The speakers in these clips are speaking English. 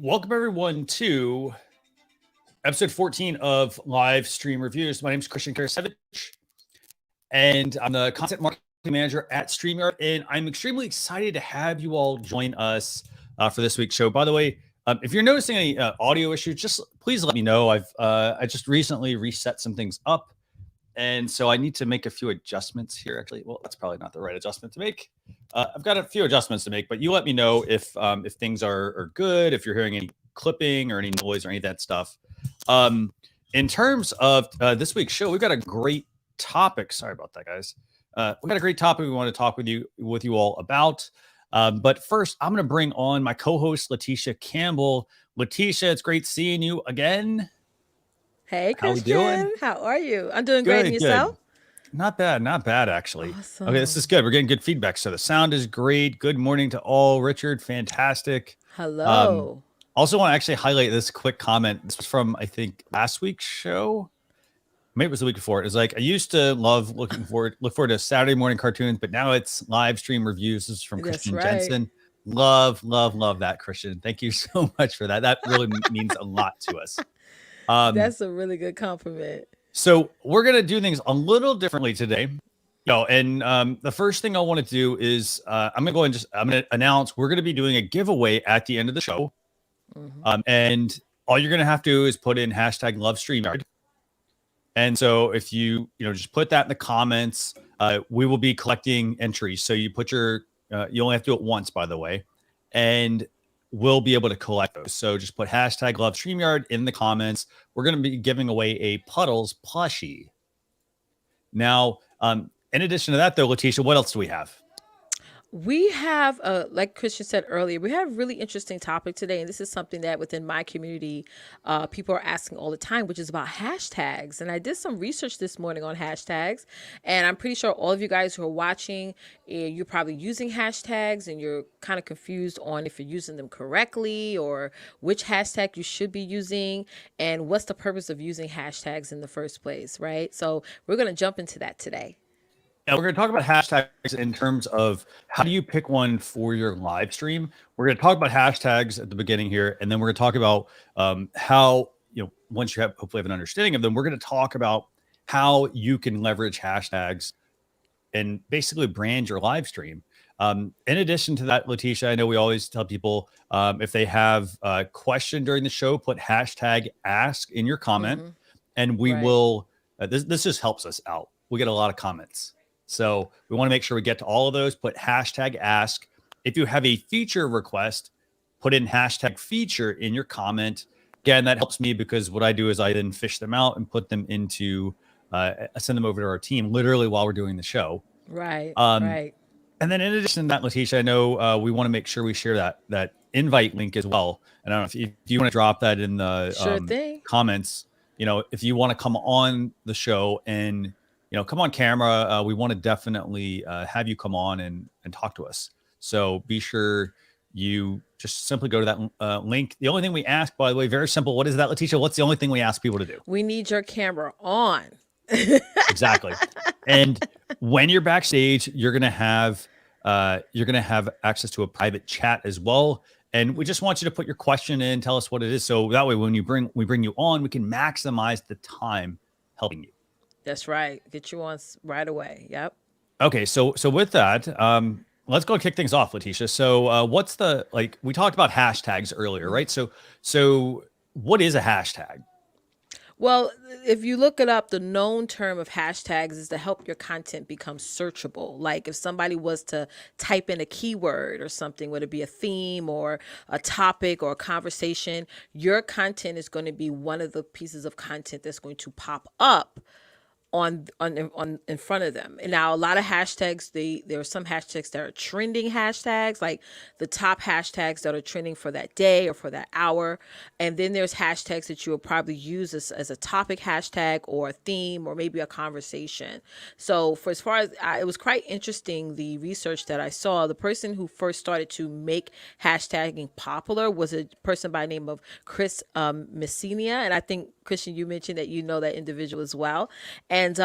Welcome everyone to episode 14 of Live Stream Reviews. My name is Christian Karasevich, and I'm the content marketing manager at StreamYard, and I'm extremely excited to have you all join us for this week's show. By the way, if you're noticing any audio issues, just please let me know. I just recently reset some things up, and so I need to make a few adjustments here. Actually, well, that's probably not the right adjustment to make. I've got a few adjustments to make, but you let me know if things are good, if you're hearing any clipping or any noise or any of that stuff. In terms of this week's show, we've got a great topic. Sorry about that, guys. We've got a great topic we want to talk with you all about. But first, I'm going to bring on my co-host, Leticia Campbell. Leticia, it's great seeing you again. Hey, How we Christian. doing? How are you? I'm doing great. And Good. yourself? Not bad, actually. Okay, this is Awesome. good. We're getting good feedback. So the sound is great. Good morning to all. Richard, fantastic. Um, Hello. Also want to actually highlight this quick comment. This was from, I think, last week's show. Maybe it was the week before. It was like, I used to look forward to Saturday morning cartoons, but now it's live stream reviews. This is from That's Christian right. Jensen. Love that, Christian. Thank you so much for that. That really means a lot to us. Um, That's a really good compliment. so we're gonna do things a little differently today. And the first thing I want to do is I'm going to announce we're going to be doing a giveaway at the end of the show. Hmm. And all you're going to have to do is put in hashtag love StreamYard. And so if you just put that in the comments, we will be collecting entries. So you put you only have to do it once, by the way, and we'll be able to collect those. So just put hashtag love StreamYard in the comments. We're going to be giving away a Puddles plushie. Now, in addition to that, though, Leticia, what else do we have? We have, like Christian said earlier, we have a really interesting topic today, and this is something that within my community, people are asking all the time, which is about hashtags. And I did some research this morning on hashtags, and I'm pretty sure all of you guys who are watching, you're probably using hashtags, and you're kind of confused on if you're using them correctly or which hashtag you should be using, and what's the purpose of using hashtags in the first place, right? So we're going to jump into that today. Yeah, we're going to talk about hashtags in terms of how do you pick one for your live stream. We're going to talk about hashtags at the beginning here, and then we're going to talk about how, once you hopefully have an understanding of them, we're going to talk about how you can leverage hashtags and basically brand your live stream. In addition to that, Leticia, I know we always tell people if they have a question during the show, put hashtag ask in your comment, Hmm. and we Right. will. This just helps us out. We get a lot of comments. So we want to make sure we get to all of those. Put hashtag ask. If you have a feature request, put in hashtag feature in your comment. Again, that helps me because what I do is I then fish them out and put them into, send them over to our team literally while we're doing the show. Right. Um, Right. and then in addition to that, Leticia, I know we want to make sure we share that invite link as well. And I don't know if you want to drop that in the Sure thing. comments. If you want to come on the show and come on camera, we want to definitely have you come on and talk to us. So be sure you just simply go to that link. The only thing we ask, by the way, very simple. What is that, Leticia? What's the only thing we ask people to do? We need your camera on. Exactly. And when you're backstage, you're gonna have access to a private chat as well. And we just want you to put your question in, tell us what it is, so that way when we bring you on, we can maximize the time helping you. That's right. Get you on right away. Yep. Okay, so with that, let's go kick things off, Leticia. So what's we talked about hashtags earlier, right? So what is a hashtag? Well, if you look it up, the known term of hashtags is to help your content become searchable. Like if somebody was to type in a keyword or something, whether it be a theme or a topic or a conversation, your content is going to be one of the pieces of content that's going to pop up on in front of them. And now a lot of hashtags, there are some hashtags that are trending hashtags, like the top hashtags that are trending for that day or for that hour. And then there's hashtags that you will probably use as a topic hashtag or a theme or maybe a conversation. So for as far as it was quite interesting, the research that I saw, the person who first started to make hashtagging popular was a person by the name of Chris Messina. And I think, Christian, you mentioned that you know that individual as well. And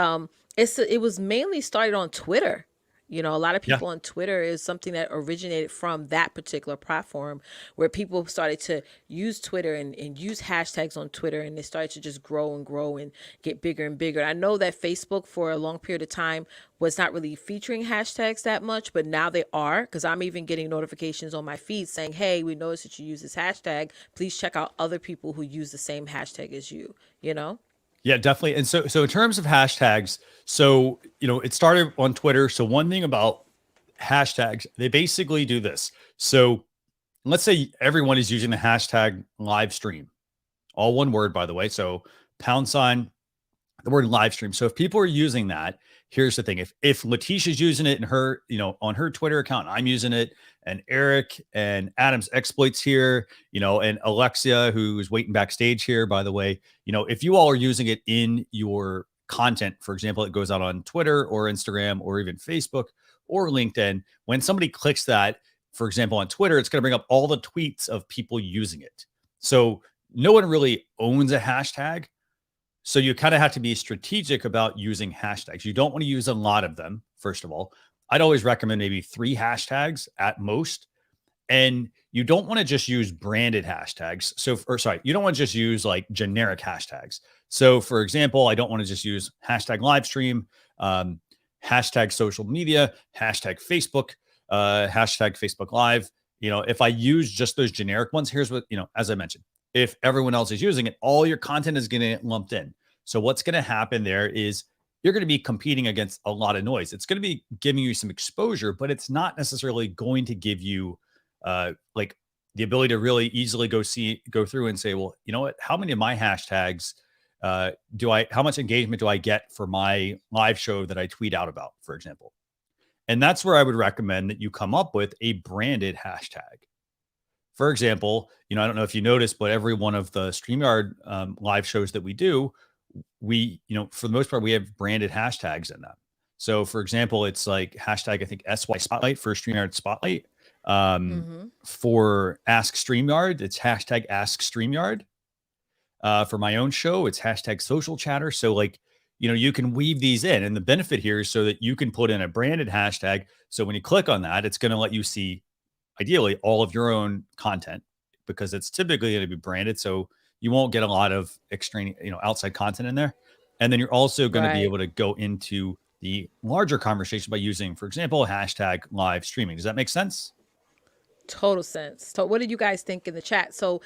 it was mainly started on Twitter. You know, a lot of Yeah. people on Twitter is something that originated from that particular platform where people started to use Twitter and use hashtags on Twitter, and they started to just grow and grow and get bigger and bigger. I know that Facebook for a long period of time was not really featuring hashtags that much, but now they are, because I'm even getting notifications on my feed saying, hey, we noticed that you use this hashtag. Please check out other people who use the same hashtag as you, you know? Yeah, definitely. And so in terms of hashtags, so it started on Twitter. So one thing about hashtags, they basically do this. So let's say everyone is using the hashtag live stream, all one word, by the way. So pound sign the word live stream. So if people are using that, here's the thing. If Leticia's using it in her, on her Twitter account, I'm using it, and Eric and Adam's exploits here, and Alexia, who's waiting backstage here, by the way, if you all are using it in your content, for example, it goes out on Twitter or Instagram or even Facebook or LinkedIn, when somebody clicks that, for example, on Twitter, it's going to bring up all the tweets of people using it. So no one really owns a hashtag. So you kind of have to be strategic about using hashtags. You don't want to use a lot of them, first of all. I'd always recommend maybe 3 hashtags at most. And you don't want to just use branded hashtags. You don't want to just use like generic hashtags. So for example, I don't want to just use hashtag live stream, hashtag social media, hashtag Facebook, hashtag Facebook Live. If I use just those generic ones, here's what, as I mentioned, if everyone else is using it, all your content is going to get lumped in. So what's going to happen there is you're going to be competing against a lot of noise. It's going to be giving you some exposure, but it's not necessarily going to give you like the ability to really easily go through and say, well, you know what, how many of my hashtags how much engagement do I get for my live show that I tweet out about, for example? And that's where I would recommend that you come up with a branded hashtag. For example, I don't know if you noticed, but every one of the StreamYard live shows that we do, for the most part, we have branded hashtags in them. So for example, it's like hashtag, I think SY Spotlight for StreamYard Spotlight. For Ask StreamYard, it's hashtag Ask StreamYard. For my own show, it's hashtag Social Chatter. So you can weave these in. And the benefit here is so that you can put in a branded hashtag. So when you click on that, it's going to let you see ideally all of your own content, because it's typically going to be branded. So you won't get a lot of extraneous, outside content in there. And then you're also going to be Right. able to go into the larger conversation by using, for example, hashtag live streaming. Does that make sense? Total sense. So what did you guys think in the chat? So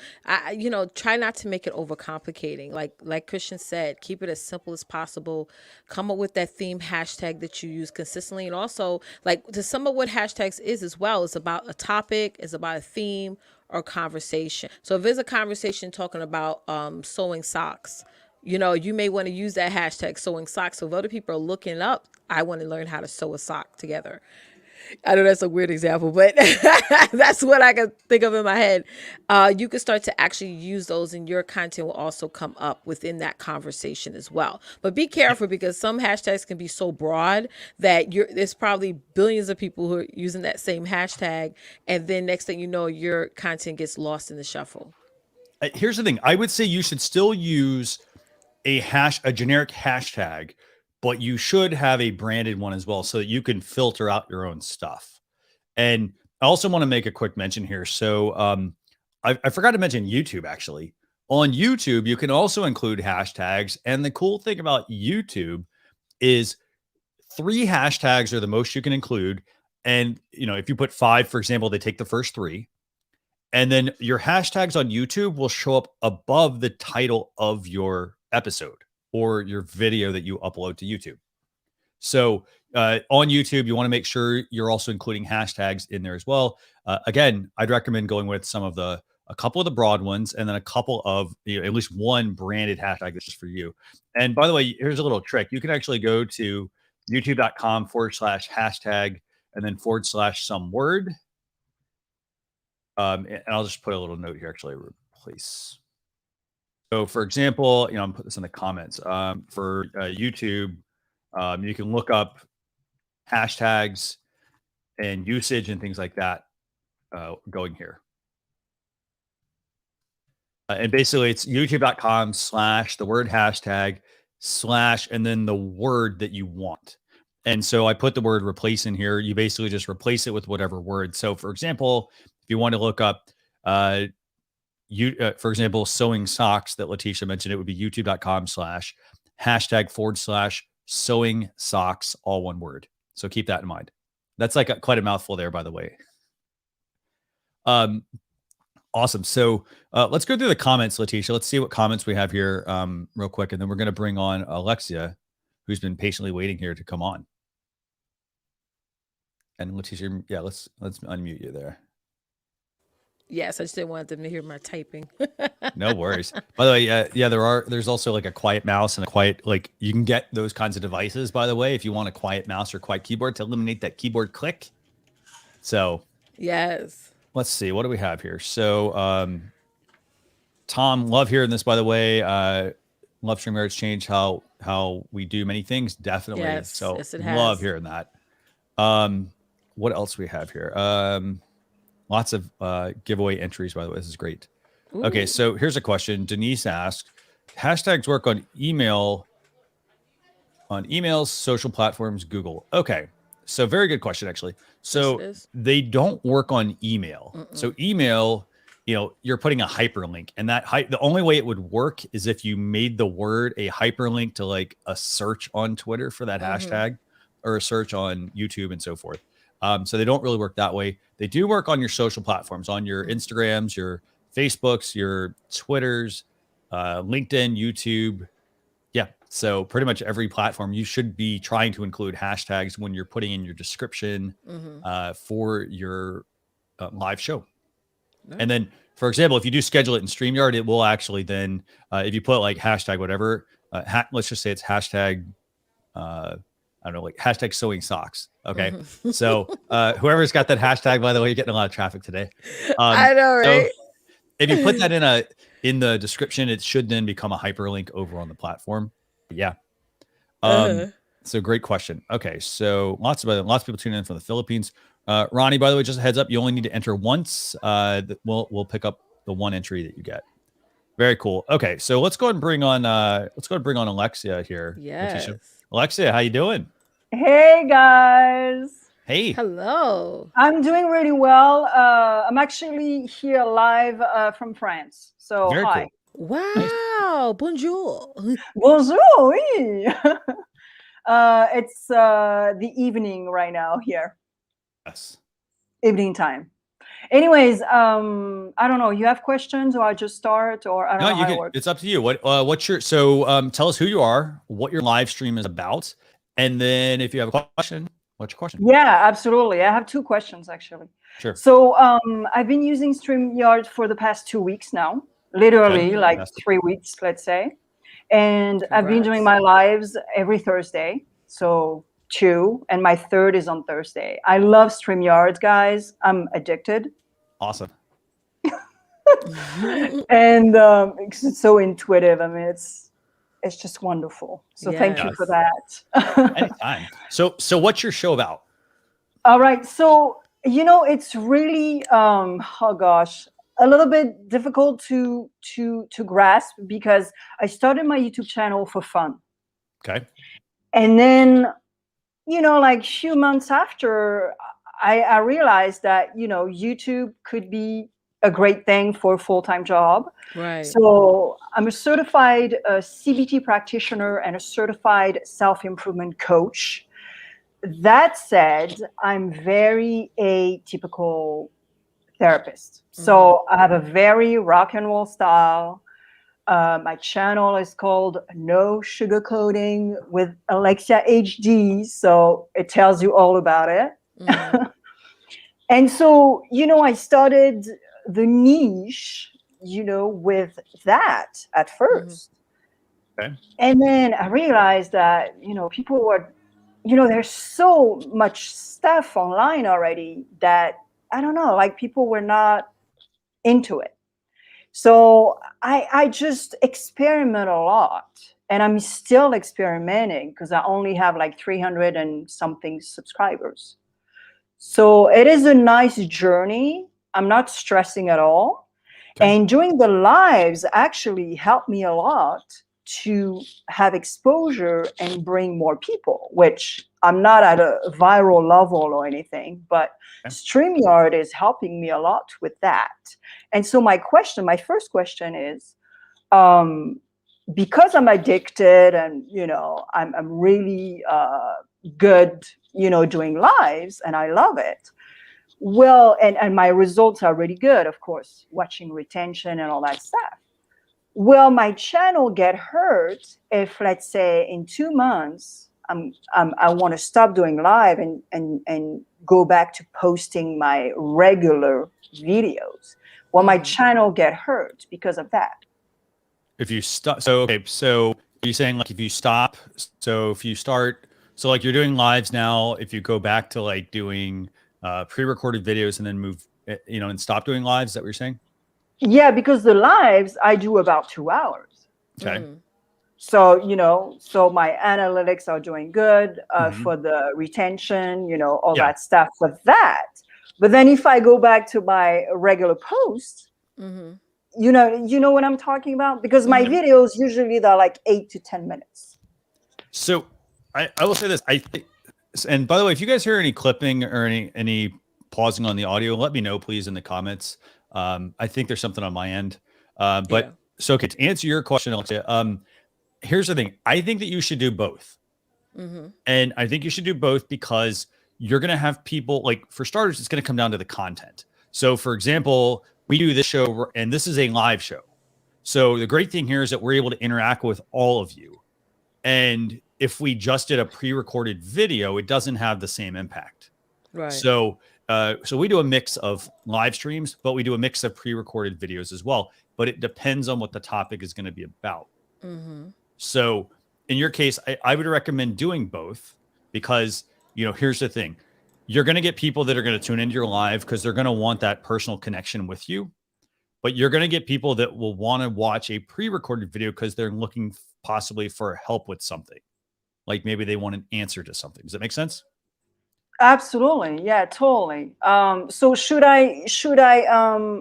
try not to make it overcomplicating. Like Christian said, keep it as simple as possible. Come up with that theme hashtag that you use consistently. And also, like, to sum up what hashtags is as well, it's about a topic, it's about a theme or conversation. So if there's a conversation talking about sewing socks, you may want to use that hashtag sewing socks. So if other people are looking up, I want to learn how to sew a sock together. I know that's a weird example, but that's what I can think of in my head. You can start to actually use those, and your content will also come up within that conversation as well. But be careful, because some hashtags can be so broad that there's probably billions of people who are using that same hashtag, and then next thing you know, your content gets lost in the shuffle. Here's the thing. I would say you should still use a generic hashtag, but you should have a branded one as well, so that you can filter out your own stuff. And I also want to make a quick mention here. So I forgot to mention YouTube, actually. On YouTube, you can also include hashtags. And the cool thing about YouTube is 3 hashtags are the most you can include. And, if you put 5, for example, they take the first 3. And then your hashtags on YouTube will show up above the title of your episode or your video that you upload to YouTube. So on YouTube, you want to make sure you're also including hashtags in there as well. Again, I'd recommend going with a couple of the broad ones, and then a couple of, at least one branded hashtag that's just for you. And by the way, here's a little trick. You can actually go to youtube.com/hashtag and then / some word. And I'll just put a little note here, actually, replace. So for example, I'm putting this in the comments. For YouTube, you can look up hashtags and usage and things like that going here. And basically it's youtube.com / the word hashtag / and then the word that you want. And so I put the word replace in here. You basically just replace it with whatever word. So for example, if you want to look up, for example, sewing socks that Leticia mentioned, it would be youtube.com/#/sewing socks, all one word. So keep that in mind. That's like quite a mouthful there, by the way. Awesome. So let's go through the comments, Leticia. Let's see what comments we have here real quick. And then we're going to bring on Alexia, who's been patiently waiting here to come on. And Leticia, yeah, let's unmute you there. Yes, I just didn't want them to hear my typing. No worries. By the way, there's also like a quiet mouse and a quiet, like you can get those kinds of devices, by the way, if you want a quiet mouse or quiet keyboard to eliminate that keyboard click. So yes. Let's see, what do we have here? So Tom, love hearing this, by the way. Love StreamYard's changed how we do many things, definitely. Yes, so yes, it has. Love hearing that. What else we have here? Lots of giveaway entries, by the way. This is great. Ooh. Okay, so here's a question. Denise asked, hashtags work on emails, social platforms, Google. Okay, so very good question, actually. So yes, they don't work on email. So email, you're putting a hyperlink, and the only way it would work is if you made the word a hyperlink to like a search on Twitter for that hashtag, or a search on YouTube and so forth. So they don't really work that way. They do work on your social platforms, on your Instagrams, your Facebooks, your Twitters, LinkedIn, YouTube. Yeah. So pretty much every platform, you should be trying to include hashtags when you're putting in your description for your live show. Nice. And then, for example, if you do schedule it in StreamYard, it will actually then, if you put like hashtag whatever, let's just say it's hashtag, I don't know, like hashtag sewing socks. Okay. So whoever's got that hashtag, by the way, you're getting a lot of traffic today. I know, right? So if you put that in the description, it should then become a hyperlink over on the platform. But yeah. So great question. Okay. So lots of people tuning in from the Philippines. Ronnie, by the way, just a heads up, you only need to enter once. We'll pick up the one entry that you get. Very cool. Okay, so let's go ahead and bring on Alexia here. Yes. Leticia. Alexia, how you doing? Hey guys. Hey. Hello. I'm doing really well. I'm actually here live from France. So very hi. Cool. Wow. Bonjour. Bonjour. Oui. It's the evening right now here. Yes. Evening time. Anyways, I don't know. You have questions, or I just start, or I don't know how it works. It's up to you. What's your tell us who you are, what your live stream is about, and then if you have a question, what's your question? Yeah, absolutely. I have two questions actually. Sure. So I've been using StreamYard for the past 2 weeks now, literally like 3 weeks, let's say, and Congrats. I've been doing my lives every Thursday. So 2, and my 3rd is on Thursday. I love StreamYard, guys. I'm addicted. Awesome. And it's so intuitive. I mean, it's just wonderful. So thank you for that. Anytime. So what's your show about? All right. So, it's really, oh gosh, a little bit difficult to grasp, because I started my YouTube channel for fun. Okay. And then, like a few months after, I realized that, YouTube could be a great thing for a full-time job. Right. So I'm a certified CBT practitioner and a certified self-improvement coach. That said, I'm very atypical therapist. So I have a very rock and roll style. My channel is called No Sugarcoating with Alexia HD. So it tells you all about it. And so, I started the niche, with that at first. Okay. And then I realized that, people were, there's so much stuff online already that, I don't know, like people were not into it. So I just experiment a lot, and I'm still experimenting because I only have like 300 and something subscribers. So it is a nice journey. I'm not stressing at all. Okay. And doing the lives actually helped me a lot to have exposure and bring more people, which I'm not at a viral level or anything, but Okay. StreamYard is helping me a lot with that. And so my first question is, because I'm addicted and, I'm really good, doing lives and I love it. Well, and my results are really good, of course, watching retention and all that stuff. Will my channel get hurt if, let's say, in 2 months, I want to stop doing live and go back to posting my regular videos? Will my channel get hurt because of that? If you stop, so you're saying like if you stop, so if you start, so like you're doing lives now, if you go back to like doing pre-recorded videos and then move, and stop doing lives, is that what you're saying? Yeah, because the lives I do about 2 hours. Okay. So, so my analytics are doing good Mhm. for the retention, all Yeah. that stuff for that. But then if I go back to my regular posts, you know what I'm talking about? Because my videos usually they're like 8 to 10 minutes. So I will say this. I think, and by the way, if you guys hear any clipping or any pausing on the audio, let me know, please, in the comments. I think there's something on my end. But so okay, to answer your question, Alexia, here's the thing. I think that you should do both. And I think you should do both because you're going to have people, like, for starters, it's going to come down to the content. So for example, we do this show and this is a live show. So the great thing here is that we're able to interact with all of you. And if we just did a pre-recorded video, it doesn't have the same impact. Right. So we do a mix of live streams, but we do a mix of pre-recorded videos as well. But it depends on what the topic is going to be about. So in your case, I would recommend doing both because, here's the thing. You're going to get people that are going to tune into your live because they're going to want that personal connection with you. But you're going to get people that will want to watch a pre-recorded video because they're looking possibly for help with something. Like maybe they want an answer to something. Does that make sense? Absolutely. Yeah, totally. So I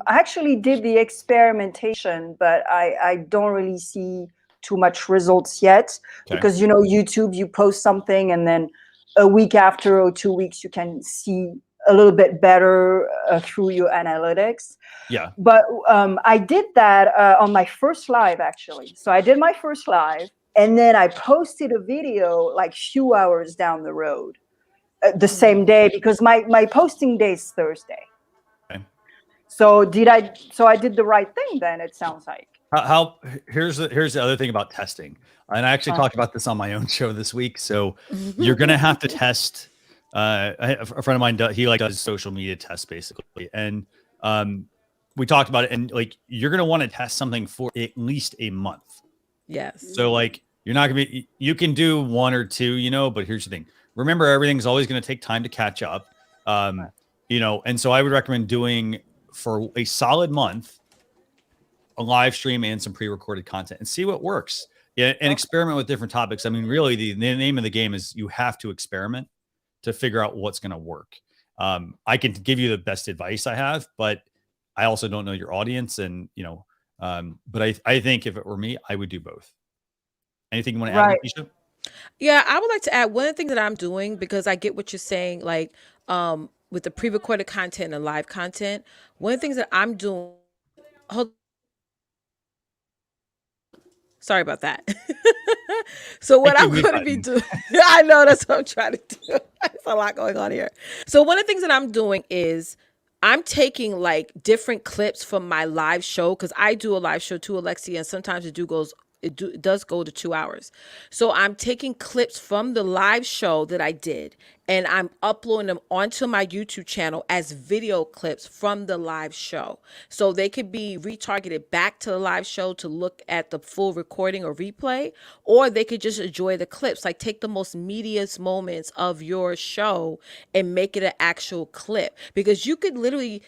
actually did the experimentation, but I don't really see too much results yet because, YouTube, you post something and then a week after or 2 weeks, you can see a little bit better through your analytics. Yeah. But I did that on my first live, actually. So I did my first live and then I posted a video like few hours down the road. The same day because my posting day is Thursday. Okay. So I did the right thing then, it sounds like. Here's the other thing about testing. And I actually talked about this on my own show this week. So you're going to have to test. A friend of mine, he like does social media tests basically. And we talked about it and like, you're going to want to test something for at least a month. Yes. So like, you're not going to be, you can do 1 or 2, but here's the thing. Remember, everything's always going to take time to catch up. And so I would recommend doing for a solid month, a live stream and some pre-recorded content and see what works. Yeah. And experiment with different topics. I mean, really the name of the game is you have to experiment to figure out what's going to work. I can give you the best advice I have, but I also don't know your audience and, but I think if it were me, I would do both. Anything you want to add, Leticia? Yeah, I would like to add one thing that I'm doing because I get what you're saying, like with the pre-recorded content and live content. One of the things that I'm doing, sorry about that. So what I'm going to be doing, I know that's what I'm trying to do. There's a lot going on here. So one of the things that I'm doing is I'm taking like different clips from my live show because I do a live show too, Alexia, and sometimes it does go to 2 hours. So I'm taking clips from the live show that I did and I'm uploading them onto my YouTube channel as video clips from the live show. So they could be retargeted back to the live show to look at the full recording or replay, or they could just enjoy the clips, like take the most meatiest moments of your show and make it an actual clip, because you could literally,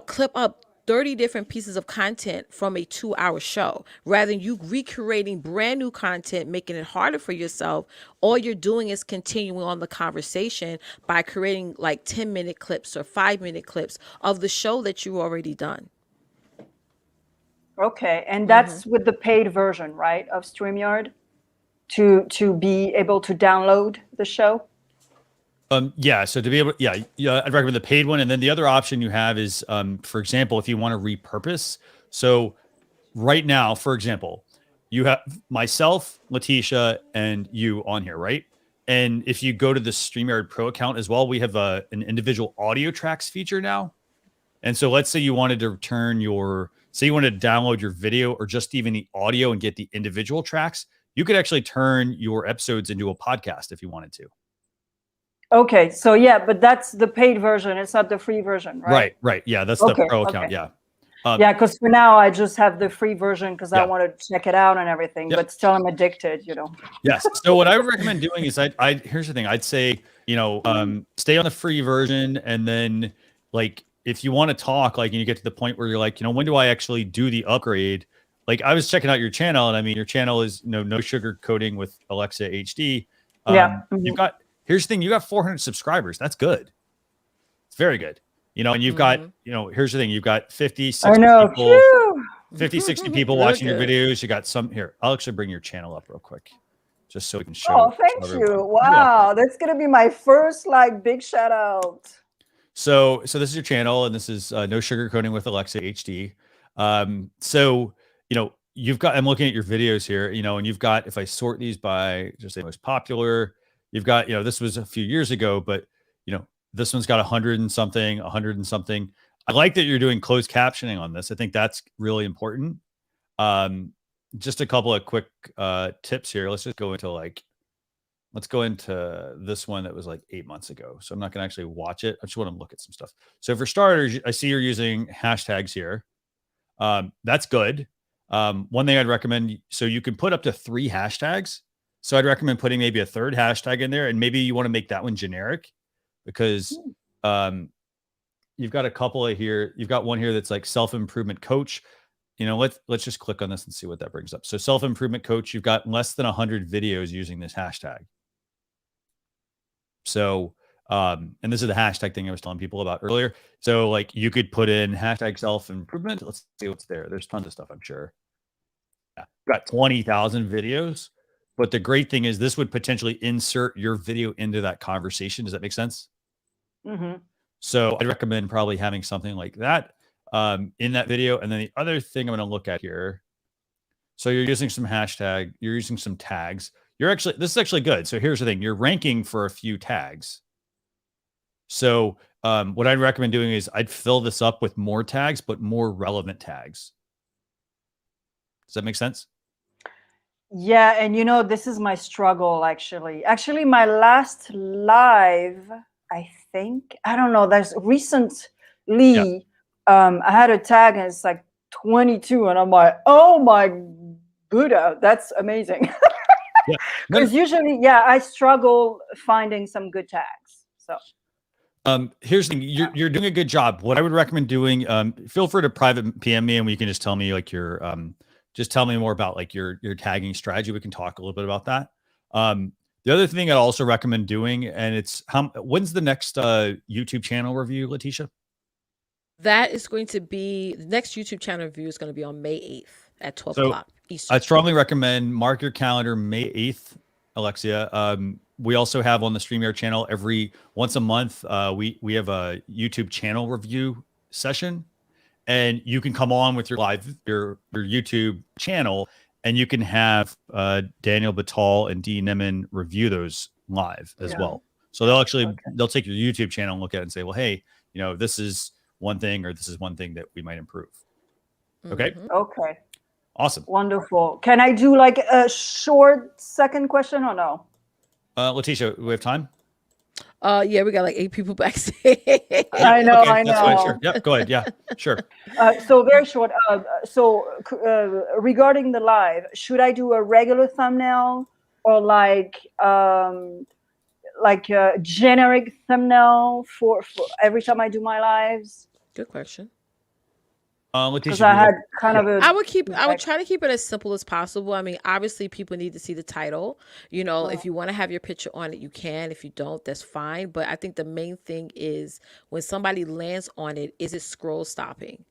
clip up 30 different pieces of content from a 2-hour show rather than you recreating brand new content, making it harder for yourself. All you're doing is continuing on the conversation by creating like 10-minute clips or 5-minute clips of the show that you already done. Okay, and Mm-hmm. that's with the paid version, right, of StreamYard to be able to download the show? Yeah. So to be able, yeah, I'd recommend the paid one. And then the other option you have is, for example, if you want to repurpose. So right now, for example, you have myself, Leticia, and you on here, right? And if you go to the StreamYard Pro account as well, we have an individual audio tracks feature now. And so let's say you wanted to say you wanted to download your video or just even the audio and get the individual tracks, you could actually turn your episodes into a podcast if you wanted to. Okay, so yeah, but that's the paid version. It's not the free version, right? Right. Yeah, that's the pro account. Okay. Yeah. Yeah, because for now I just have the free version because I Yeah. want to check it out and everything, Yep. but still I'm addicted, you know. Yes. So what I would recommend doing is here's the thing. I'd say, stay on the free version. And then like, if you want to talk, like, and you get to the point where you're like, when do I actually do the upgrade? Like I was checking out your channel and I mean, your channel is no sugar coating with Alexa HD. Here's the thing. You got 400 subscribers. That's good. It's very good. And you've got, here's the thing. You've got 50, 60 people. 50, 60 people watching your videos. You got some here. I'll actually bring your channel up real quick just so we can show. Oh, thank you. Wow. That's going to be my first big shout out. So this is your channel and this is No Sugarcoating with Alexa HD. You've got, I'm looking at your videos here, and you've got, if I sort these by just the most popular, you've got, this was a few years ago, but this one's got 100 and something. I like that you're doing closed captioning on this. I think that's really important. Just a couple of quick tips here. Let's go into this one that was like 8 months ago. So I'm not going to actually watch it. I just want to look at some stuff. So for starters, I see you're using hashtags here. That's good. One thing I'd recommend, so you can put up to 3 hashtags. So I'd recommend putting maybe a third hashtag in there, and maybe you want to make that one generic because you've got a couple of here. You've got one here that's like self-improvement coach. Let's just click on this and see what that brings up. So self-improvement coach, you've got less than 100 videos using this hashtag. So, and this is the hashtag thing I was telling people about earlier. So like you could put in hashtag self-improvement. Let's see what's there. There's tons of stuff, I'm sure. Yeah, got 20,000 videos. But the great thing is this would potentially insert your video into that conversation. Does that make sense? Mm-hmm. So I'd recommend probably having something like that in that video. And then the other thing I'm going to look at here. So you're using some hashtag, you're using some tags. This is actually good. So here's the thing. You're ranking for a few tags. So what I'd recommend doing is I'd fill this up with more tags, but more relevant tags. Does that make sense? Yeah. And this is my struggle, actually. Actually, my last live, I think, I don't know, there's recently, I had a tag and it's like 22 and I'm like, oh my Buddha, that's amazing. Because usually, I struggle finding some good tags. So here's the thing, you're doing a good job. What I would recommend doing, feel free to private PM me and we can just tell me like just tell me more about like your tagging strategy. We can talk a little bit about that. The other thing I'd also recommend doing, and it's when's the next YouTube channel review, Leticia? That is going to be, the next YouTube channel review is going to be on May 8th at 12 o'clock Eastern. I strongly recommend mark your calendar May 8th, Alexia. We also have on the StreamYard channel once a month, we have a YouTube channel review session, and you can come on with your YouTube channel and you can have Daniel Batal and Dee Neman review those live as well. So they'll take your YouTube channel and look at it and say, well, hey, this is one thing, or this is one thing that we might improve. Okay. Mm-hmm. Okay. Awesome. Wonderful. Can I do like a short second question or no? Leticia, we have time? Yeah, we got like 8 people backstage. I know, okay, I know. That's fine, sure. Yep, go ahead. Yeah, sure. So very short. Regarding the live, should I do a regular thumbnail or like a generic thumbnail for every time I do my lives? Good question. Because I had kind of I would try to keep it as simple as possible. I mean, obviously people need to see the title. If you want to have your picture on it, you can. If you don't, that's fine. But I think the main thing is when somebody lands on it, is it scroll stopping?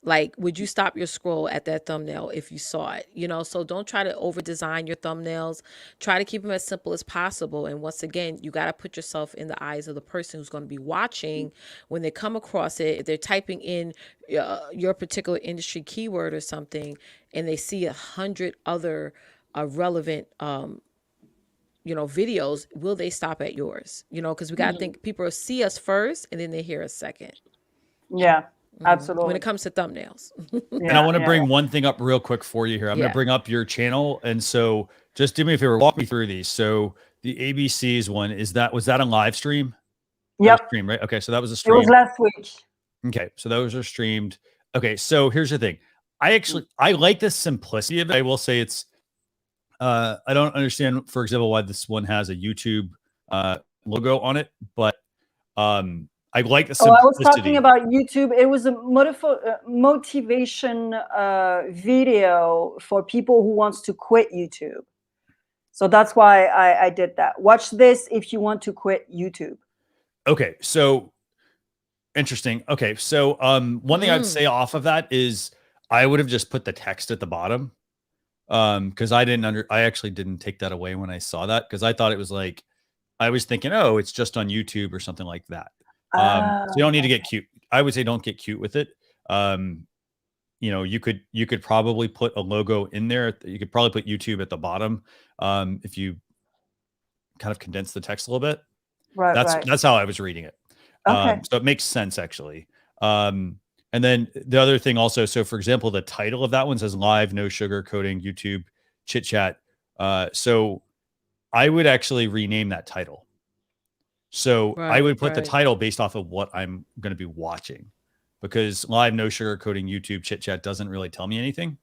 Like, would you stop your scroll at that thumbnail if you saw it? You know, so don't try to over design your thumbnails. Try to keep them as simple as possible. And once again, you got to put yourself in the eyes of the person who's going to be watching when they come across it. If they're typing in your particular industry keyword or something, and they see 100 other relevant videos, will they stop at yours? Because we got to think people see us first and then they hear us second. Yeah, absolutely. When it comes to thumbnails. And I want to bring one thing up real quick for you here. I'm going to bring up your channel. And so just do me a favor, walk me through these. So the ABCs one, was that a live stream? Yep. Stream, right? Okay. So that was a stream. It was last week. Okay. So those are streamed. Okay. So here's the thing. I like the simplicity of it. I will say it's, I don't understand, for example, why this one has a YouTube logo on it, but I like the simplicity. I was talking about YouTube. It was a motivation video for people who wants to quit YouTube. So that's why I did that. Watch this if you want to quit YouTube. Okay, so interesting. Okay, so one thing I'd say off of that is I would have just put the text at the bottom, because I actually didn't take that away when I saw that, because I thought it was like, I was thinking, oh, it's just on YouTube or something like that. So you don't need to get cute. I would say don't get cute with it. You could probably put a logo in there. You could probably put YouTube at the bottom, if you kind of condense the text a little bit. Right. That's how I was reading it. Okay. So it makes sense actually. And then the other thing also, so for example, the title of that one says live, no sugar coating, YouTube chit chat. So I would actually rename that title. So I would put the title based off of what I'm going to be watching, because live, no sugar coating, YouTube chit chat doesn't really tell me anything.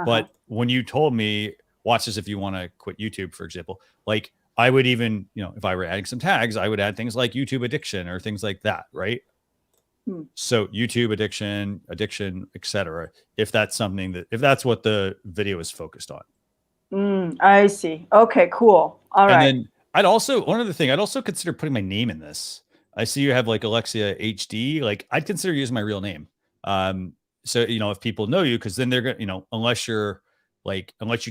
But when you told me watch this if you want to quit YouTube, for example, like I would even, if I were adding some tags, I would add things like YouTube addiction or things like that. Right. So YouTube addiction, etc. If that's what the video is focused on. I see. Okay, cool. All right. And then I'd also consider putting my name in this. I see you have like Alexia HD. Like I'd consider using my real name. So if people know you, because then they're gonna, unless you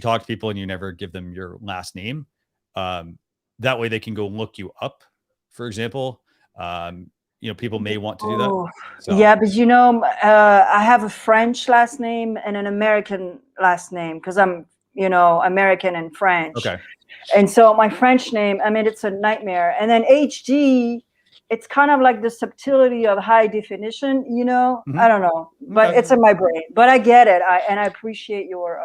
talk to people and you never give them your last name, that way they can go look you up. For example, people may want to do that. So. Yeah, but I have a French last name and an American last name because I'm American and French. Okay. And so my French name, it's a nightmare. And then HD, it's kind of like the subtlety of high definition, I don't know, but it's in my brain. But I get it. I appreciate your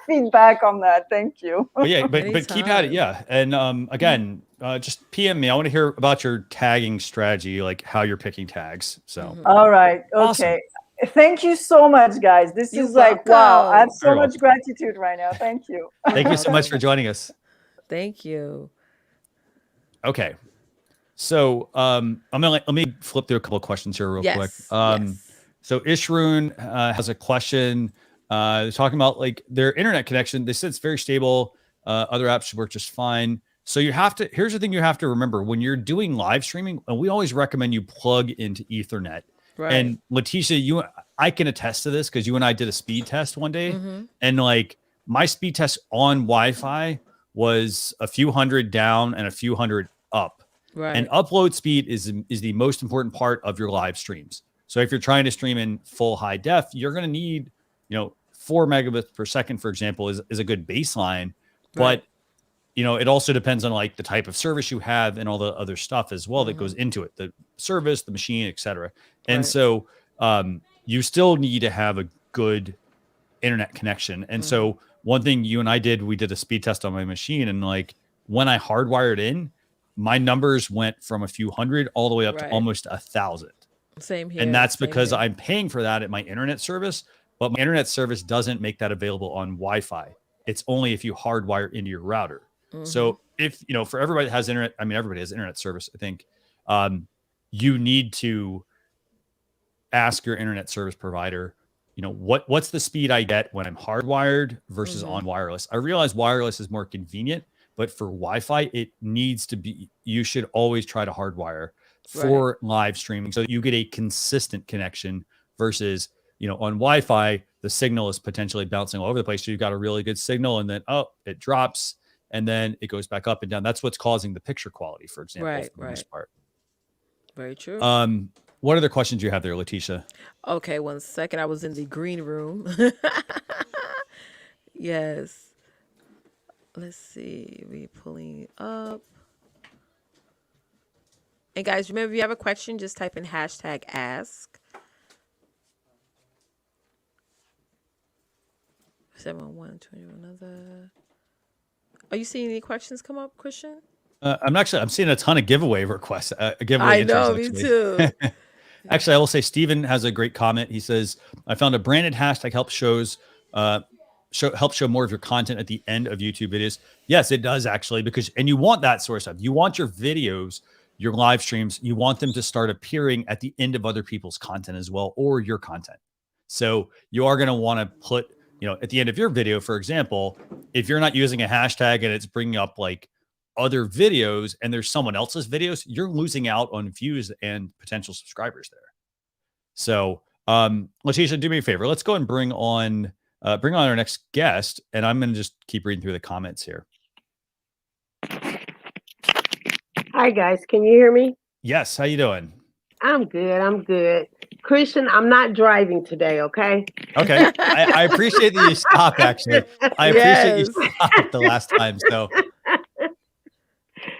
feedback on that. Thank you. But yeah, but keep at it. Yeah. And again, just PM me. I want to hear about your tagging strategy, like how you're picking tags. So. All right. Okay. Awesome. Thank you so much, guys. This is like, wow. I have so much gratitude right now. Thank you. Thank you so much for joining us. Thank you. Okay. So let me flip through a couple of questions here real quick. So Ishroon has a question. They're talking about like their internet connection. They said it's very stable. Other apps should work just fine. So here's the thing you have to remember when you're doing live streaming, and we always recommend you plug into Ethernet. Right. And Leticia, I can attest to this because you and I did a speed test one day, and like my speed test on Wi-Fi was a few hundred down and a few hundred up. Right. And upload speed is the most important part of your live streams. So if you're trying to stream in full high def, you're going to need, 4 megabits per second, for example, is a good baseline. Right. But it also depends on like the type of service you have and all the other stuff as well that goes into it, the service, the machine, etc. And so you still need to have a good internet connection. And so one thing you and I did, we did a speed test on my machine, and like when I hardwired in, my numbers went from a few hundred all the way up to almost 1,000. Same here. And that's because I'm paying for that at my internet service, but my internet service doesn't make that available on Wi-Fi. It's only if you hardwire into your router. So if, for everybody that has internet, everybody has internet service, I think, you need to ask your internet service provider, what's the speed I get when I'm hardwired versus on wireless? I realize wireless is more convenient, but for Wi-Fi, it needs to be, you should always try to hardwire for live streaming so that you get a consistent connection versus on Wi-Fi, the signal is potentially bouncing all over the place. So you've got a really good signal, and then it drops, and then it goes back up and down. That's what's causing the picture quality, for example, for the most part. Very true. What other questions do you have there, Leticia? Okay, 1 second. I was in the green room. Yes. Let's see. We pulling up. And guys, remember, if you have a question, just type in #ask. 711 another. Are you seeing any questions come up, Christian? I'm seeing a ton of giveaway requests. I know, me too. Actually, I will say Steven has a great comment. He says, I found a branded hashtag helps show more of your content at the end of YouTube videos. Yes, it does actually, and you want that sort of stuff. You want your videos, your live streams, you want them to start appearing at the end of other people's content as well, or your content. So you are going to want to put, at the end of your video, for example, if you're not using a hashtag and it's bringing up like other videos and there's someone else's videos, you're losing out on views and potential subscribers there. So, Leticia, do me a favor. Let's go and bring on our next guest, and I'm going to just keep reading through the comments here. Hi guys, can you hear me? Yes. How you doing? I'm good. Christian, I'm not driving today, okay? Okay. I appreciate that you stopped, actually. I appreciate you stopped the last time. So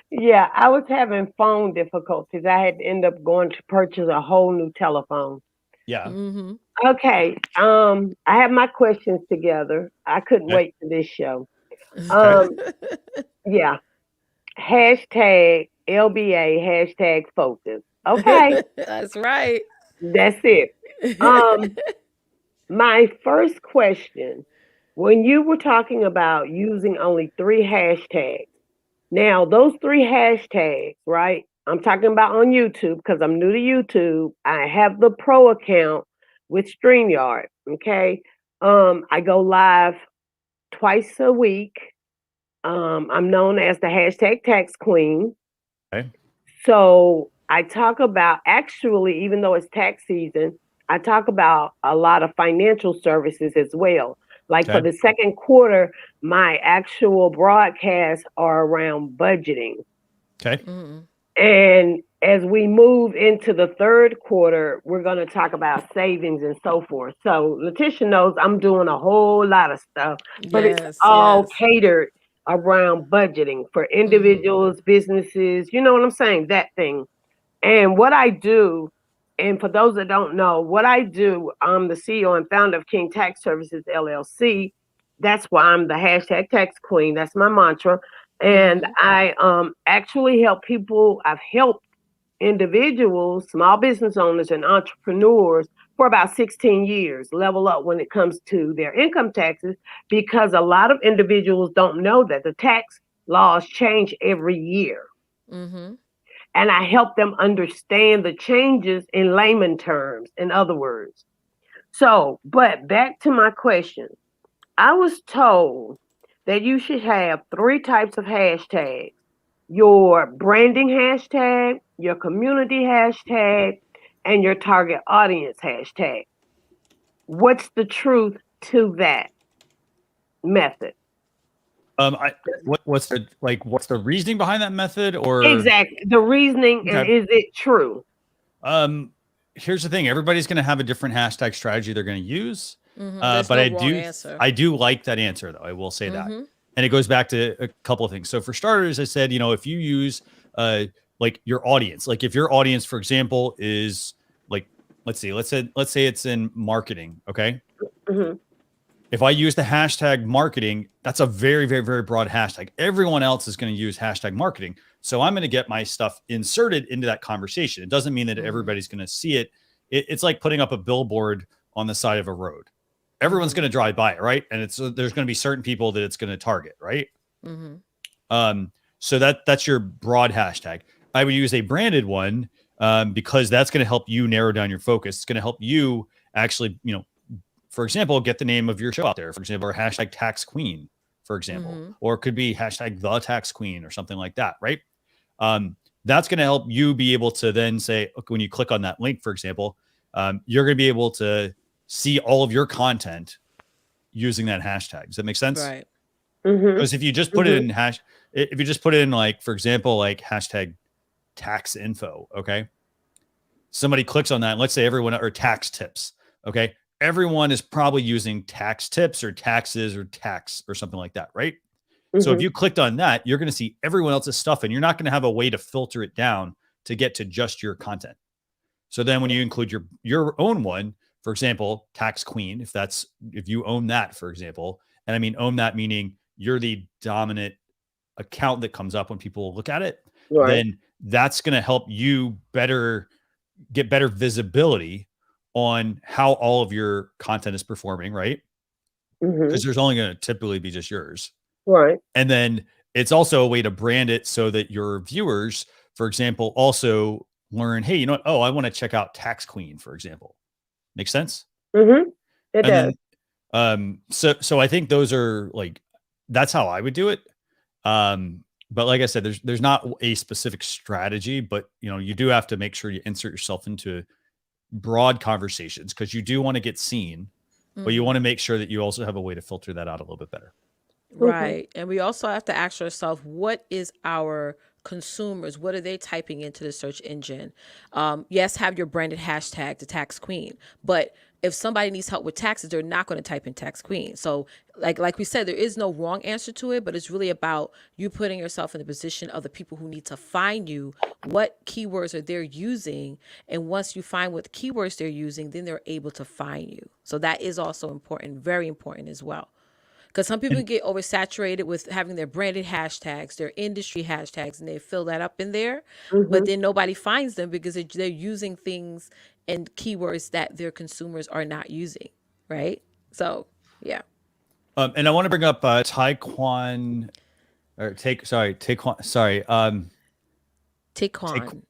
yeah, I was having phone difficulties. I had to end up going to purchase a whole new telephone. Yeah. Mm-hmm. Okay. I have my questions together. I couldn't wait for this show. Yeah. Hashtag LBA, hashtag focus. Okay. That's right. That's it. My first question, when you were talking about using only 3 hashtags, now those 3 hashtags, right? I'm talking about on YouTube because I'm new to YouTube. I have the pro account with StreamYard. Okay. I go live twice a week. I'm known as the hashtag tax queen. Okay. So I talk about, actually, even though it's tax season, I talk about a lot of financial services as well. Like for the second quarter, my actual broadcasts are around budgeting. Okay. Mm-hmm. And as we move into the third quarter, we're going to talk about savings and so forth. So Leticia knows I'm doing a whole lot of stuff, but it's all catered around budgeting for individuals, businesses, you know what I'm saying? That thing. And what I do, and for those that don't know, what I do, I'm the CEO and founder of King Tax Services, LLC. That's why I'm the hashtag tax queen. That's my mantra. And I actually help people. I've helped individuals, small business owners, and entrepreneurs for about 16 years level up when it comes to their income taxes, because a lot of individuals don't know that the tax laws change every year. Mm-hmm. And I help them understand the changes in layman terms, in other words. So, but back to my question. I was told that you should have 3 types of hashtags: your branding hashtag, your community hashtag, and your target audience hashtag. What's the truth to that method? What's the reasoning behind that method, or exactly the reasoning, and is it true? Here's the thing: everybody's going to have a different hashtag strategy they're going to use. But I do like that answer, though. I will say that, and it goes back to a couple of things. So for starters, I said, if you use like your audience, like if your audience, for example, is like, let's say it's in marketing, okay. If I use the hashtag marketing, that's a very, very, very broad hashtag. Everyone else is going to use hashtag marketing. So I'm going to get my stuff inserted into that conversation. It doesn't mean that everybody's going to see it. It's like putting up a billboard on the side of a road. Everyone's going to drive by it, right? And there's going to be certain people that it's going to target, right? So that's your broad hashtag. I would use a branded one because that's going to help you narrow down your focus. It's going to help you actually, for example, get the name of your show out there, for example, or hashtag tax queen, for example, or it could be hashtag the tax queen or something like that, right? That's going to help you be able to then say, okay, when you click on that link, for example, you're going to be able to see all of your content using that hashtag. Does that make sense? Right. Because if you just put it in if you just put in like, for example, like hashtag tax info, okay, somebody clicks on that, and let's say everyone, or tax tips, okay, everyone is probably using tax tips or taxes or tax or something like that, right? So if you clicked on that, you're going to see everyone else's stuff, and you're not going to have a way to filter it down to get to just your content. So then when you include your own one, for example, Tax Queen, if you own that, for example, and I mean own that meaning you're the dominant account that comes up when people look at it, then that's going to help you get better visibility on how all of your content is performing, right? Because there's only going to typically be just yours. Right. And then it's also a way to brand it so that your viewers, for example, also learn, hey, you know what? Oh, I want to check out Tax Queen, for example. Make sense? It does. Then, so I think those are like, that's how I would do it. But like I said, there's not a specific strategy, but you do have to make sure you insert yourself into broad conversations, because you do want to get seen, but you want to make sure that you also have a way to filter that out a little bit better. Right. And we also have to ask ourselves, what is our consumers, what are they typing into the search engine? Yes, have your branded hashtag, the Tax Queen, but if somebody needs help with taxes, they're not going to type in Tax Queen. So like we said, there is no wrong answer to it, but it's really about you putting yourself in the position of the people who need to find you, what keywords are they using, and once you find what keywords they're using, then they're able to find you. So that is also important, very important as well. Because some people get oversaturated with having their branded hashtags, their industry hashtags, and they fill that up in there. But then nobody finds them because they're using things and keywords that their consumers are not using, right? So, yeah. And I want to bring up Taekwon,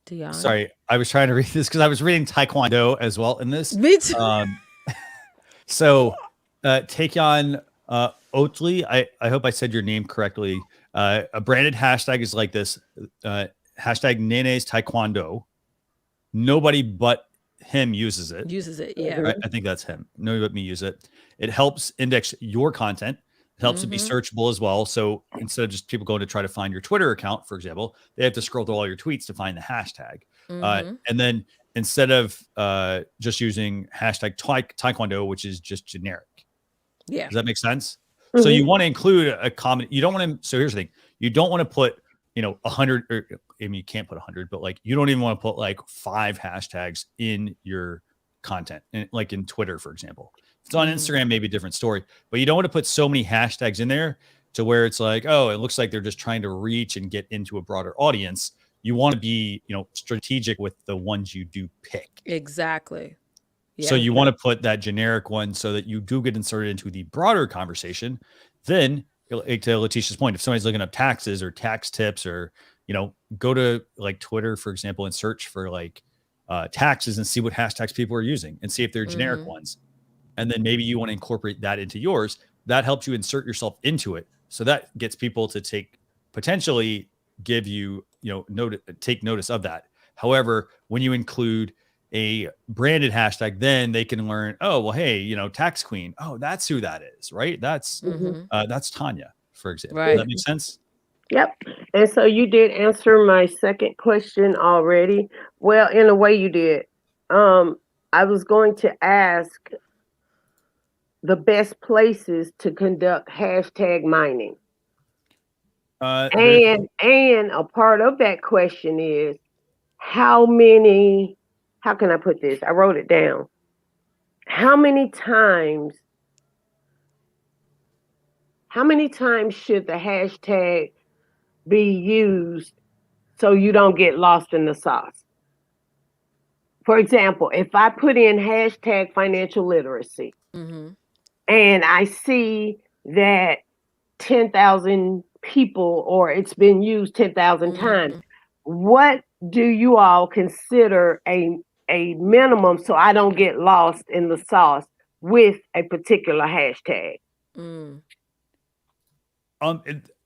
Dion. Sorry, I was trying to read this because I was reading Taekwondo as well in this. Me too. So Taekyon Oatley, I hope I said your name correctly. A branded hashtag is like this, hashtag Nene's Taekwondo. Nobody but him uses it. Yeah. I think that's him. Nobody but me use it. It helps index your content. It helps it be searchable as well. So instead of just people going to try to find your Twitter account, for example, they have to scroll through all your tweets to find the hashtag. And then instead of just using hashtag Taekwondo, which is just generic. Yeah. Does that make sense? So you want to include a comment. You don't want to. So here's the thing. You don't want to put, 100, or I mean, you can't put 100, but like, you don't even want to put like 5 hashtags in your content, like in Twitter, for example. If it's on Instagram, maybe a different story, but you don't want to put so many hashtags in there to where it's like, oh, it looks like they're just trying to reach and get into a broader audience. You want to be, strategic with the ones you do pick. Exactly. Yeah. So you want to put that generic one so that you do get inserted into the broader conversation. Then, to Leticia's point, if somebody's looking up taxes or tax tips, or, go to like Twitter, for example, and search for like taxes and see what hashtags people are using and see if they're generic ones. And then maybe you want to incorporate that into yours. That helps you insert yourself into it. So that gets people to potentially give you, take notice of that. However, when you include a branded hashtag, then they can learn, oh, well, hey, Tax Queen. Oh, that's who that is, right? That's Tanya, for example. Right. Does that make sense? Yep. And so you did answer my second question already. Well, in a way you did. I was going to ask the best places to conduct hashtag mining. And a part of that question is how can I put this? I wrote it down. How many times should the hashtag be used so you don't get lost in the sauce? For example, if I put in hashtag financial literacy and I see that 10,000 people, or it's been used 10,000 times, what do you all consider a minimum so I don't get lost in the sauce with a particular hashtag?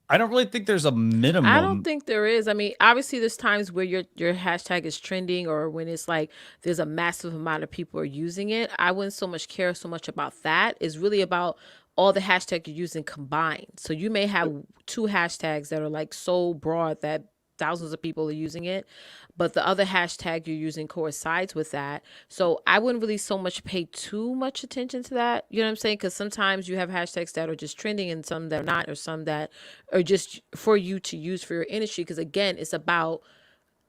I don't really think there's a I don't minimum. think there is. I mean, obviously there's times where your hashtag is trending or when it's like there's a massive amount of people are using it. I wouldn't so much care so much about that. It's really about all the hashtags you're using combined. So you may have two hashtags that are like so broad that thousands of people are using it, but the other hashtag you're using coincides with that. So I wouldn't really so much pay too much attention to that. You know what I'm saying? Because sometimes you have hashtags that are just trending and some that are not, or some that are just for you to use for your industry. Because again, it's about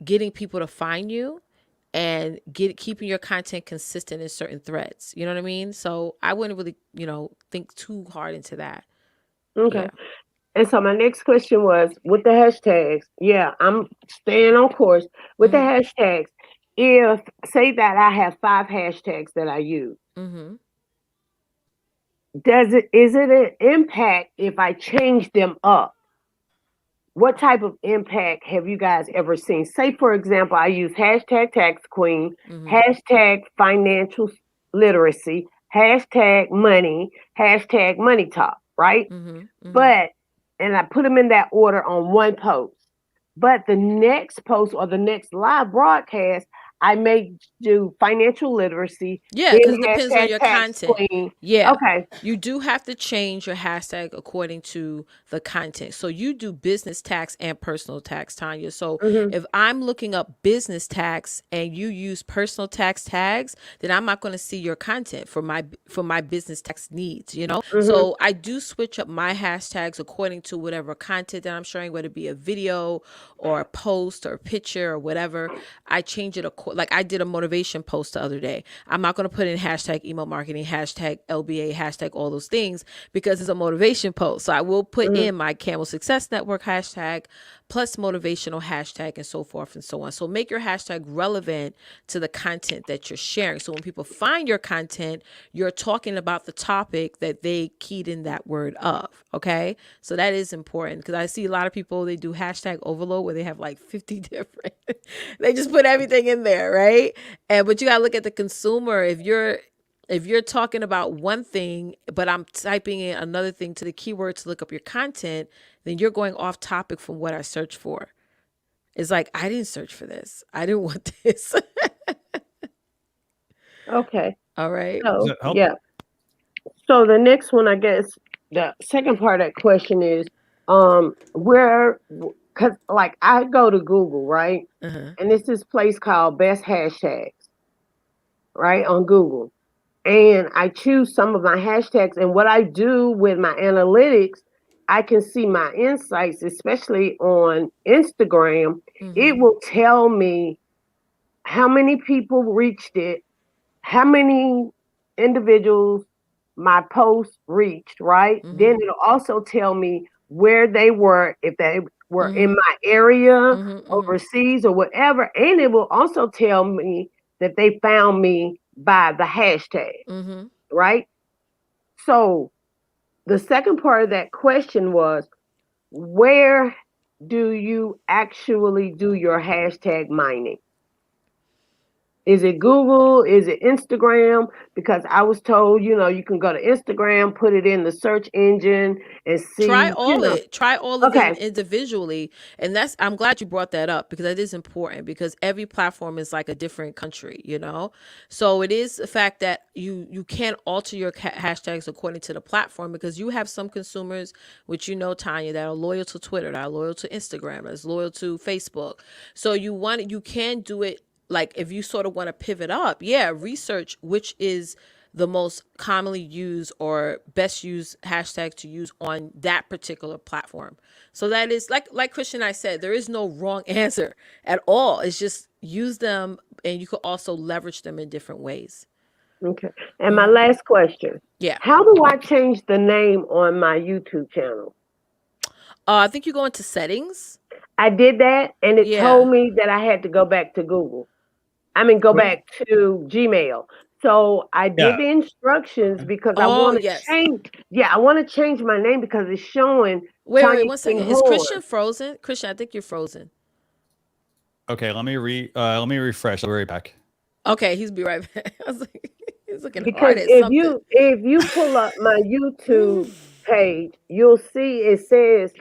getting people to find you and keeping your content consistent in certain threads. You know what I mean? So I wouldn't really, think too hard into that. Okay. Yeah. And so my next question was with the hashtags. Yeah, I'm staying on course with the Mm-hmm. hashtags. If say that I have 5 hashtags that I use, Mm-hmm. is it an impact if I change them up? What type of impact have you guys ever seen? Say, for example, I use hashtag tax queen, Mm-hmm. hashtag financial literacy, hashtag money talk, right? Mm-hmm. Mm-hmm. But, and I put them in that order on one post. But the next post or the next live broadcast, I may do financial literacy, Yeah, then because it depends on hashtag your tax content. queen. Yeah. Okay. You do have to change your hashtag according to the content. So you do business tax and personal tax, Tanya. So Mm-hmm. if I'm looking up business tax and you use personal tax tags, then I'm not going to see your content for my business tax needs. Mm-hmm. So I do switch up my hashtags according to whatever content that I'm sharing, whether it be a video or a post or a picture or whatever. I change it like I did a motivation post the other day. I'm not going to put in hashtag email marketing, hashtag LBA, hashtag all those things because it's a motivation post. So I will put Mm-hmm. in my Camel Success Network hashtag plus motivational hashtag and so forth and so on. So make your hashtag relevant to the content that you're sharing. So when people find your content, you're talking about the topic that they keyed in that word of. Okay. So that is important because I see a lot of people, they do hashtag overload where they have like 50 different, they just put everything in there. Right. But you got to look at the consumer. If you're talking about one thing, but I'm typing in another thing to the keyword to look up your content, then you're going off topic from what I searched for. It's like, I didn't search for this. I didn't want this. Okay. All right. Does So, that help? yeah. So the next one, I guess, the second part of that question is, where, because like I go to Google, right? Uh-huh. And it's this place called Best Hashtags, right, on Google. And I choose some of my hashtags. And what I do with my analytics, I can see my insights, especially on Instagram. It Mm-hmm. will tell me how many people reached it, how many individuals my post reached, right? Then Mm-hmm. it'll also tell me where they were, if they were in Mm-hmm. my area, Mm-hmm. Mm-hmm. overseas, or whatever. And it will also tell me that they found me by the hashtag, Mm-hmm. right? So the second part of that question was, where do you actually do your hashtag mining? Is it Google? Is it Instagram? Because I was told, you can go to Instagram, put it in the search engine and Try see, try all of them Okay. individually. And I'm glad you brought that up because that is important because every platform is like a different country. So it is the fact that you can't alter your hashtags according to the platform because you have some consumers, which Tanya, that are loyal to Twitter, that are loyal to Instagram, that's loyal to Facebook. So you can do it like if you sort of want to pivot up, yeah, research which is the most commonly used or best used hashtag to use on that particular platform. So that is like Christian and I said, there is no wrong answer at all. It's just use them and you could also leverage them in different ways. Okay. And my last question. Yeah. How do I change the name on my YouTube channel? I think you go into settings. I did that and it Yeah. told me that I had to go back to Google. Go Wait, back to Gmail. So I did yeah. the instructions because I Oh, want to yes. change. Yeah, I want to change my name because it's showing Wait, Tanya 1 second. Is Kinghorn. Christian frozen? Christian, I think you're frozen. Okay, let me refresh. I'll be right back. Okay, he's be right back. I was like, he's looking Because hard at if something. you pull up my YouTube page, you'll see it says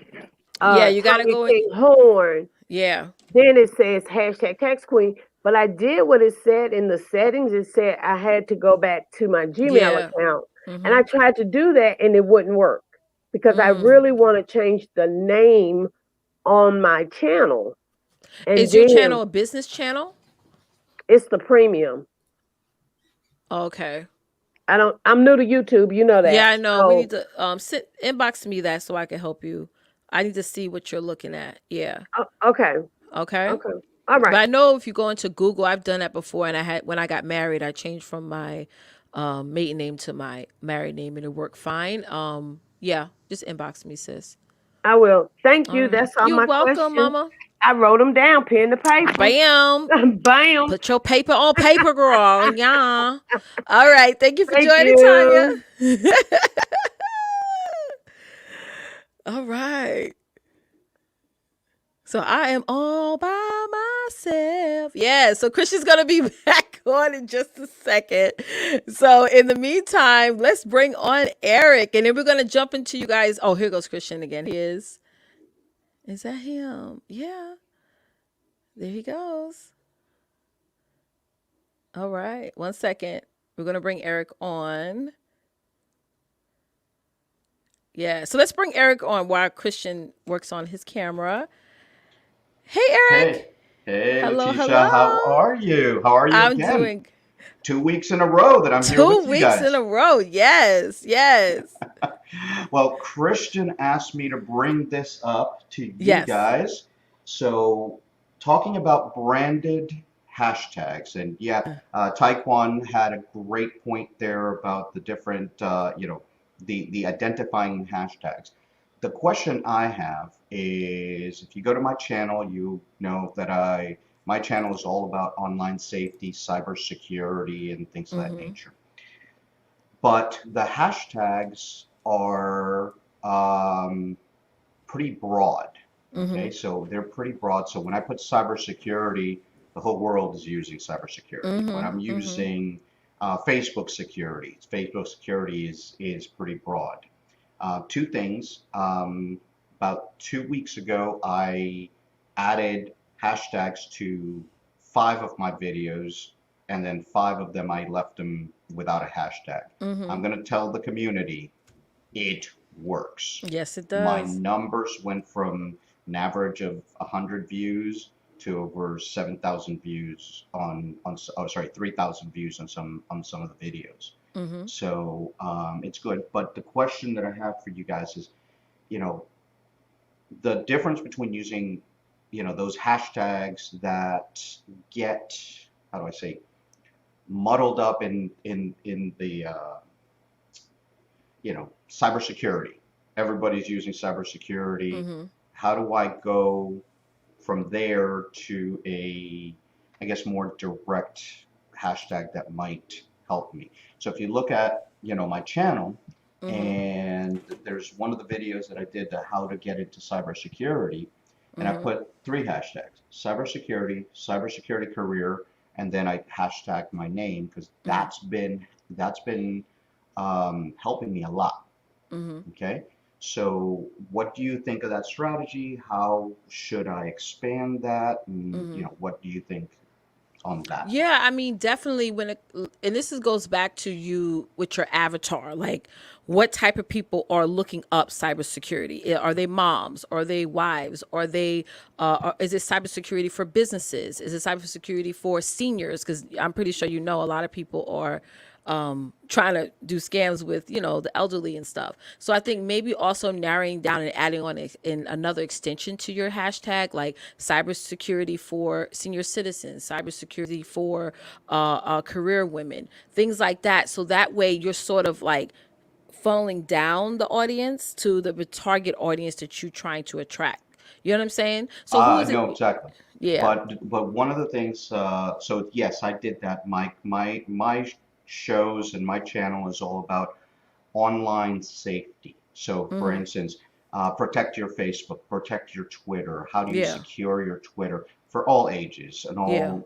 Yeah, you gotta Tanya go in. King Horn. Yeah. Then it says hashtag tax queen. But I did what it said in the settings. It said I had to go back to my Gmail Yeah. account. And I Mm-hmm. tried to do that and it wouldn't work because I really want to change the name on my channel. And Is your then channel a business channel? it's the premium. Okay. I'm new to YouTube, you know Yeah, that. I know. We need So to inbox me that so I can help you. I need to see what you're looking at. Yeah. okay. Okay. Okay. All But right. I know if you go into Google, I've done that before, and I had when I got married, I changed from my maiden name to my married name, and it worked fine. Yeah, just inbox me, sis. I will. Thank All you. right. That's all You're my welcome, questions. Mama. I wrote them down, pen to paper. Bam. Bam. Put your paper on paper, girl. Yeah. All right. Thank you for Thank joining, Tanya. you. All right. So I am all by myself. Yeah. So Christian's going to be back on in just a second. So in the meantime, let's bring on Eric. And then we're going to jump into you guys. Oh, here goes Christian again. He is. Is that him? Yeah. There he goes. All right. 1 second. We're going to bring Eric on. Yeah. So let's bring Eric on while Christian works on his camera. Hey, Eric. Hey, Hello, Leticia, how hello. are you? How are you I'm again? doing 2 weeks in a row that I'm here 2 with you weeks in guys. a row. Yes, yes, Well, Christian asked me to bring this up to you yes. guys. So, talking about branded hashtags, and yeah, Taekwon had a great point there about the different, the identifying hashtags. The question I have is, if you go to my channel, you know that my channel is all about online safety, cybersecurity, and things of that nature. But the hashtags are pretty broad. Okay, so they're pretty broad. So when I put cybersecurity, the whole world is using cybersecurity. When I'm using Facebook security is pretty broad. Two things. About 2 weeks ago, I added hashtags to 5 of my videos, and then 5 of them I left them without a hashtag. I'm going to tell the community it works. Yes, it My does. numbers went from an average of 100 views to over 7,000 views on 3,000 views on some of the videos. So it's good. But the question that I have for you guys is, you know, the difference between using, those hashtags that get, how do I say, muddled up in the cybersecurity. Everybody's using cybersecurity. How do I go from there to I guess, more direct hashtag that might help me? So if you look at, my channel, and there's one of the videos that I did to how to get into cybersecurity, and I put 3 hashtags: cybersecurity career, and then I hashtagged my name because that's been helping me a lot. Okay, so what do you think of that strategy? How should I expand that? And, what do you think on that? Yeah, I mean, definitely and goes back to you with your avatar, like what type of people are looking up cybersecurity? Are they moms? Are they wives? Are they, is it cybersecurity for businesses? Is it cybersecurity for seniors? Because I'm pretty sure, a lot of people are trying to do scams with, the elderly and stuff. So I think maybe also narrowing down and adding on in another extension to your hashtag, like cybersecurity for senior citizens, cybersecurity for career women, things like that. So that way you're sort of like funneling down the audience to the target audience that you're trying to attract. You know what I'm saying? So who is it? No, exactly. Yeah. But one of the things, so yes, I did that. My shows and my channel is all about online safety. So, for instance, protect your Facebook, protect your Twitter. How do you Yeah. secure your Twitter for all ages and Yeah. all,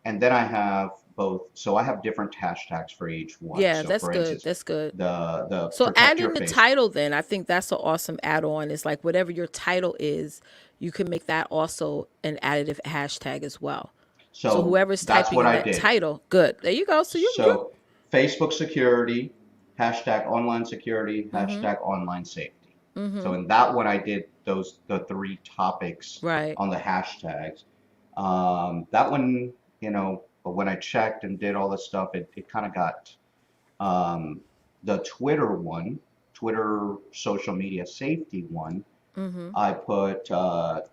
And then I have both. So I have different hashtags for each one. Yeah, So that's for good. instance, That's good. the So protect add your in the face. title then. I think that's an awesome add-on. It's like whatever your title is, you can make that also an additive hashtag as well. So So whoever's that's typing what in I that did. title, good. There you go. So you So Facebook security, hashtag online security, mm-hmm. hashtag online safety. Mm-hmm. So in that one, I did the three topics Right. on the hashtags. That one, but when I checked and did all this stuff, it kind of got um, the Twitter one, Twitter social media safety one. Mm-hmm. I put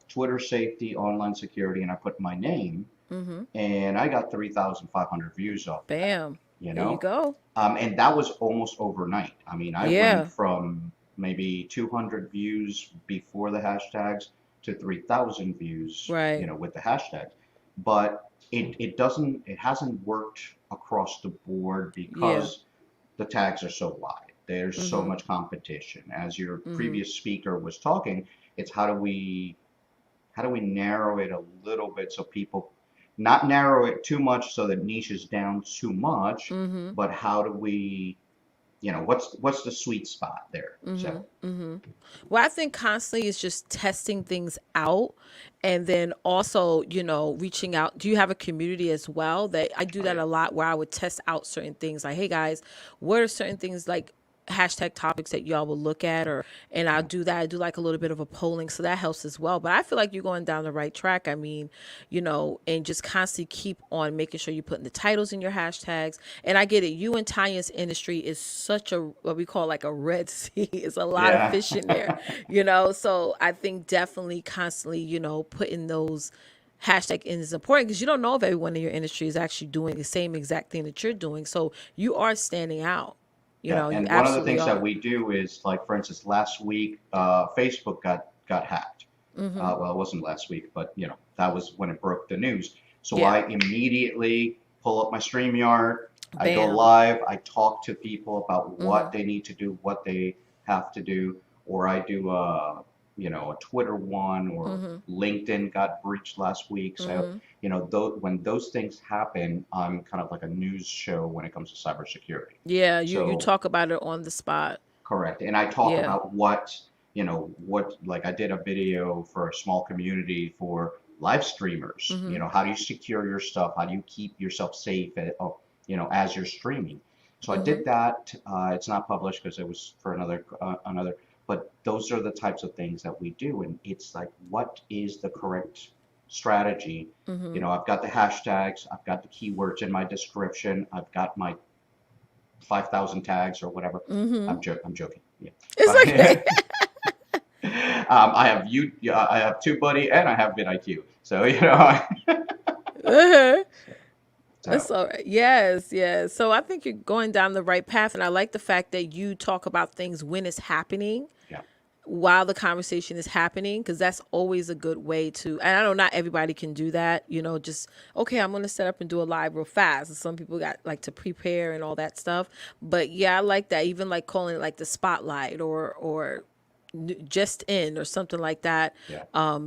Twitter safety, online security, and I put my name, Mm-hmm. and I got 3,500 views off of that. Bam. You There you know, go. and that was almost overnight. I mean, I went Yeah. from maybe 200 views before the hashtags to 3,000 views, Right. with the hashtags. But it hasn't worked across the board Yeah. because the tags are so wide. There's so Mm-hmm. much competition. As your Mm-hmm. previous speaker was talking, it's how do we narrow it a little bit so people not narrow it too much so that niches down too much, Mm-hmm. but how do we, what's the sweet spot there? Mm-hmm. So Mm-hmm. Well, I think constantly is just testing things out and then also, reaching out. Do you have a community as well? That I do oh that yeah. a lot where I would test out certain things like, hey guys, what are certain things like hashtag topics that y'all will look at and I'll Yeah. do that. I do like a little bit of a polling, so that helps as well. But I feel like you're going down the right track. I mean, and just constantly keep on making sure you're putting the titles in your hashtags. And I get it. You and Tanya's industry is such a what we call like a red sea. It's a lot of Yeah. fish in there, So I think definitely constantly, putting those hashtag in is important because you don't know if everyone in your industry is actually doing the same exact thing that you're doing. So you are standing out. Yeah, You and one of the absolutely things that are. we do is, like, for instance, last week, Facebook got hacked. Mm-hmm. Well, it wasn't last week, but that was when it broke the news. So Yeah. I immediately pull up my StreamYard. I go Bam. live. I talk to people about Mm-hmm. what they need to do, what they have to do, or I do a Twitter one, or Mm-hmm. LinkedIn got breached last week. So Mm-hmm. when those things happen, I'm kind of like a news show when it comes to cybersecurity. Yeah, you So talk about it on the spot. correct. And I talk Yeah. about like I did a video for a small community for live streamers. Mm-hmm. How do you secure your stuff? How do you keep yourself safe, as you're streaming? So I Mm-hmm. did that. It's not published because it was for another, but those are the types of things that we do. And it's like, what is the correct strategy? Mm-hmm. I've got the hashtags, I've got the keywords in my description, I've got my 5,000 tags or whatever. Mm-hmm. I'm joking. Yeah. It's okay. I have I have TubeBuddy, and I have vidIQ. So Uh-huh. That's so all right. Yes, yes. So I think you're going down the right path, and I like the fact that you talk about things when it's happening, yeah, while the conversation is happening, because that's always a good way to. And I know not everybody can do that. Just okay, I'm going to set up and do a live real fast. And some people got like to prepare and all that stuff. But yeah, I like that. Even like calling it like the spotlight or just in or something like that. yeah.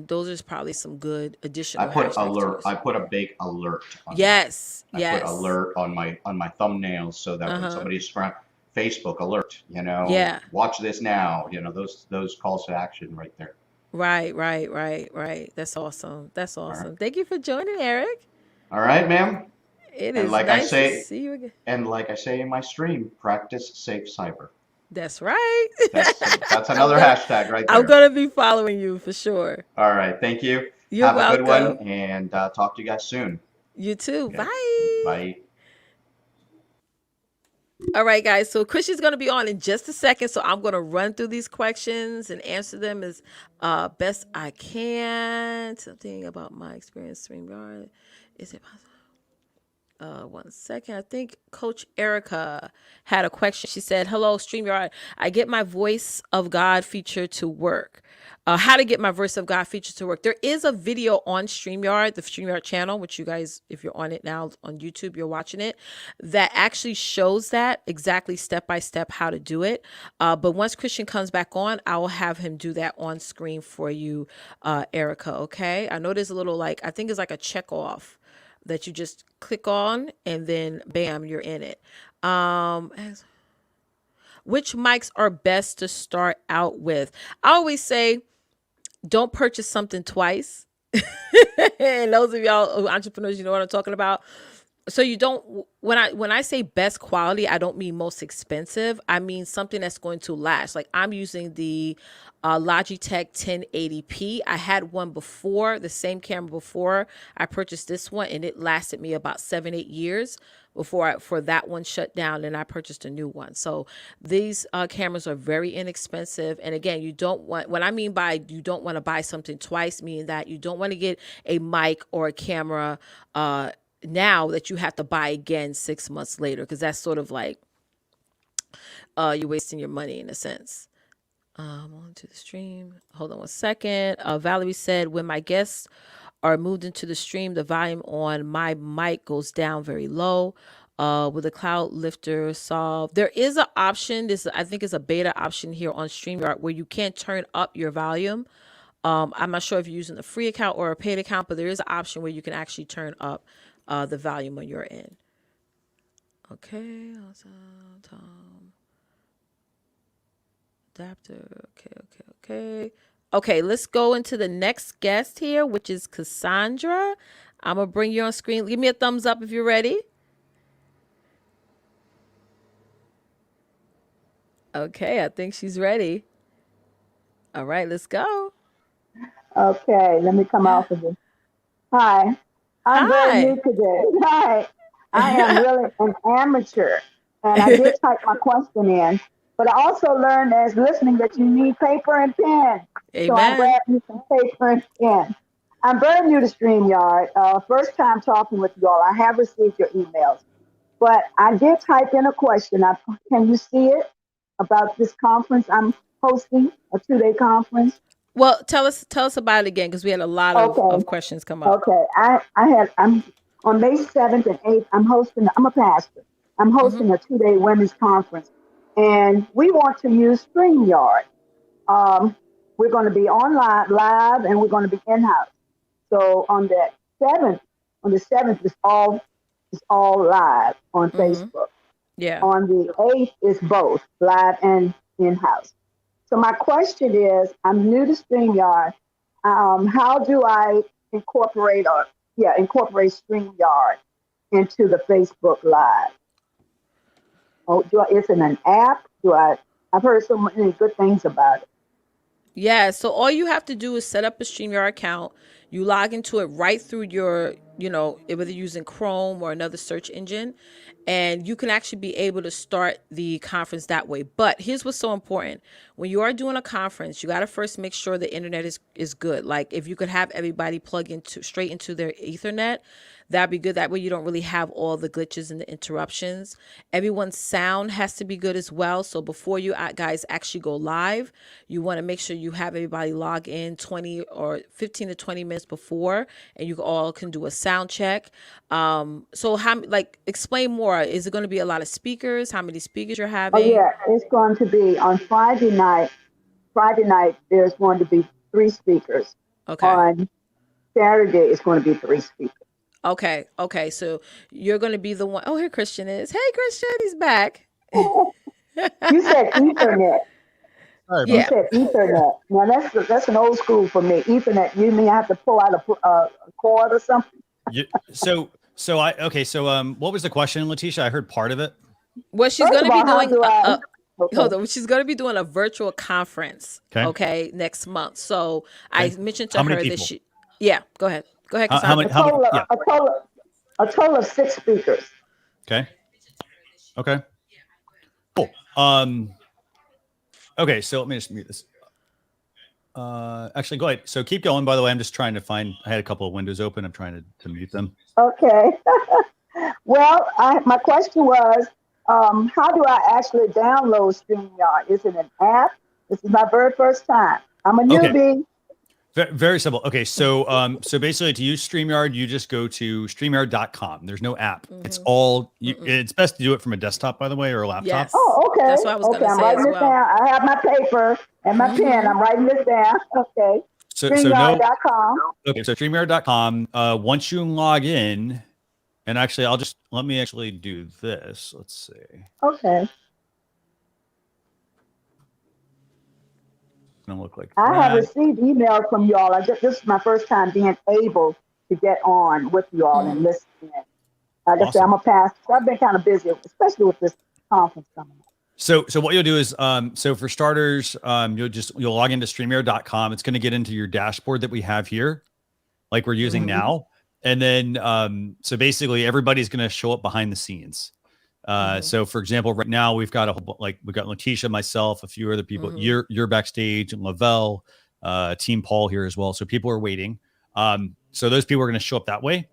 Those are probably some good I additional put hashtags to alert. use. I put a big alert on mine. Yes, I put yes. alert on my thumbnails so that when Uh-huh. somebody's from Facebook alert, Yeah. watch this now. Those calls to action right there. Right, right, right, right. That's awesome. That's All right. awesome. Thank you for joining, Eric. All right, ma'am. It And is like I nice to say, see you again. and like I say in my stream, practice safe cyber. That's right. That's I'm another gonna hashtag right I'm there. gonna be following you for sure. All right. Thank you. You're Have a good welcome. one, and talk to you guys soon. You too. Okay. Bye. Bye. All right, guys. So Christian's going to be on in just a second. So I'm going to run through these questions and answer them as best I can. Something about my experience StreamYard. Is it possible? 1 second. I think Coach Erica had a question. She said, hello, StreamYard. I get my Voice of God feature to work. How to get my Voice of God feature to work. There is a video on StreamYard, the StreamYard channel, which you guys, if you're on it now on YouTube, you're watching it, that actually shows that exactly step by step how to do it. But once Christian comes back on, I will have him do that on screen for you, Erica. Okay. I know there's a little I think it's like a check off that you just click on, and then bam, you're in it. Which mics are best to start out with? I always say, don't purchase something twice. And those of y'all entrepreneurs, you know what I'm talking about. So you don't, when I say best quality, I don't mean most expensive. I mean something that's going to last. Like I'm using the Logitech 1080p. I had one before, the same camera before I purchased this one, and it lasted me about 7-8 years for that one shut down, and I purchased a new one. So these cameras are very inexpensive. And again, you don't want, what I mean by you don't want to buy something twice, meaning that you don't want to get a mic or a camera now that you have to buy again 6 months later, because that's sort of like you're wasting your money in a sense. On to the stream. Hold on one second. Valerie said, when my guests are moved into the stream, the volume on my mic goes down very low. With the cloud lifter solve, there is an option. This, I think, is a beta option here on StreamYard where you can turn up your volume. I'm not sure if you're using a free account or a paid account, but there is an option where you can actually turn up the volume when you're in. Okay, Tom. Adapter. Okay, let's go into the next guest here, which is Cassandra. I'm gonna bring you on screen. Give me a thumbs up if you're ready. Okay, I think she's ready. All right, let's go. Okay, let me come off of this. Hi, I'm very new today. Hi, I am really an amateur, and I did type my question in, but I also learned as listening that you need paper and pen. Amen. So I grabbed me some paper and pen. I'm very new to StreamYard. First time talking with you all. I have received your emails, but I did type in a question. Can you see it about this conference I'm hosting, a 2-day conference? Well, tell us about it again, because we had a lot of questions come up. Okay, I'm on May 7th and 8th. I'm a pastor. I'm hosting a 2-day women's conference, and we want to use StreamYard. We're going to be online, live, and we're going to be in-house. So on the 7th, it's all live on Facebook. Yeah. On the 8th, it's both live and in-house. So my question is, I'm new to StreamYard. How do I incorporate StreamYard into the Facebook Live? Is it an app? I've heard so many good things about it. Yeah, so all you have to do is set up a StreamYard account. You log into it right through your, whether using Chrome or another search engine, and you can actually be able to start the conference that way. But here's what's so important. When you are doing a conference, you got to first make sure the internet is good. Like if you could have everybody plug straight into their Ethernet, that'd be good. That way you don't really have all the glitches and the interruptions. Everyone's sound has to be good as well. So before you guys actually go live, you want to make sure you have everybody log in 20 or 15 to 20 minutes before, and you all can do a sound check. So explain more. Is it going to be a lot of speakers? How many speakers you're having? Oh yeah, it's going to be on Friday night. Friday night, there's going to be 3 speakers. Okay. On Saturday, it's going to be 3 speakers. Okay. So you're going to be the one. Oh, here Christian is. Hey, Christian, he's back. You said Ethernet. Sorry, You said Ethernet. Now that's an old school for me. Ethernet. You mean I have to pull out a cord or something? So what was the question, Leticia? I heard part of it. Well, she's going to be doing. Hold on. She's going to be doing a virtual conference. Okay, next month. So I mentioned to her that she. Yeah, go ahead. Go ahead. A total of 6 speakers. Okay. Cool. Okay, so let me just mute this. Actually, go ahead. So keep going. By the way, I'm just trying to find. I had a couple of windows open. I'm trying to mute them. Okay. Well, my question was, how do I actually download StreamYard? Is it an app? This is my very first time. I'm a newbie. Very simple. Okay, so basically to use StreamYard, you just go to StreamYard.com. There's no app. It's all. It's best to do it from a desktop, by the way, or a laptop. Yes. Oh, okay. That's what I was going to say. I'm writing this down. I have my paper and my pen. I'm writing this down. Okay. StreamYard.com. Okay, so StreamYard.com. Once you log in, And actually, let me actually do this. Let's see. Okay. It's gonna look like I have that. received email from y'all. This is my first time being able to get on with y'all and listen in. Like I said, I'm a pastor. So I've been kind of busy, especially with this conference coming up. So what you'll do is, so for starters, you'll log into StreamYard.com. It's going to get into your dashboard that we have here, like we're using now. And then, so basically everybody's going to show up behind the scenes. So for example, right now we've got we've got Leticia, myself, a few other people. You're backstage, and Lavelle, Team Paul here as well. So people are waiting. So those people are going to show up that way.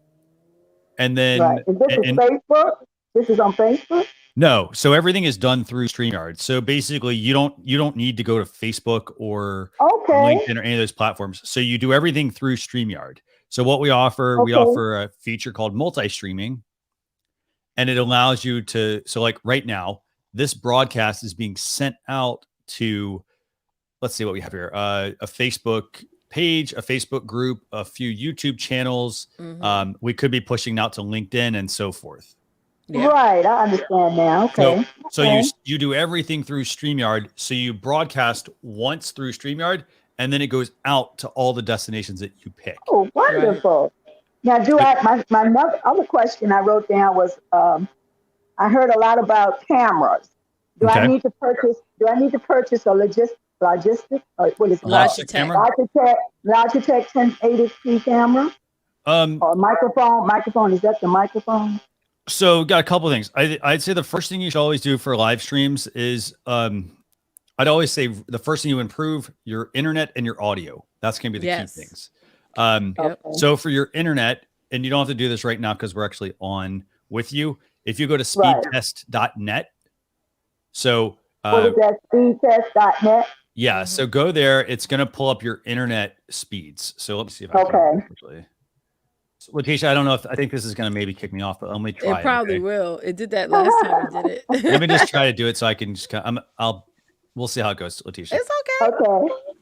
And then, right. Is this Facebook? This is on Facebook? No, so everything is done through StreamYard. So basically, you don't need to go to Facebook or LinkedIn or any of those platforms. So you do everything through StreamYard. So what we offer, we offer a feature called multi-streaming, and it allows you to. So like right now, this broadcast is being sent out to, let's see what we have here, a Facebook page, a Facebook group, a few YouTube channels. We could be pushing out to LinkedIn and so forth. Yeah. Right, I understand now. Okay. So you do everything through StreamYard. So you broadcast once through StreamYard, and then it goes out to all the destinations that you pick. Oh, wonderful! Right. Now, my other question I wrote down was, I heard a lot about cameras. Do I need to purchase a logistic? What is it? Logitech 1080p camera. Or microphone. Microphone, is that the microphone? So got a couple of things. I'd say the first thing you should always do for live streams is I'd always say the first thing you improve your internet and your audio. That's going to be the key things. So for your internet, and you don't have to do this right now because we're actually on with you. If you go to speedtest.net. So what is that? Speedtest.net? Yeah. So go there. It's going to pull up your internet speeds. So let me see if I can actually. Leticia, I don't know I think this is going to maybe kick me off, but let me try. It probably will. It did that last time it did it. Let me just try to do it so I can just we'll see how it goes, Leticia. It's okay.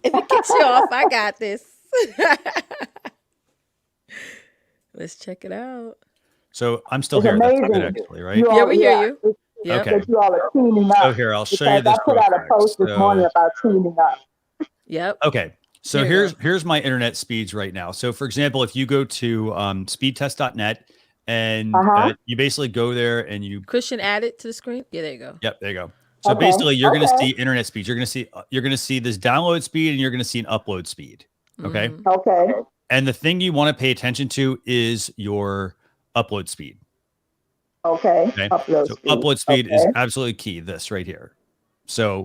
If it kicks you off, I got this. Let's check it out. So I'm still here. That's good, actually, right? Yeah, we hear you. Yep. Okay. You all are teaming up. So here, I'll show you this. I put out a post this morning about teaming up. Yep. Okay. So here's my internet speeds right now. So for example, if you go to speedtest.net and you basically go there and you Christian add it to the screen. Yeah, there you go. Yep, there you go. So basically you're going to see internet speeds. You're going to see this download speed and you're going to see an upload speed. Okay. Okay. And the thing you want to pay attention to is your upload speed. Okay. Upload speed is absolutely key. This right here. So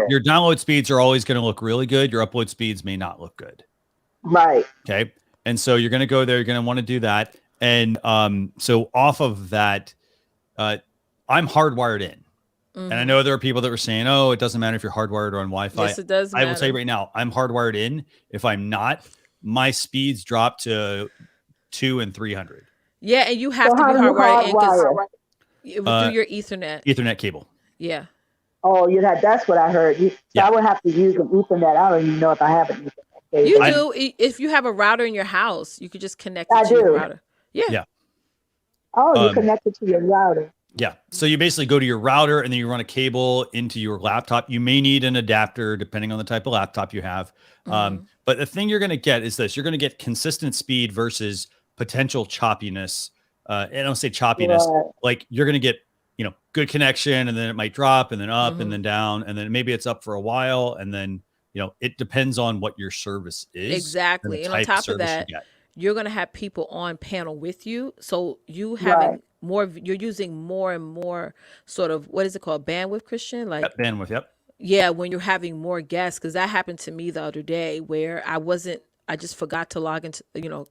your download speeds are always going to look really good. Your upload speeds may not look good. Right. Okay. And so you're going to go there. You're going to want to do that. And so off of that, I'm hardwired in. And I know there are people that were saying, oh, it doesn't matter if you're hardwired or on Wi-Fi. Yes, it does I will tell you right now, I'm hardwired in. If I'm not, my speeds drop to 200 and 300. Yeah, and you have to be hardwired in through your Ethernet cable. Yeah. Oh, that's what I heard. I would have to use an Ethernet. I don't even know if I have an Ethernet cable. You do. If you have a router in your house, you could just connect it to your router. Yeah. Oh, you connect it to your router. Yeah. So you basically go to your router and then you run a cable into your laptop. You may need an adapter depending on the type of laptop you have. But the thing you're going to get is this. You're going to get consistent speed versus potential choppiness. And I don't say choppiness, like you're going to get, good connection and then it might drop and then up and then down. And then maybe it's up for a while. And then, it depends on what your service is. Exactly. And on top of that, you're going to have people on panel with you. So you having you're using more and more sort of, what is it called? Bandwidth, Christian? Bandwidth. Yep. Yeah. When you're having more guests, because that happened to me the other day where I just forgot to log into,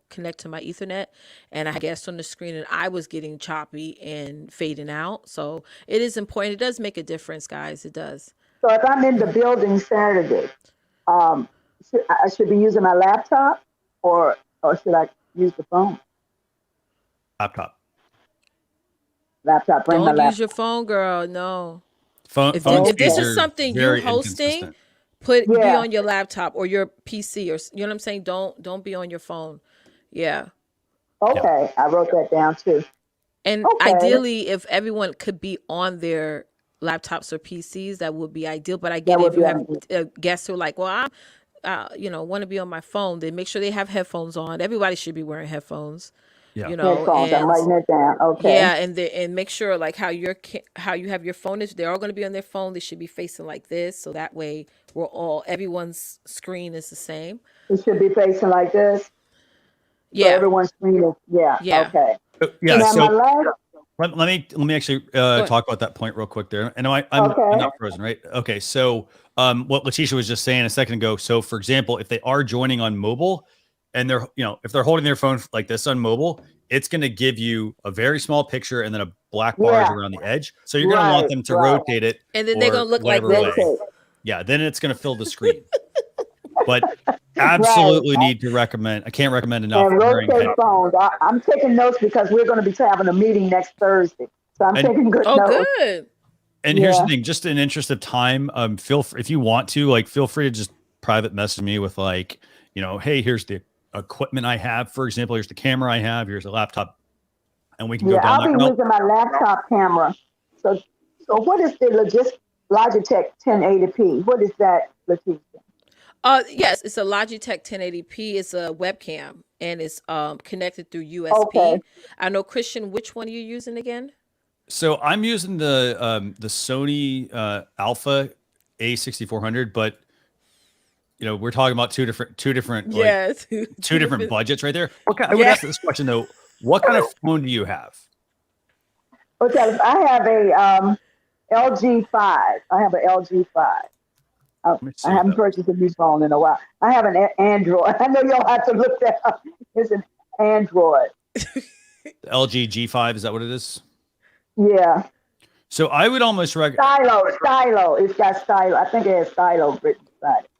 connect to my Ethernet, and I guessed on the screen and I was getting choppy and fading out. So it is important. It does make a difference, guys. It does. So if I'm in the building Saturday, I should be using my laptop or should I use the phone? Laptop. Don't use your phone, girl. No. If this is something you're hosting, be on your laptop or your PC, or you know what I'm saying. Don't be on your phone. Yeah. Okay, I wrote that down too. And ideally, if everyone could be on their laptops or PCs, that would be ideal. But I get it, if you have guests who are like, well, I'm, want to be on my phone, then make sure they have headphones on. Everybody should be wearing headphones. Yeah. Headphones. I'm writing it down. Okay. Yeah, and make sure like how you have your phone is. They're all going to be on their phone. They should be facing like this, so that way everyone's screen is the same. It should be facing like this. Yeah. So everyone's screen is okay. Yeah. So let me actually talk about that point real quick there. And I'm not frozen, right? Okay. So what Leticia was just saying a second ago. So for example, if they are joining on mobile and they're, if they're holding their phone like this on mobile, it's going to give you a very small picture and then a black bars around the edge. So you're going to want them to rotate it. And then they're going to look like this. Yeah. Then it's going to fill the screen. But absolutely need to recommend. I can't recommend enough. And rotate phones. I'm taking notes because we're going to be having a meeting next Thursday, so I'm taking good notes. Oh, good. And here's the thing: just in interest of time, feel free, if you want to, feel free to just private message me with hey, here's the equipment I have. For example, here's the camera I have. Here's a laptop, and we can go down. I'll be using my laptop camera. So what is the Logitech 1080p? What is that, Leticia? Yes, it's a Logitech 1080p. It's a webcam and it's connected through USB. Okay. I know, Christian, which one are you using again? So I'm using the Sony Alpha A6400, but we're talking about two different two different budgets right there. Okay, I would ask this question though: what kind of phone do you have? Okay, I have a LG 5. I have an LG 5. I haven't purchased a new phone in a while. I have an Android. I know y'all have to look that up. It's an Android. The LG G5, is that what it is? Yeah. So I would almost recommend Stylo. It's got Stylo. I think it has Stylo written beside it.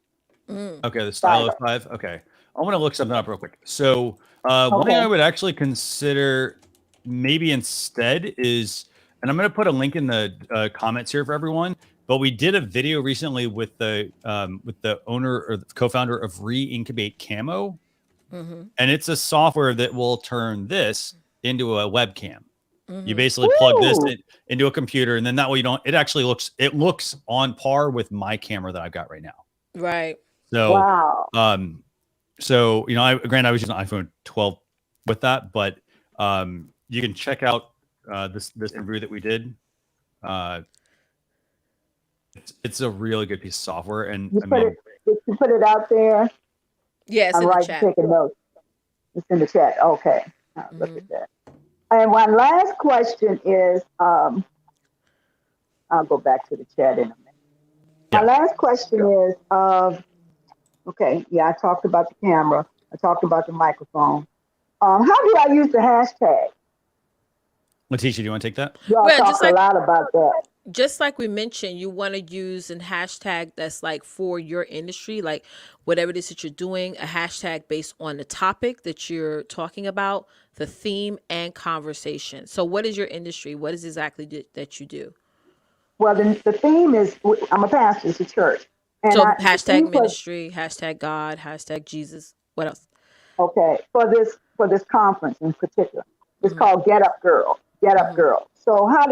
Okay, the Stylo 5. Okay. I want to look something up real quick. So one thing I would actually consider maybe instead is, and I'm going to put a link in the comments here for everyone. But we did a video recently with the owner or the co-founder of Reincubate Camo, and it's a software that will turn this into a webcam. You basically plug this into a computer, and then that way it looks on par with my camera that I've got right now. Right. So wow. Granted, I was using an iPhone 12 with that, but you can check out this interview that we did. It's a really good piece of software, and did you put it out there? Yes, I'm taking notes. It's in the chat. Okay, look at that. And my last question is, I'll go back to the chat in a minute. My last question is, I talked about the camera. I talked about the microphone. How do I use the hashtag? Leticia, do you want to take that? Y'all talk a lot about that. Just like we mentioned, you want to use a hashtag that's like for your industry, like whatever it is that you're doing, a hashtag based on the topic that you're talking about, the theme, and conversation. So what is your industry? What is exactly that you do? Well, the theme is, I'm a pastor, it's a church. And so hashtag ministry, hashtag God, hashtag Jesus. What else? Okay, for this conference in particular, it's called Get Up Girl. Get Up Girl. So I've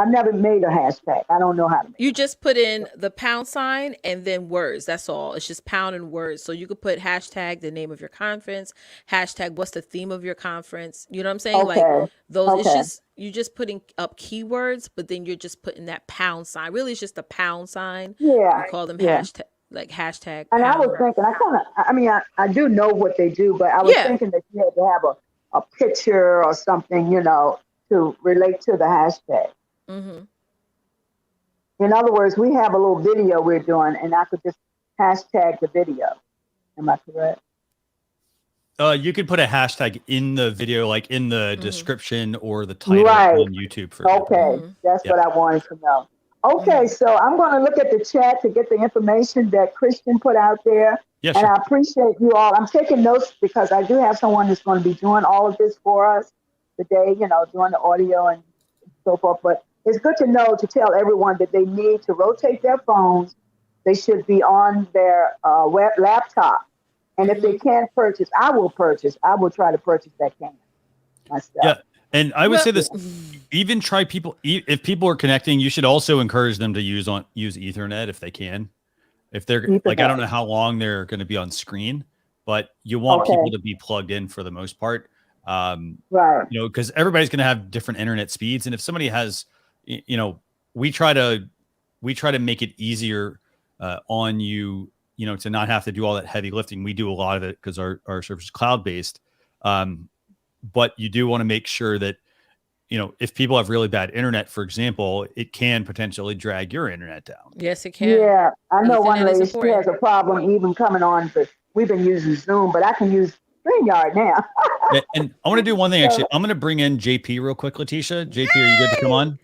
never made a hashtag. I don't know how to make it. You just put in the £sign and then words. That's all. It's just pound and words. So you could put hashtag the name of your conference, hashtag what's the theme of your conference. You know what I'm saying? Okay. Like those, it's just, you're just putting up keywords, but then you're just putting that £sign. Really, it's just a £sign. Yeah. We call them hashtag. And I was thinking, I do know what they do, but I was thinking that you had to have a picture or something, to relate to the hashtag. Mm-hmm. In other words, we have a little video we're doing, and I could just hashtag the video. Am I correct? You could put a hashtag in the video, like in the description or the title on YouTube. That's what I wanted to know. Okay, so I'm going to look at the chat to get the information that Christian put out there. Yes, and I appreciate you all. I'm taking notes because I do have someone that's going to be doing all of this for us today, doing the audio and so forth. But it's good to know, to tell everyone that they need to rotate their phones. They should be on their web laptop. And if they can't purchase, I will try to purchase that camera myself. Yeah. And I would say this, even try people, if people are connecting, you should also encourage them to use Ethernet if they can. If they're like, I don't know how long they're going to be on screen, but you want people to be plugged in for the most part. Right. You know, because everybody's going to have different internet speeds. And if somebody has, you know, we try to make it easier on you, you know, to not have to do all that heavy lifting. We do a lot of it because our service is cloud-based. But you do want to make sure that, you know, if people have really bad internet, for example, it can potentially drag your internet down. Yes, it can. Yeah, I know Ethernet one lady, is she has a problem even coming on, but we've been using Zoom, but I can use StreamYard now. And I want to do one thing, actually. I'm going to bring in JP real quick, Leticia. JP, are you good to come on?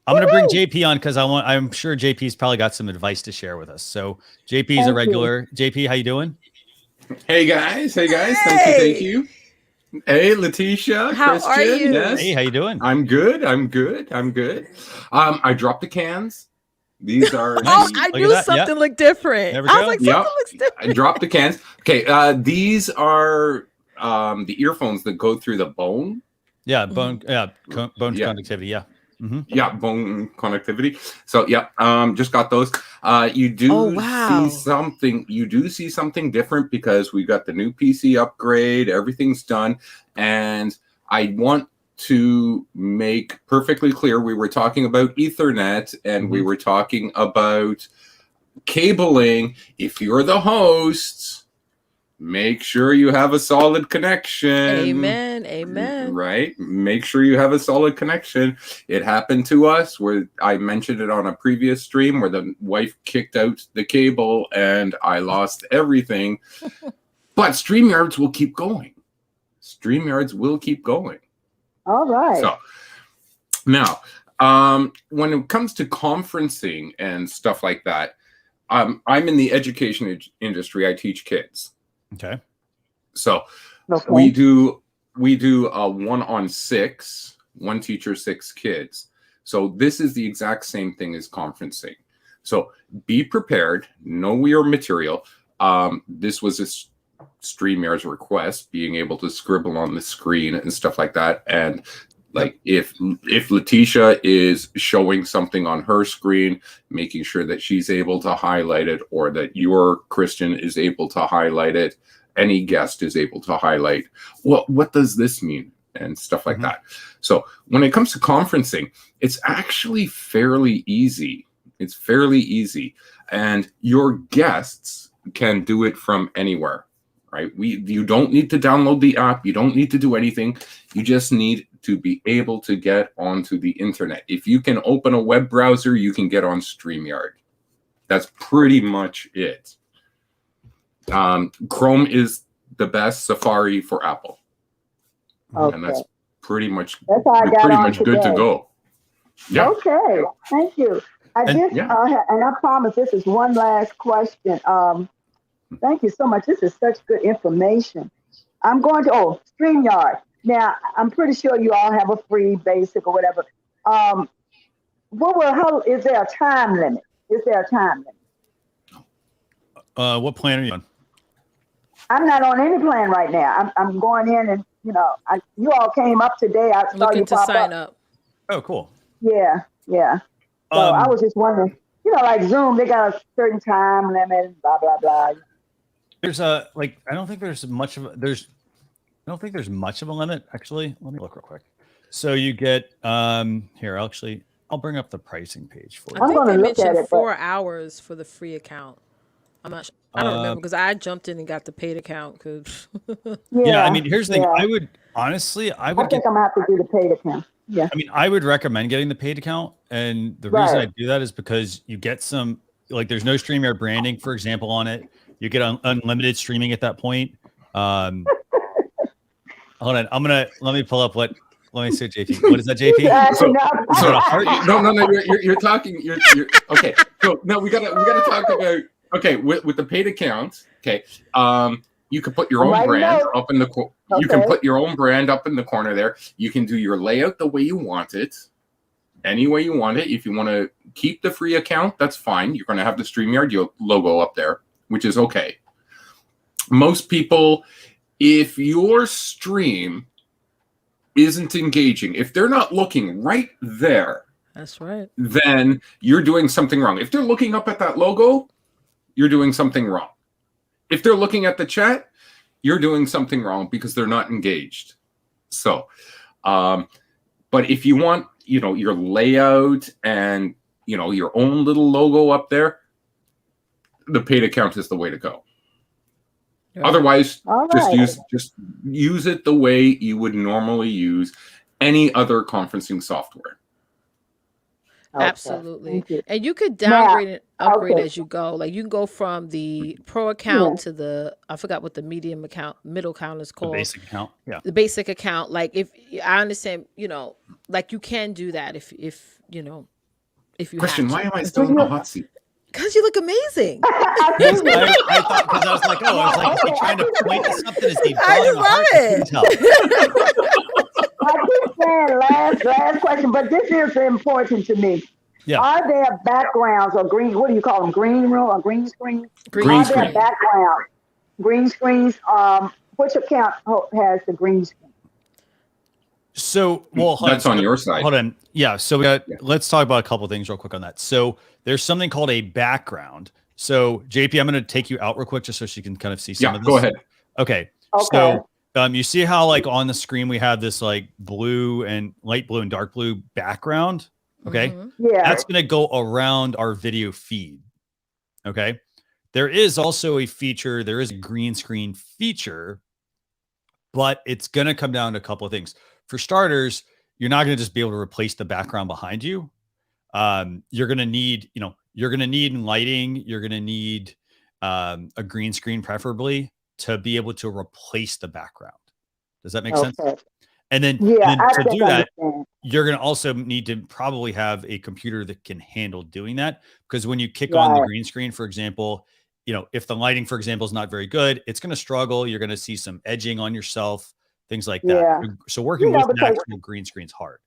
I'm going to bring JP on because I'm sure JP's probably got some advice to share with us. So JP's a regular. JP, how you doing? Hey guys. Thank you. Hey, Leticia, how Christian. Are you? Yes. Hey, how you doing? I'm good. I dropped the cans. These are. I knew something looked different. I was like, something looks different. I dropped the cans. Okay, these are the earphones that go through the bone. Yeah, bone conductivity. Yeah. Mm-hmm. Yeah, bone connectivity. So yeah, just got those. You do see something. You do see something different because we got the new PC upgrade. Everything's done, and I want to make perfectly clear. We were talking about Ethernet, and we were talking about cabling. If you're the host, make sure you have a solid connection. Amen. Right? Make sure you have a solid connection. It happened to us where I mentioned it on a previous stream where the wife kicked out the cable and I lost everything. But StreamYards will keep going. All right. So now, when it comes to conferencing and stuff like that, I'm in the education industry. I teach kids. Okay. So we do a 1-on-6, one teacher, 6 kids. So this is the exact same thing as conferencing. So be prepared, know your material. This was a StreamYard's request, being able to scribble on the screen and stuff like that. And like if Leticia is showing something on her screen, making sure that she's able to highlight it, or that your Christian is able to highlight it, any guest is able to highlight, well, what does this mean? And stuff like that. So when it comes to conferencing, it's actually fairly easy. It's fairly easy. And your guests can do it from anywhere, right? You don't need to download the app. You don't need to do anything. You just need to be able to get onto the internet. If you can open a web browser, you can get on StreamYard. That's pretty much it. Chrome is the best, Safari for Apple. Okay. And that's pretty much good to go. Yeah. Okay, thank you. And I promise this is one last question. Thank you so much. This is such good information. I'm going to StreamYard. Now, I'm pretty sure you all have a free basic or whatever. How is there a time limit? What plan are you on? I'm not on any plan right now. I'm going in and, you all came up today. I saw looking you to pop sign up. up. Oh, cool. Yeah. So I was just wondering, like Zoom, they got a certain time limit, blah, blah, blah. There's I don't think there's much of a limit, actually. Let me look real quick. So you get, here, I'll bring up the pricing page for you. I think they mentioned 4 hours for the free account. I'm not sure. I don't remember because I jumped in and got the paid account. I mean, here's the thing. I think I'm going to have to do the paid account. Yeah. I mean, I would recommend getting the paid account. And the reason I do that is because you get some, there's no StreamYard branding, for example, on it. You get unlimited streaming at that point. Hold on. Let me pull up let me see JP. What is that, JP? No, you're talking. You're okay. So no, we gotta talk about, okay, with the paid account. Okay. You can put your own brand up in the You can put your own brand up in the corner there. You can do your layout the way you want it, any way you want it. If you want to keep the free account, that's fine. You're going to have the StreamYard logo up there, which is okay. Most people, if your stream isn't engaging, if they're not looking right there, that's right, then you're doing something wrong. If they're looking up at that logo, you're doing something wrong. If they're looking at the chat, you're doing something wrong because they're not engaged. So, but if you want, your layout and, your own little logo up there, the paid account is the way to go. Yeah. Otherwise, just use it the way you would normally use any other conferencing software. Okay. Absolutely. And you could downgrade and upgrade as you go. Like you can go from the pro account to the, I forgot what the middle account is called. The basic account. Yeah. The basic account. Like if I understand, like you can do that if you Christian, why am I still in the hot seat? Because you look amazing. I thought, because I was like, is he trying to point to something? Is he I just love it. I keep saying last question, but this is important to me. Yeah. Are there backgrounds or what do you call them? Green room or green screen? Green screen. Are there backgrounds? Green screens? Which account has the green screen? So, that's on your side. Hold on. Yeah. So let's talk about a couple of things real quick on that. So there's something called a background. So JP, I'm going to take you out real quick just so she can kind of see some of this. Go ahead. Okay. So you see how like on the screen we have this like blue and light blue and dark blue background. Okay. Mm-hmm. Yeah. That's going to go around our video feed. Okay. There is also a feature. There is a green screen feature, but it's going to come down to a couple of things. For starters, you're not going to just be able to replace the background behind you. You're going to need, lighting. You're going to need a green screen, preferably, to be able to replace the background. Does that make sense? And then, to do that, you're going to also need to probably have a computer that can handle doing that. Because when you kick on the green screen, for example, if the lighting, for example, is not very good, it's going to struggle. You're going to see some edging on yourself. Things like that. Yeah. So working with an actual green screen is hard.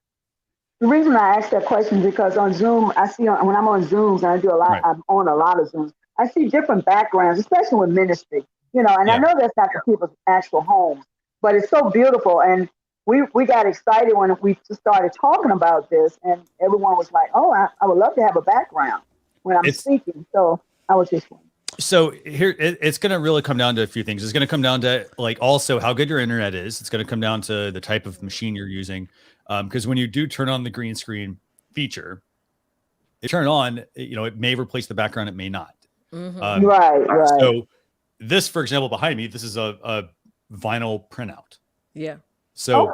The reason I asked that question is because on Zoom, I see when I'm on Zooms, and I do a lot, I'm on a lot of Zooms, I see different backgrounds, especially with ministry, and I know that's not the people's actual homes, but it's so beautiful. And we got excited when we just started talking about this, and everyone was like, oh, I would love to have a background when I'm speaking. So I was just wondering. So here, it's going to really come down to a few things. It's going to come down to like also how good your internet is. It's going to come down to the type of machine you're using. Because when you do turn on the green screen feature, it turn on, it may replace the background. It may not. Mm-hmm. Right. So this, for example, behind me, this is a vinyl printout. Yeah. So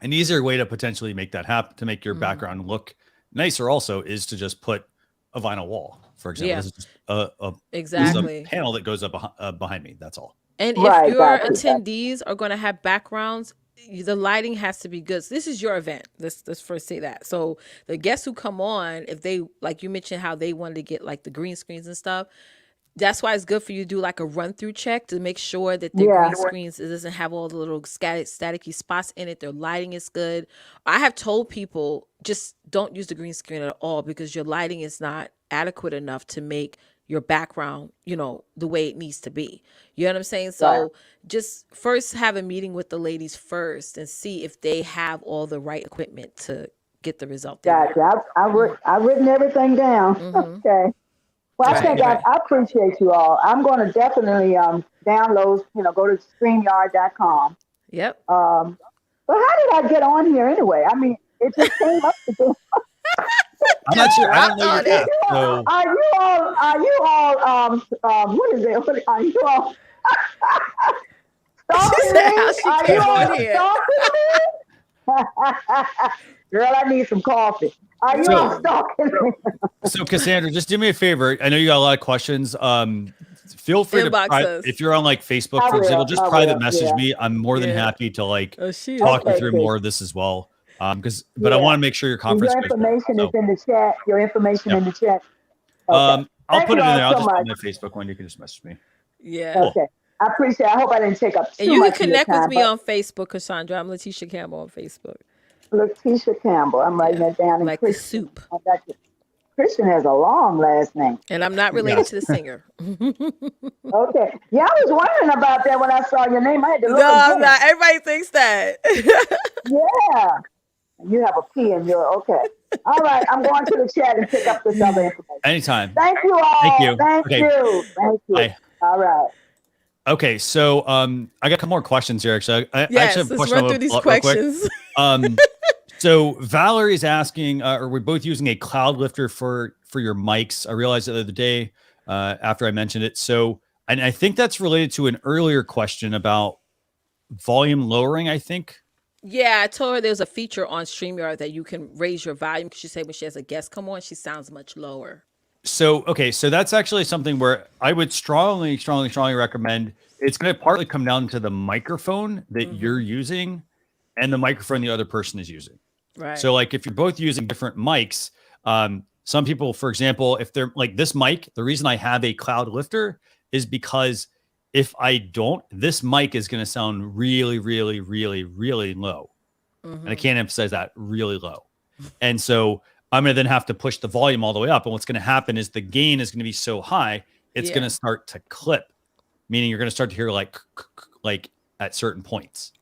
an easier way to potentially make that happen, to make your background look nicer also, is to just put a vinyl wall. For example, this is just a panel that goes up behind me. That's all. And if your attendees are going to have backgrounds, the lighting has to be good. So this is your event. Let's first say that. So the guests who come on, if they, like you mentioned how they wanted to get like the green screens and stuff, that's why it's good for you to do like a run through check to make sure that the green screens, it doesn't have all the little staticky spots in it. Their lighting is good. I have told people just don't use the green screen at all because your lighting is not adequate enough to make your background, the way it needs to be. You know what I'm saying? So just first have a meeting with the ladies first and see if they have all the right equipment to get the result. Gotcha. I've written everything down. Mm-hmm. Okay. Well, I appreciate you all. I'm going to definitely download, go to StreamYard.com. Yep. But how did I get on here anyway? I mean, it just came up to this. I'm not sure. I don't know your path. So. Are you all, what is it? Are you all stalking me? Are you all stalking me? Girl, I need some coffee. Are you all stalking me? So Cassandra, just do me a favor. I know you got a lot of questions. Feel free to, if you're on like Facebook, for example, just private message me. I'm more than happy to talk you through more of this as well. But I want to make sure your conference. Your information is in the chat. Your information in the chat. Okay. I'll put it in there. I'll just put it in the Facebook one. You can just message me. Yeah. Cool. Okay. I appreciate it. I hope I didn't take up too much. And you can connect with me on Facebook, Cassandra. I'm Leticia Campbell on Facebook. Leticia Campbell. I'm writing that down. Like the soup. I got you. Christian has a long last name. And I'm not related to the singer. Okay. Yeah, I was wondering about that when I saw your name. I had to look No, again. not everybody thinks that. Yeah. You have a P in your, okay. All right. I'm going to the chat and pick up this other information. Anytime. Thank you all. Thank you. Thank Okay. you. Thank you. Bye. All right. Okay, so I got a couple more questions here. Actually, I Yes, actually have a let's question run through these real quick. questions. So Valerie's asking, are we both using a cloud lifter for your mics? I realized the other day after I mentioned it. So, and I think that's related to an earlier question about volume lowering, I think. Yeah, I told her there's a feature on StreamYard that you can raise your volume because she said when she has a guest come on, she sounds much lower. So, okay, so that's actually something where I would strongly recommend. It's going to partly come down to the microphone that you're using and the microphone the other person is using. Right. So like if you're both using different mics, some people, for example, if they're like this mic, the reason I have a cloud lifter is because if I don't, this mic is going to sound really, really, really, really low. And I can't emphasize that, really low. And so I'm going to then have to push the volume all the way up. And what's going to happen is the gain is going to be so high, it's going to start to clip, meaning you're going to start to hear like at certain points.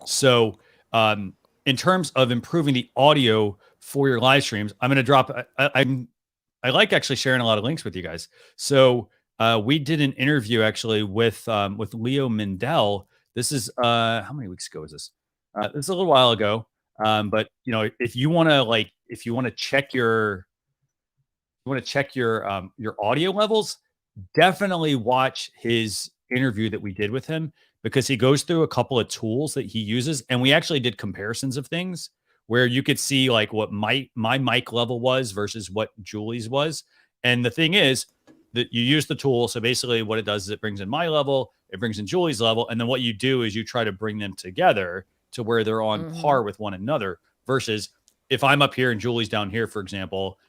So in terms of improving the audio for your live streams, I'm going to drop. I like actually sharing a lot of links with you guys. So we did an interview actually with Leo Mindell. This is how many weeks ago is this? This is a little while ago. But you know, if you want to check your audio levels, definitely watch his interview that we did with him, because he goes through a couple of tools that he uses. And we actually did comparisons of things where you could see like what my mic level was versus what Julie's was. And the thing is that you use the tool. So basically what it does is it brings in my level, it brings in Julie's level. And then what you do is you try to bring them together to where they're on par with one another, versus if I'm up here and Julie's down here, for example,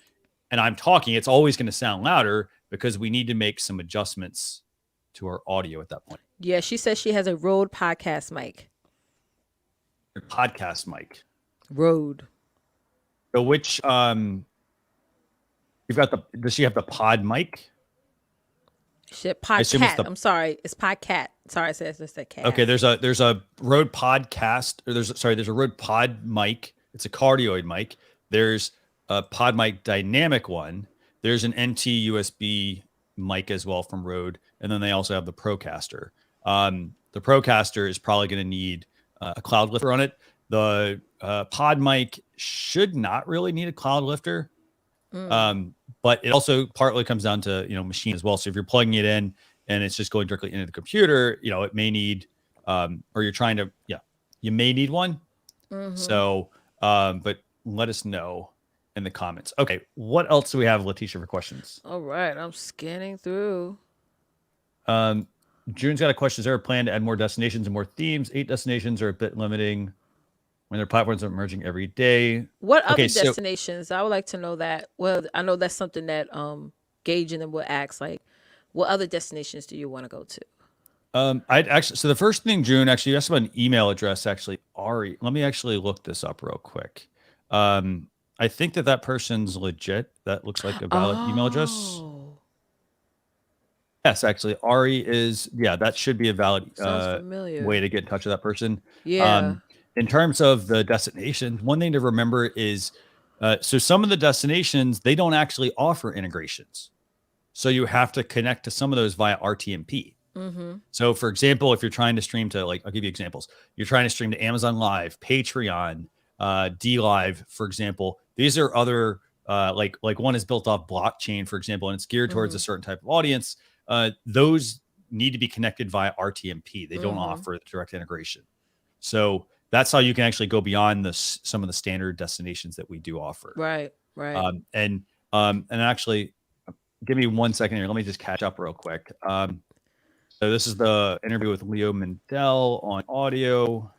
and I'm talking, it's always going to sound louder because we need to make some adjustments to our audio at that point. Yeah, she says she has a Rode podcast mic. Your podcast mic. Rode. So which you've got does she have the pod mic? Shit, Podcat. I'm sorry, it's Podcat. Sorry, I said cat. Okay, there's a Rode podcast, or there's a Rode Pod mic. It's a cardioid mic. There's a Pod mic dynamic one. There's an NT USB mic as well from Rode, and then they also have the Procaster. The Procaster is probably going to need a cloud lifter on it. The Pod mic should not really need a cloud lifter. But it also partly comes down to, machine as well. So if you're plugging it in and it's just going directly into the computer, it may need, or you're trying to, you may need one. So, but let us know in the comments. Okay. What else do we have, Leticia, for questions? All right. I'm scanning through. June's got a question. Is there a plan to add more destinations and more themes? 8 destinations are a bit limiting when their platforms are emerging every day. What other destinations? I would like to know that. Well, I know that's something that Gage and them will ask. Like, what other destinations do you want to go to? I'd actually. So the first thing, June, actually, you asked about an email address. Actually, Ari, let me actually look this up real quick. I think that person's legit. That looks like a valid email address. Yes, actually, Ari is. Yeah, that should be a valid way to get in touch with that person. Yeah. In terms of the destinations, one thing to remember is, so some of the destinations, they don't actually offer integrations. So you have to connect to some of those via RTMP. So for example, if you're trying to stream to, like, I'll give you examples. You're trying to stream to Amazon Live, Patreon, D Live, for example. These are other, like one is built off blockchain, for example, and it's geared towards a certain type of audience. Those need to be connected via RTMP. They don't offer direct integration. So that's how you can actually go beyond some of the standard destinations that we do offer. Right. And actually, give me 1 second here. Let me just catch up real quick. So this is the interview with Leo Mindell on audio.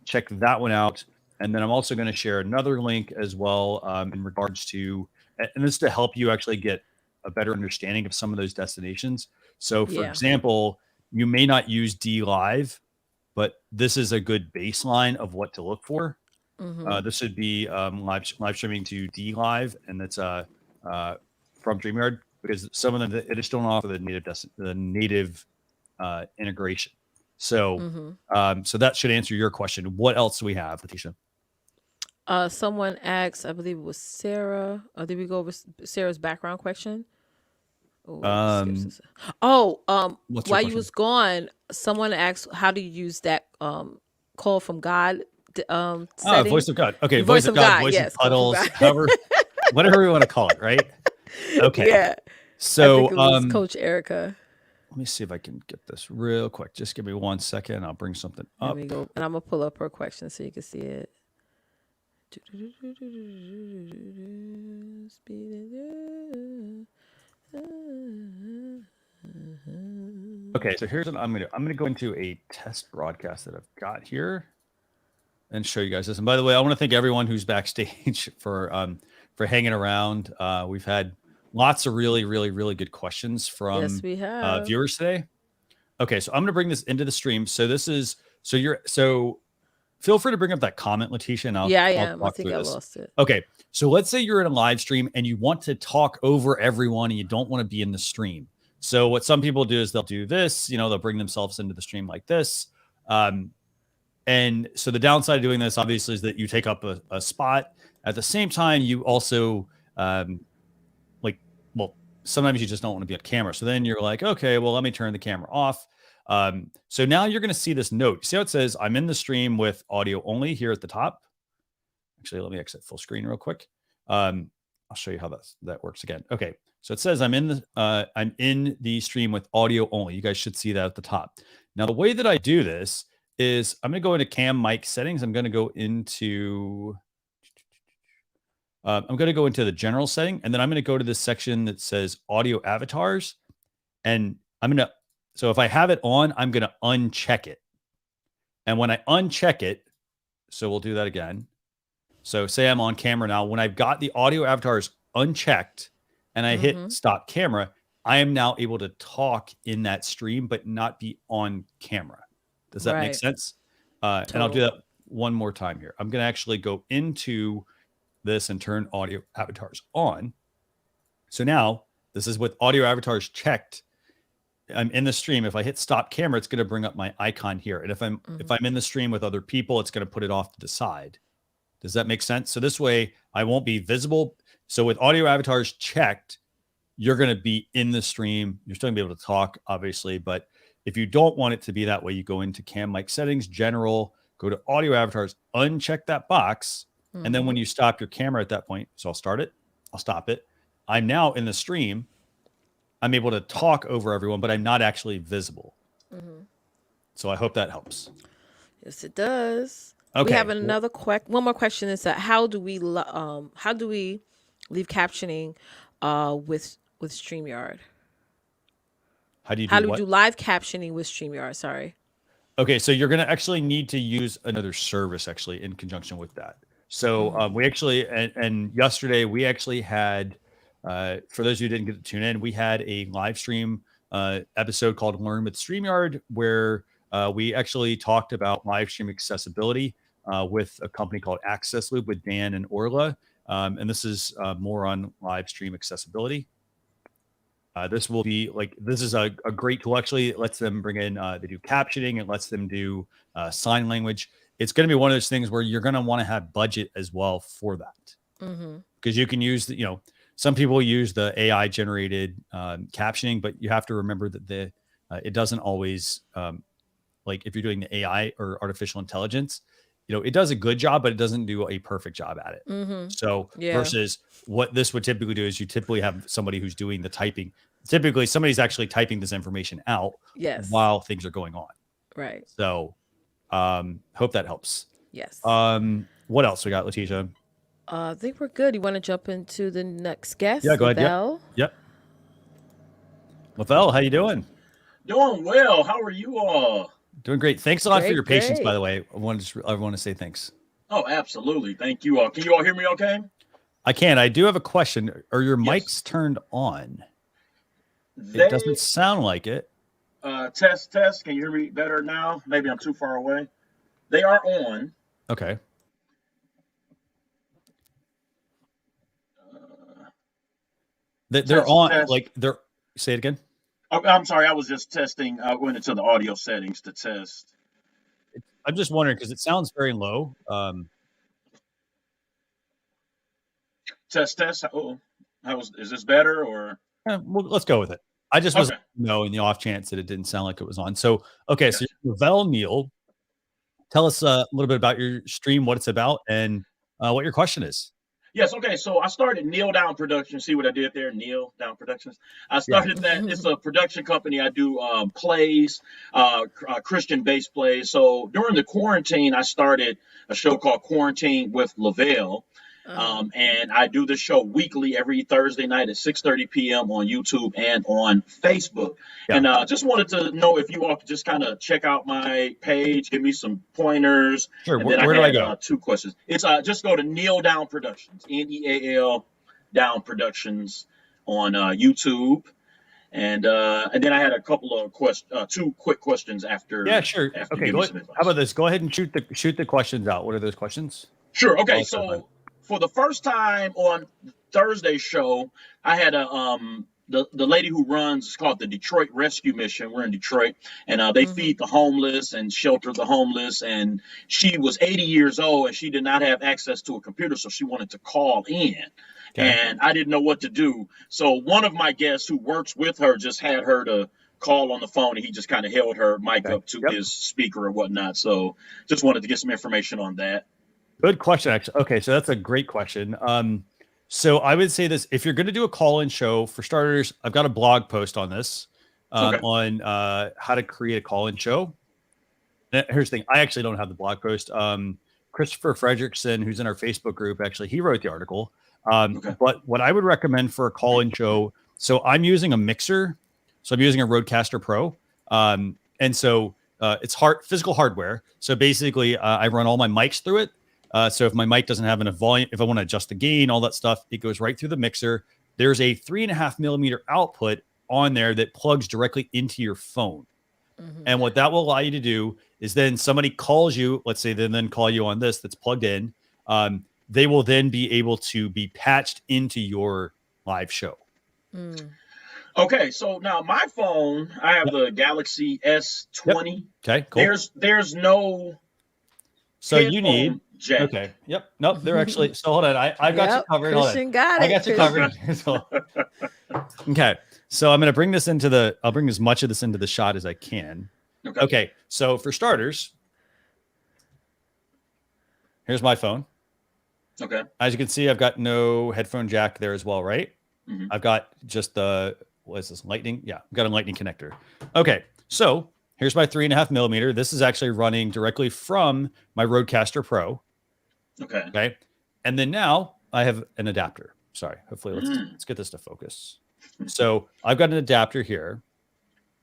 Check that one out. And then I'm also going to share another link as well in regards to, and this is to help you actually get a better understanding of some of those destinations. So for example, you may not use D Live, but this is a good baseline of what to look for. This would be live streaming to DLive, and that's from StreamYard, because some of them it is still not offer the native integration. So so that should answer your question. What else do we have, Leticia? Someone asked, I believe it was Sarah. Did we go over Sarah's background question? While you was gone, someone asked, how do you use that call from God setting? Voice of God. Okay, voice of God, voice yes, of puddles, however, whatever we want to call it, right? Okay. Yeah. So I think it was Coach Erica. Let me see if I can get this real quick. Just give me 1 second. I'll bring something up. Let me go, and I'm gonna pull up her question so you can see it. Okay, so here's what I'm gonna do. I'm gonna go into a test broadcast that I've got here and show you guys this. And by the way, I want to thank everyone who's backstage for hanging around. We've had lots of really good questions from yes, we have. Viewers today. Okay, so I'm gonna bring this into the stream. So this is so feel free to bring up that comment, Leticia, and I'll I think I lost it. Okay, so let's say you're in a live stream and you want to talk over everyone and you don't want to be in the stream. So what some people do is they'll do this, they'll bring themselves into the stream like this. And so the downside of doing this, obviously, is that you take up a spot. At the same time, you also, sometimes you just don't want to be on camera. So then you're like, okay, well, let me turn the camera off. So now you're going to see this note. See how it says, I'm in the stream with audio only here at the top. Actually, let me exit full screen real quick. I'll show you how that works again. Okay. So it says I'm in the stream with audio only. You guys should see that at the top. Now, the way that I do this is I'm going to go into cam mic settings. I'm going to go into the general setting, and then I'm going to go to this section that says audio avatars. And so if I have it on, I'm going to uncheck it. And when I uncheck it, so we'll do that again. So say I'm on camera now. When I've got the audio avatars unchecked and I hit stop camera, I am now able to talk in that stream, but not be on camera. Does that make sense? And I'll do that one more time here. I'm going to actually go into this and turn audio avatars on. So now this is with audio avatars checked. I'm in the stream. If I hit stop camera, it's going to bring up my icon here. And if I'm in the stream with other people, it's going to put it off to the side. Does that make sense? So this way I won't be visible. So with audio avatars checked, you're going to be in the stream. You're still going to be able to talk, obviously. But if you don't want it to be that way, you go into cam mic settings, general, go to audio avatars, uncheck that box. And then when you stop your camera at that point, so I'll start it, I'll stop it. I'm now in the stream. I'm able to talk over everyone, but I'm not actually visible. So I hope that helps. Yes, it does. Okay. We have another one more question. Is that how do we leave captioning with StreamYard? How do we do live captioning with StreamYard? Sorry. Okay, so you're going to actually need to use another service actually in conjunction with that. So we actually, and yesterday we actually had, for those who didn't get to tune in, we had a live stream episode called Learn with StreamYard, where we actually talked about live stream accessibility with a company called Access Loop with Dan and Orla. And this is more on live stream accessibility. This will be this is a great tool. Actually, it lets them bring in, they do captioning. It lets them do sign language. It's going to be one of those things where you're going to want to have budget as well for that. Because you can use some people use the AI generated captioning, but you have to remember that it doesn't always, if you're doing the AI or artificial intelligence, it does a good job, but it doesn't do a perfect job at it. So versus what this would typically do is you typically have somebody who's doing the typing. Typically somebody's actually typing this information out while things are going on. Right. So hope that helps. Yes. What else we got, Leticia? I think we're good. You want to jump into the next guest? Yeah, go ahead. Yep. Lavelle, how you doing? Doing well. How are you all? Doing great. Thanks a lot for your patience, by the way. I want to say thanks. Oh, absolutely. Thank you all. Can you all hear me okay? I can. I do have a question. Are your mics turned on? It doesn't sound like it. Test. Can you hear me better now? Maybe I'm too far away. They are on. Okay. They're on like they're. Say it again. I'm sorry, I was just testing. I went into the audio settings to test. I'm just wondering because it sounds very low. Test. Oh, is this better or? Well, let's go with it. I just was in the off chance that it didn't sound like it was on. So okay, so Lavelle Neal, tell us a little bit about your stream, what it's about, and what your question is. Yes. Okay. So I started Kneel Down Productions. See what I did there? Kneel Down Productions. I started that. It's a production company. I do plays, Christian-based plays. So during the quarantine, I started a show called Quarantine with Lavelle. And I do the show weekly every Thursday night at 6:30 p.m. on YouTube and on Facebook. Yeah. And just wanted to know if you all could just kind of check out my page, give me some pointers. Sure. And where do I go? 2 questions. It's just go to Kneel Down Productions, Neal Down Productions on YouTube. And then I had a couple of 2 quick questions after. Yeah, sure. Okay. How about this? Go ahead and shoot the questions out. What are those questions? Sure. Okay. So for the first time on Thursday's show, I had the lady who runs, it's called the Detroit Rescue Mission. We're in Detroit, and they feed the homeless and shelter the homeless. And she was 80 years old, and she did not have access to a computer, so she wanted to call in. Okay. And I didn't know what to do. So one of my guests who works with her just had her to call on the phone, and he just kind of held her mic up to his speaker or whatnot. So just wanted to get some information on that. Good question, actually. Okay, so that's a great question. So I would say this: if you're going to do a call-in show, for starters, I've got a blog post on this on how to create a call-in show. Here's the thing: I actually don't have the blog post. Christopher Fredrickson, who's in our Facebook group, actually he wrote the article. But what I would recommend for a call-in show, so I'm using a mixer, so I'm using a Rodecaster Pro, and so it's physical hardware. So basically, I run all my mics through it. So if my mic doesn't have enough volume, if I want to adjust the gain, all that stuff, it goes right through the mixer. There's a 3.5 millimeter output on there that plugs directly into your phone. And what that will allow you to do is then somebody calls you, let's say they then call you on this that's plugged in. They will then be able to be patched into your live show. Okay, so now my phone, I have the Galaxy S20. Okay, cool. There's no. So you need. Jack. Okay. Yep. Nope. They're actually. So hold on. I got you covered. Christian got it. I got you covered. Okay. So I'm going to bring this I'll bring as much of this into the shot as I can. Okay. So for starters, here's my phone. Okay. As you can see, I've got no headphone jack there as well, right? I've got just what is this? Lightning? Yeah. I've got a lightning connector. Okay. So here's my 3.5 millimeter. This is actually running directly from my Rodecaster Pro. Okay. And then now I have an adapter. Sorry. Hopefully let's get this to focus. So I've got an adapter here,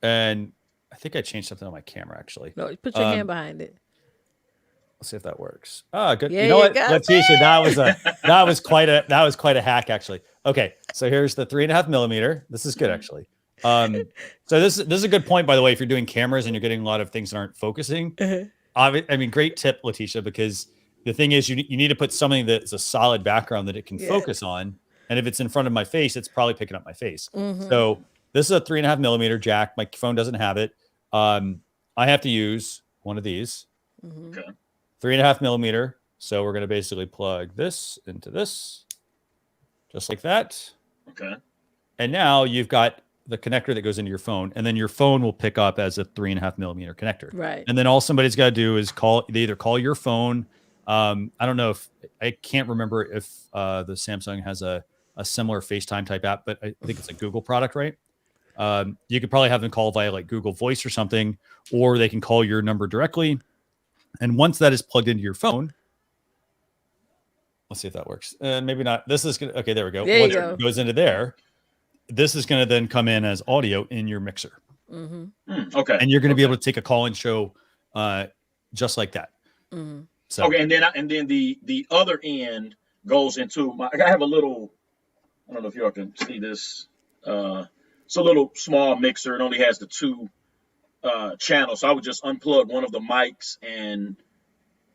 and I think I changed something on my camera actually. No, put your hand behind it. Let's see if that works. Ah, good. Yeah, you know what, Leticia, that was quite a hack actually. Okay. So here's the 3.5 millimeter. This is good actually. So this is a good point, by the way, if you're doing cameras and you're getting a lot of things that aren't focusing. I mean, great tip, Leticia, because the thing is you need to put something that's a solid background that it can focus on. And if it's in front of my face, it's probably picking up my face. So this is a 3.5 millimeter jack. My phone doesn't have it. I have to use one of these. 3.5 millimeter. So we're going to basically plug this into this, just like that. Okay. And now you've got the connector that goes into your phone, and then your phone will pick up as a 3.5 millimeter connector. Right. And then all somebody's got to do is they either call your phone. I don't know I can't remember if the Samsung has a similar FaceTime type app, but I think it's a Google product, right? You could probably have them call via like Google Voice or something, or they can call your number directly. And once that is plugged into your phone, let's see if that works. Maybe not. This is gonna. Okay, there we go. There once you go. It goes into there, this is going to then come in as audio in your mixer. Okay. And you're going to be able to take a call-in show just like that. So okay, and then the other end goes into I have a little. I don't know if y'all can see this. It's a little small mixer. It only has the 2 channels. So I would just unplug one of the mics and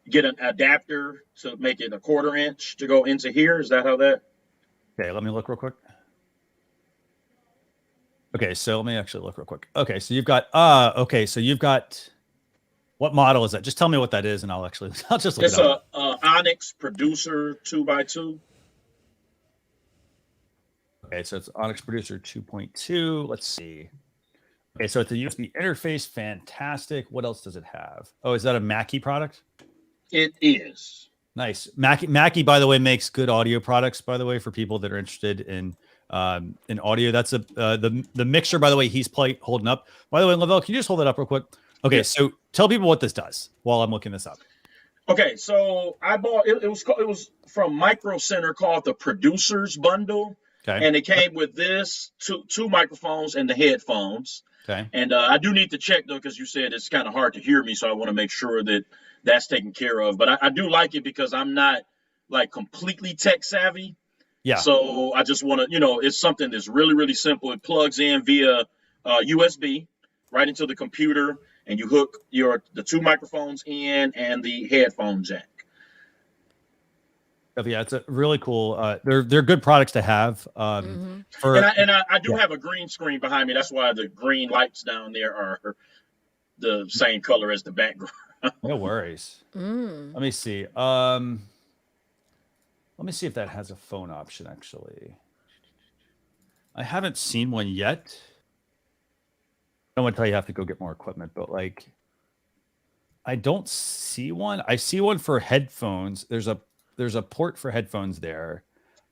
get an adapter to make it a 1/4 inch to go into here. Is that how that? Okay, let me look real quick. Okay, so let me actually look real quick. Okay, so you've got what model is that? Just tell me what that is, and I'll just look It's it up. a Onyx Producer 2x2. Okay, so it's Onyx Producer 2.2. Let's see. Okay, so it's a USB interface. Fantastic. What else does it have? Oh, is that a Mackie product? It is. Nice. Mackie, by the way, makes good audio products, by the way, for people that are interested in audio. That's the mixer, by the way, he's holding up. By the way, Lavelle, can you just hold it up real quick? Okay, so tell people what this does while I'm looking this up. Okay, so I bought it. It was from Micro Center, called the Producers Bundle. Okay. And it came with this two microphones and the headphones. Okay. And I do need to check though, because you said it's kind of hard to hear me, so I want to make sure that that's taken care of. But I do like it because I'm not like completely tech savvy. Yeah. So I just want to, it's something that's really, really simple. It plugs in via USB right into the computer, and you hook the two microphones in and the headphone jack. Yeah, it's a really cool. They're good products to have. I do have a green screen behind me. That's why the green lights down there are the same color as the background. No worries. Let me see. Let me see if that has a phone option. Actually, I haven't seen one yet. I don't want to tell you have to go get more equipment, but like, I don't see one. I see one for headphones. There's a port for headphones there.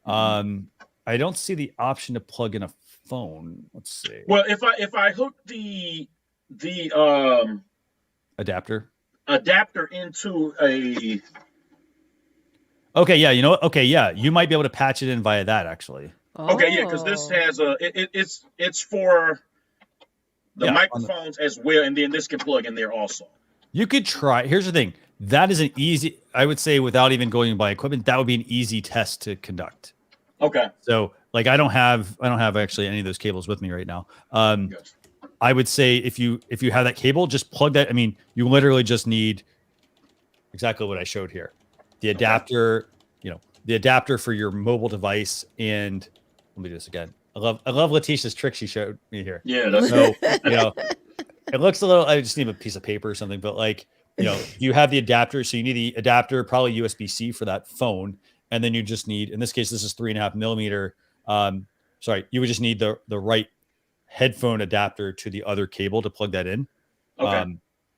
I don't see the option to plug in a phone. Let's see. Well, if I hook the adapter into a. Okay, yeah, okay, yeah, you might be able to patch it in via that actually. Okay, yeah, because this has it's for the microphones as well, and then this can plug in there also. You could try. Here's the thing. That is an easy, I would say, without even going and buy equipment, that would be an easy test to conduct. Okay. So like I don't have actually any of those cables with me right now. I would say if you have that cable, just plug that. I mean, you literally just need exactly what I showed here. The adapter, the adapter for your mobile device, and let me do this again. I love Leticia's trick she showed me here. Yeah, that's so it looks a little, I just need a piece of paper or something, but like, you have the adapter. So you need the adapter, probably USB-C for that phone. And then you just need, in this case, this is 3.5 millimeter. You would just need the right headphone adapter to the other cable to plug that in. Okay.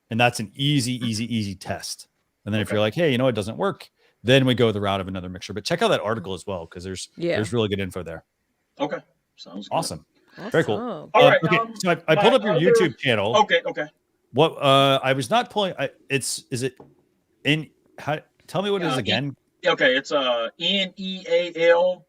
And that's an easy test. And then if you're like, hey, it doesn't work, then we go the route of another mixer. But check out that article as well, because there's really good info there. Okay. Sounds good. Awesome. Very cool. All right. Okay. So I pulled up your YouTube channel. Okay. What I was not pulling. Tell me what it is again. Okay, it's NEAL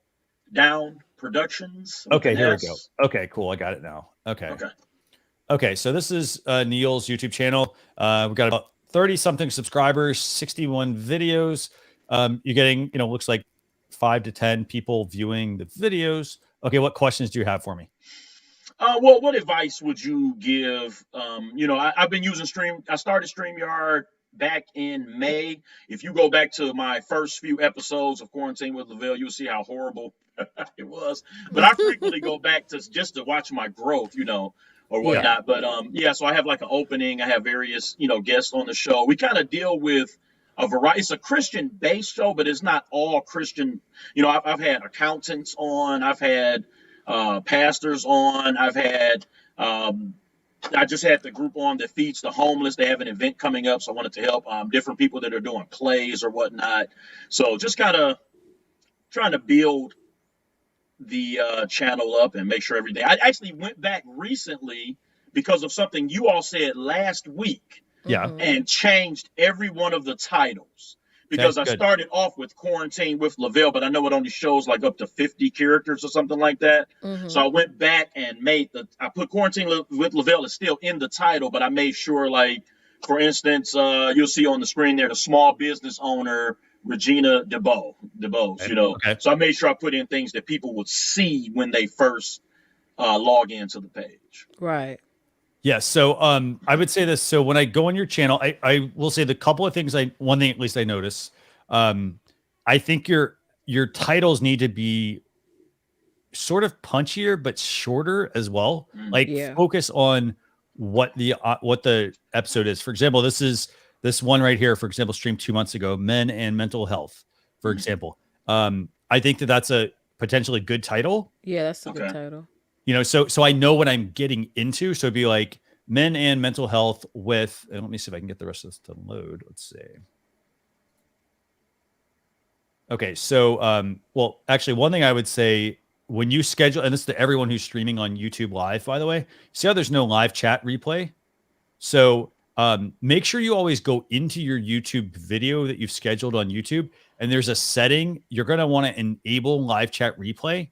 Down Productions. Okay, here we go. Okay, cool. I got it now. Okay. So this is Neil's YouTube channel. We've got about 30 something subscribers, 61 videos. You're getting, looks like 5 to 10 people viewing the videos. Okay, what questions do you have for me? Well, what advice would you give? I've been using I started StreamYard back in May. If you go back to my first few episodes of Quarantine with Lavelle, you'll see how horrible it was. But I frequently go back just to watch my growth, or whatnot. Yeah. But so I have like an opening. I have various, guests on the show. We kind of deal with a variety. It's a Christian-based show, but it's not all Christian. I've had accountants on. I've had pastors on. I've had I just had the group on that feeds the homeless. They have an event coming up, so I wanted to help different people that are doing plays or whatnot. So just kind of trying to build the channel up and make sure everything. I actually went back recently because of something you all said last week. Yeah. And changed every one of the titles. Because I started off with Quarantine with Lavelle, but I know it only shows like up to 50 characters or something like that. Mm-hmm. So I went back and I put Quarantine with Lavelle is still in the title, but I made sure, like, for instance, you'll see on the screen there, the small business owner, Regina DeBose, Okay. So I made sure I put in things that people would see when they first log into the page. Right. Yeah. So I would say this. So when I go on your channel, I will say the couple of things one thing at least I notice. I think your titles need to be sort of punchier but shorter as well. Like Yeah. focus on what the episode is. For example, this one right here, for example, streamed 2 months ago, Men and Mental Health, for example. I think that's a potentially good title. Yeah, that's a good title. You know, so I know what I'm getting into. So it'd be like Men and Mental Health with, and let me see if I can get the rest of this to load. Let's see. Okay, so well, actually, one thing I would say when you schedule, and this is to everyone who's streaming on YouTube Live, by the way, see how there's no live chat replay? So make sure you always go into your YouTube video that you've scheduled on YouTube, and there's a setting you're going to want to enable live chat replay.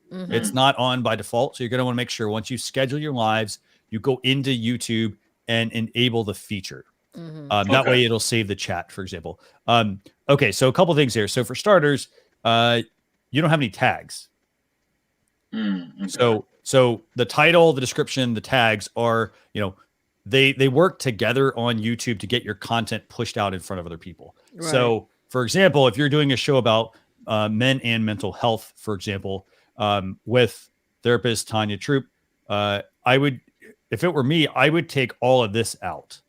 It's not on by default, so you're going to want to make sure once you schedule your lives, you go into YouTube and enable the feature. That way it'll save the chat, for example. Okay, so a couple things here. So for starters, you don't have any tags. So the title, the description, the tags are, you know, they work together on YouTube to get your content pushed out in front of other people. Right. So for example, if you're doing a show about men and mental health, for example, with therapist Tanya Troop, I would, if it were me, I would take all of this out.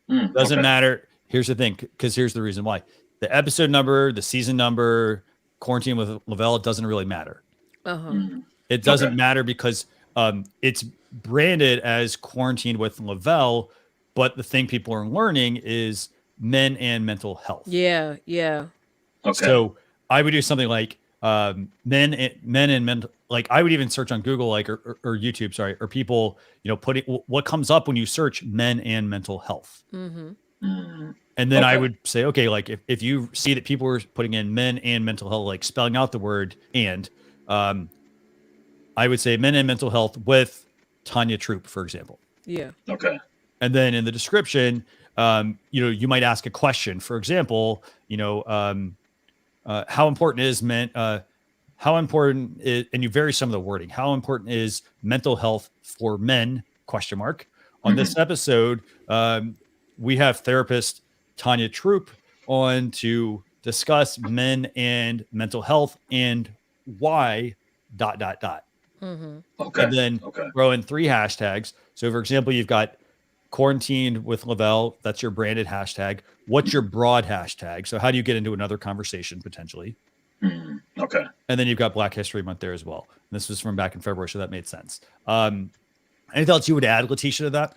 Doesn't matter. Here's the thing, because here's the reason why. The episode number, the season number, Quarantine with Lavelle, doesn't really matter. It doesn't matter because it's branded as Quarantine with Lavelle, but the thing people are learning is men and mental health. Yeah. So I would do something like men and mental, like I would even search on Google, like or YouTube, sorry, or people, you know, putting what comes up when you search men and mental health. And then I would say, okay, like if you see that people are putting in men and mental health, like spelling out the word and, I would say men and mental health with Tanya Troop, for example. Yeah. Okay. And then in the description, you know, you might ask a question. For example, you know, how important is how important is, and you vary some of the wording. How important is mental health for men? ? On this episode, we have therapist Tanya Troop on to discuss men and mental health and why ... Okay. And then throw in 3 hashtags. So for example, you've got Quarantined with Lavelle. That's your branded hashtag. What's your broad hashtag? So how do you get into another conversation potentially? Okay. And then you've got Black History Month there as well. And this was from back in February, so that made sense. Anything else you would add, Leticia, to that?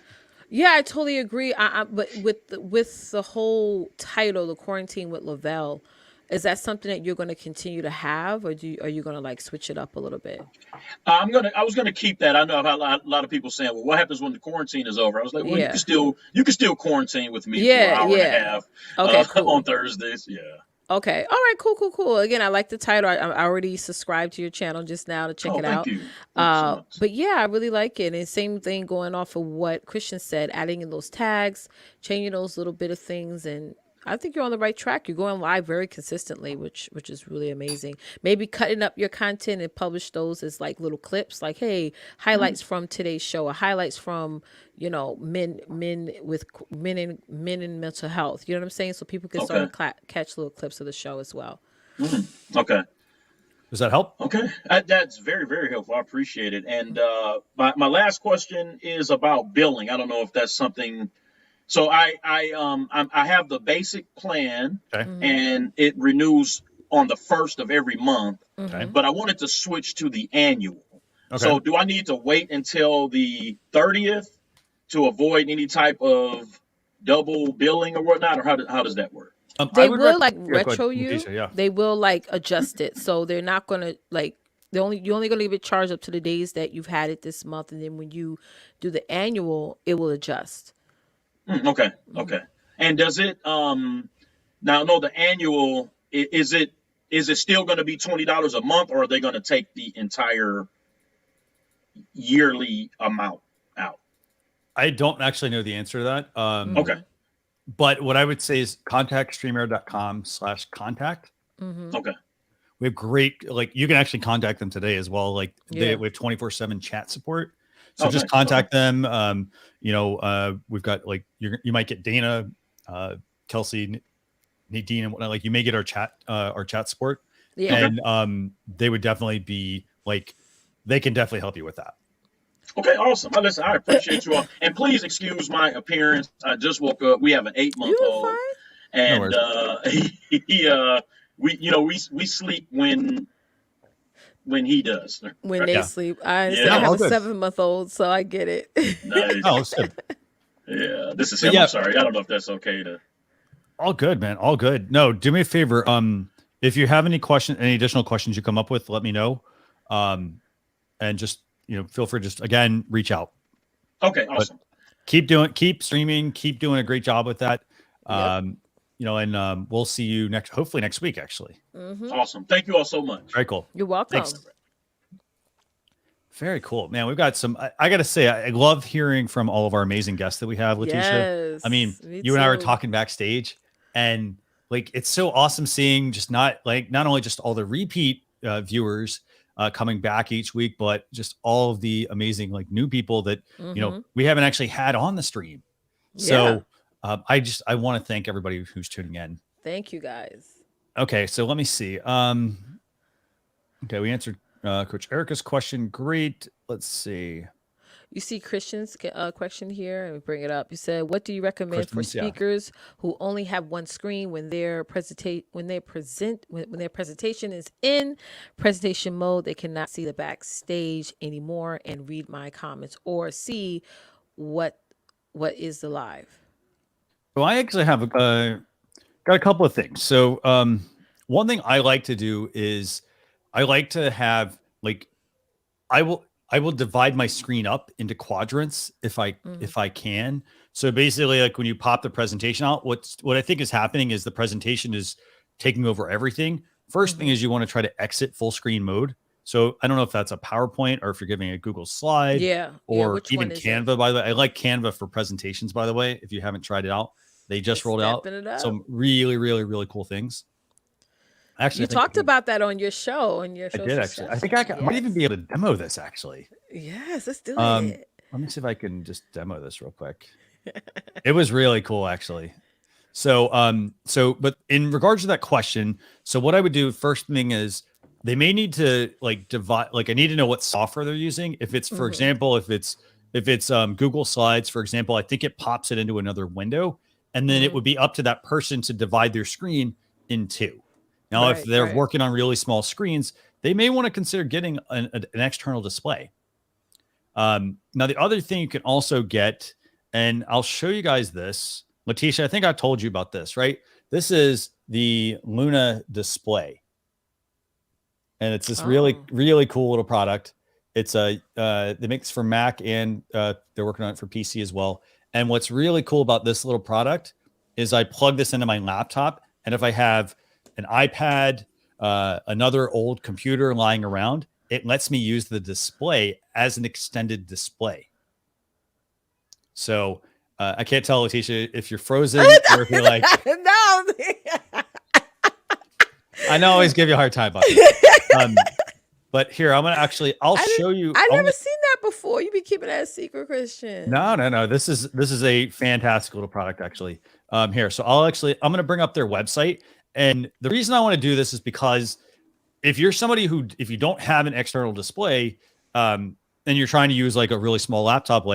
Yeah, I totally agree. But with the whole title, The Quarantine with Lavelle, is that something that you're going to continue to have, or are you going to like switch it up a little bit? I was gonna keep that. I know I've had a lot of people saying, "Well, what happens when the quarantine is over?" I was like, "Well, you can still quarantine with me for an hour and a half on Thursdays." Yeah. Okay. All right. Cool. Again, I like the title. I already subscribed to your channel just now to check it out. Thank you. So much. But yeah, I really like it. And same thing going off of what Christian said, adding in those tags, changing those little bit of things, and I think you're on the right track. You're going live very consistently, which is really amazing. Maybe cutting up your content and publish those as like little clips, like, hey, highlights from today's show, or highlights from, you know, men in mental health. You know what I'm saying? So people can start to catch little clips of the show as well. Okay. Does that help? Okay. That's very, very helpful. I appreciate it. And my last question is about billing. I don't know if that's something. So I have the basic plan, and it renews on the 1st of every month. But I wanted to switch to the annual. So do I need to wait until the 30th to avoid any type of double billing or whatnot, or how does that work? They will like retro you. They will like adjust it, so they're not gonna like. You're only gonna get charged up to the days that you've had it this month, and then when you do the annual, it will adjust. Okay. And does it now? No, the annual is it still going to be $20 a month, or are they going to take the entire yearly amount out? I don't actually know the answer to that. Okay. But what I would say is contact streamer.com/contact. Okay. We have great, like you can actually contact them today as well. Like we have 24/7 chat support. So just contact them. You know, we've got like you might get Dana, Kelsey, Nadine, and whatnot. Like you may get our chat support, and they would definitely be like they can definitely help you with that. Okay, awesome. Listen, I appreciate you all, and please excuse my appearance. I just woke up. We have an 8-month-old, and we sleep when he does. When they sleep. I understand. I have a 7-month-old, so I get it. Nice. Oh, it's good. Yeah, this is him. I'm sorry. I don't know if that's okay to. All good, man. All good. No, do me a favor. If you have any additional questions you come up with, let me know. And just, feel free to just, again, reach out. Okay, awesome. But keep streaming, keep doing a great job with that. And we'll see you hopefully next week, actually. Mm-hmm. Awesome. Thank you all so much. Very cool. You're welcome. Thanks. Very cool, man. We've got I got to say, I love hearing from all of our amazing guests that we have, Leticia. Yes, I mean, you and I were talking backstage, and like, it's so awesome seeing just not only just all the repeat viewers coming back each week, but just all of the amazing new people that we haven't actually had on the stream. So I want to thank everybody who's tuning in. Thank you, guys. Okay, so let me see. Okay, we answered Coach Erica's question. Great. Let's see. You see Christian's question here, and we bring it up. You said, "What do you recommend for speakers who only have one screen when their presentation is in presentation mode? They cannot see the backstage anymore and read my comments or see what is the live." So I actually have got a couple of things. So one thing I like to do is I like to have I will divide my screen up into quadrants if I can. So basically, when you pop the presentation out, what I think is happening is the presentation is taking over everything. First thing is you want to try to exit full screen mode. So I don't know if that's a PowerPoint or if you're giving a Google slide, or even Canva. By the way, I like Canva for presentations. By the way, if you haven't tried it out, they just rolled out some really, really, really cool things. Actually, you talked about that on your show. I did actually. I think I might even be able to demo this. Actually, yes, let's do it. Let me see if I can just demo this real quick. It was really cool, actually. So, but in regards to that question, so what I would do first thing is they may need to divide. I need to know what software they're using. If it's, for example, if it's Google Slides, for example, I think it pops it into another window, and then it would be up to that person to divide their screen in two. Now, if they're working on really small screens, they may want to consider getting an external display. Now, the other thing you can also get, and I'll show you guys this. Leticia, I think I told you about this, right? This is the Luna display. And it's this really, really cool little product. It's they make this for Mac, and they're working on it for PC as well. And what's really cool about this little product is I plug this into my laptop, and if I have an iPad, another old computer lying around, it lets me use the display as an extended display. So I can't tell, Leticia, if you're frozen or if you're like, no. I know I always give you a hard time about this. But here, I'm going to I'll show you. I've never seen that before. You be keeping that a secret, Christian. No. This is a fantastic little product, actually. Here, so I'm going to bring up their website. And the reason I want to do this is because if you're somebody if you don't have an external display, and you're trying to use a really small laptop,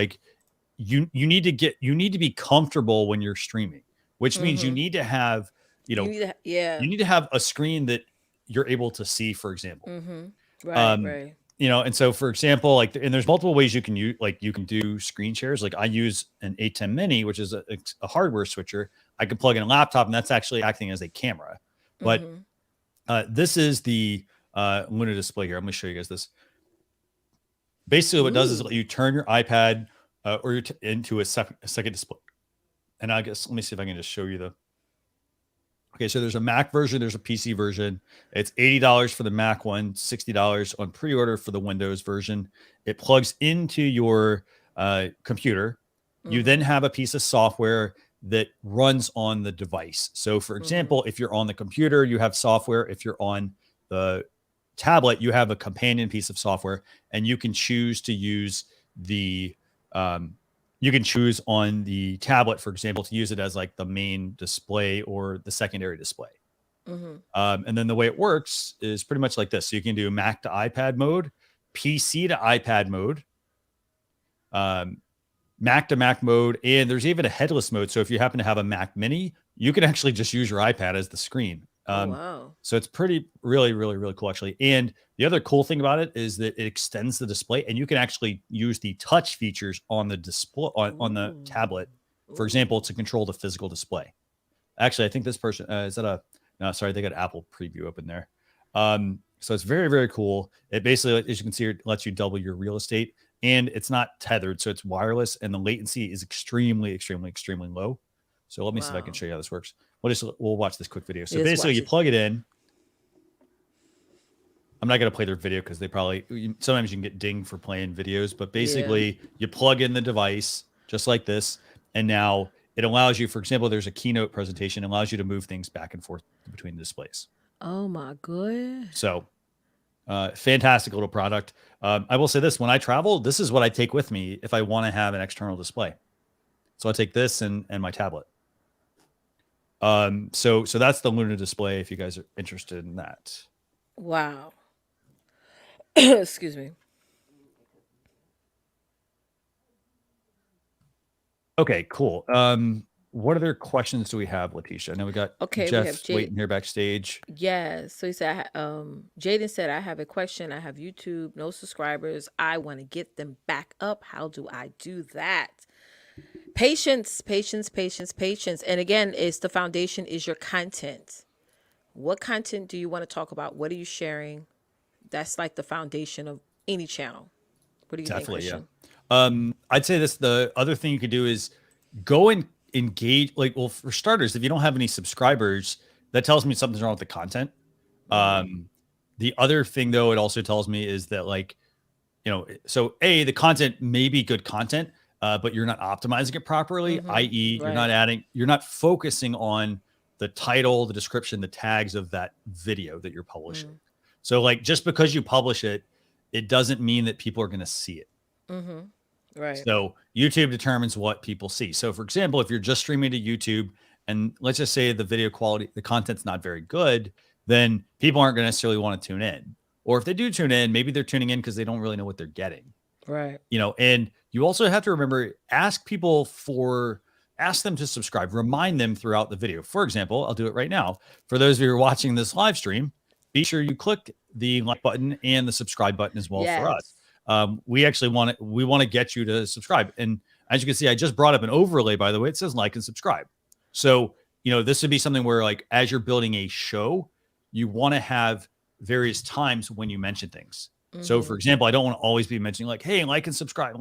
you need to be comfortable when you're streaming, which means you need to have, you need to have a screen that you're able to see, for example. Right. And so, for example, and there's multiple ways you can use, you can do screen shares. I use an A10 Mini, which is a hardware switcher. I can plug in a laptop, and that's actually acting as a camera. But this is the Luna display here. I'm going to show you guys this. Basically, what it does is let you turn your iPad into a second display. And I guess, let me see if I can just show you Okay, so there's a Mac version, there's a PC version. It's $80 for the Mac one, $60 on pre-order for the Windows version. It plugs into your computer. You then have a piece of software that runs on the device. So, for example, if you're on the computer, you have software. If you're on the tablet, you have a companion piece of software, and you can choose to use you can choose on the tablet, for example, to use it as the main display or the secondary display. And then the way it works is pretty much like this. So you can do Mac to iPad mode, PC to iPad mode, Mac to Mac mode, and there's even a headless mode. So if you happen to have a Mac Mini, you can actually just use your iPad as the screen. Wow. So it's really cool, actually. And the other cool thing about it is that it extends the display, and you can actually use the touch features on the display on the tablet, for example, to control the physical display. Actually, I think this person is that a no, sorry, they got Apple preview open there. So it's very cool. It basically, as you can see, it lets you double your real estate, and it's not tethered, so it's wireless, and the latency is extremely low. So let me see if I can show you how this works. We'll watch this quick video. So basically, you plug it in. I'm not going to play their video because they sometimes you can get dinged for playing videos, but basically you plug in the device just like this, and now it allows you, for example, there's a keynote presentation, it allows you to move things back and forth between the displays. Oh my god. So fantastic little product. I will say this, when I travel, this is what I take with me if I want to have an external display. So I take this and my tablet. So that's the Luna display if you guys are interested in that. Wow. Excuse me. Okay, cool. What other questions do we have, Leticia? I know we got Jeff waiting here backstage. Yeah. So he said, Jaden said, I have a question. I have YouTube, no subscribers. I want to get them back up. How do I do that? Patience. And again, it's the foundation is your content. What content do you want to talk about? What are you sharing? That's like the foundation of any channel. What do you think, Christian? Yeah. I'd say this, the other thing you could do is go and engage, well, for starters, if you don't have any subscribers, that tells me something's wrong with the content. The other thing, though, it also tells me is that, so the content may be good content, but you're not optimizing it properly, i.e. you're not focusing on the title, the description, the tags of that video that you're publishing. So just because you publish it, it doesn't mean that people are going to see it. Right. So YouTube determines what people see. So for example, if you're just streaming to YouTube and let's just say the video quality, the content's not very good, then people aren't going to necessarily want to tune in. Or if they do tune in, maybe they're tuning in because they don't really know what they're getting. Right. And you also have to remember, ask them to subscribe, remind them throughout the video. For example, I'll do it right now. For those of you who are watching this live stream, be sure you click the like button and the subscribe button as well for us. We actually want to get you to subscribe. And as you can see, I just brought up an overlay, by the way. It says like and subscribe. So, this would be something where as you're building a show, you want to have various times when you mention things. So for example, I don't want to always be mentioning hey, like and subscribe,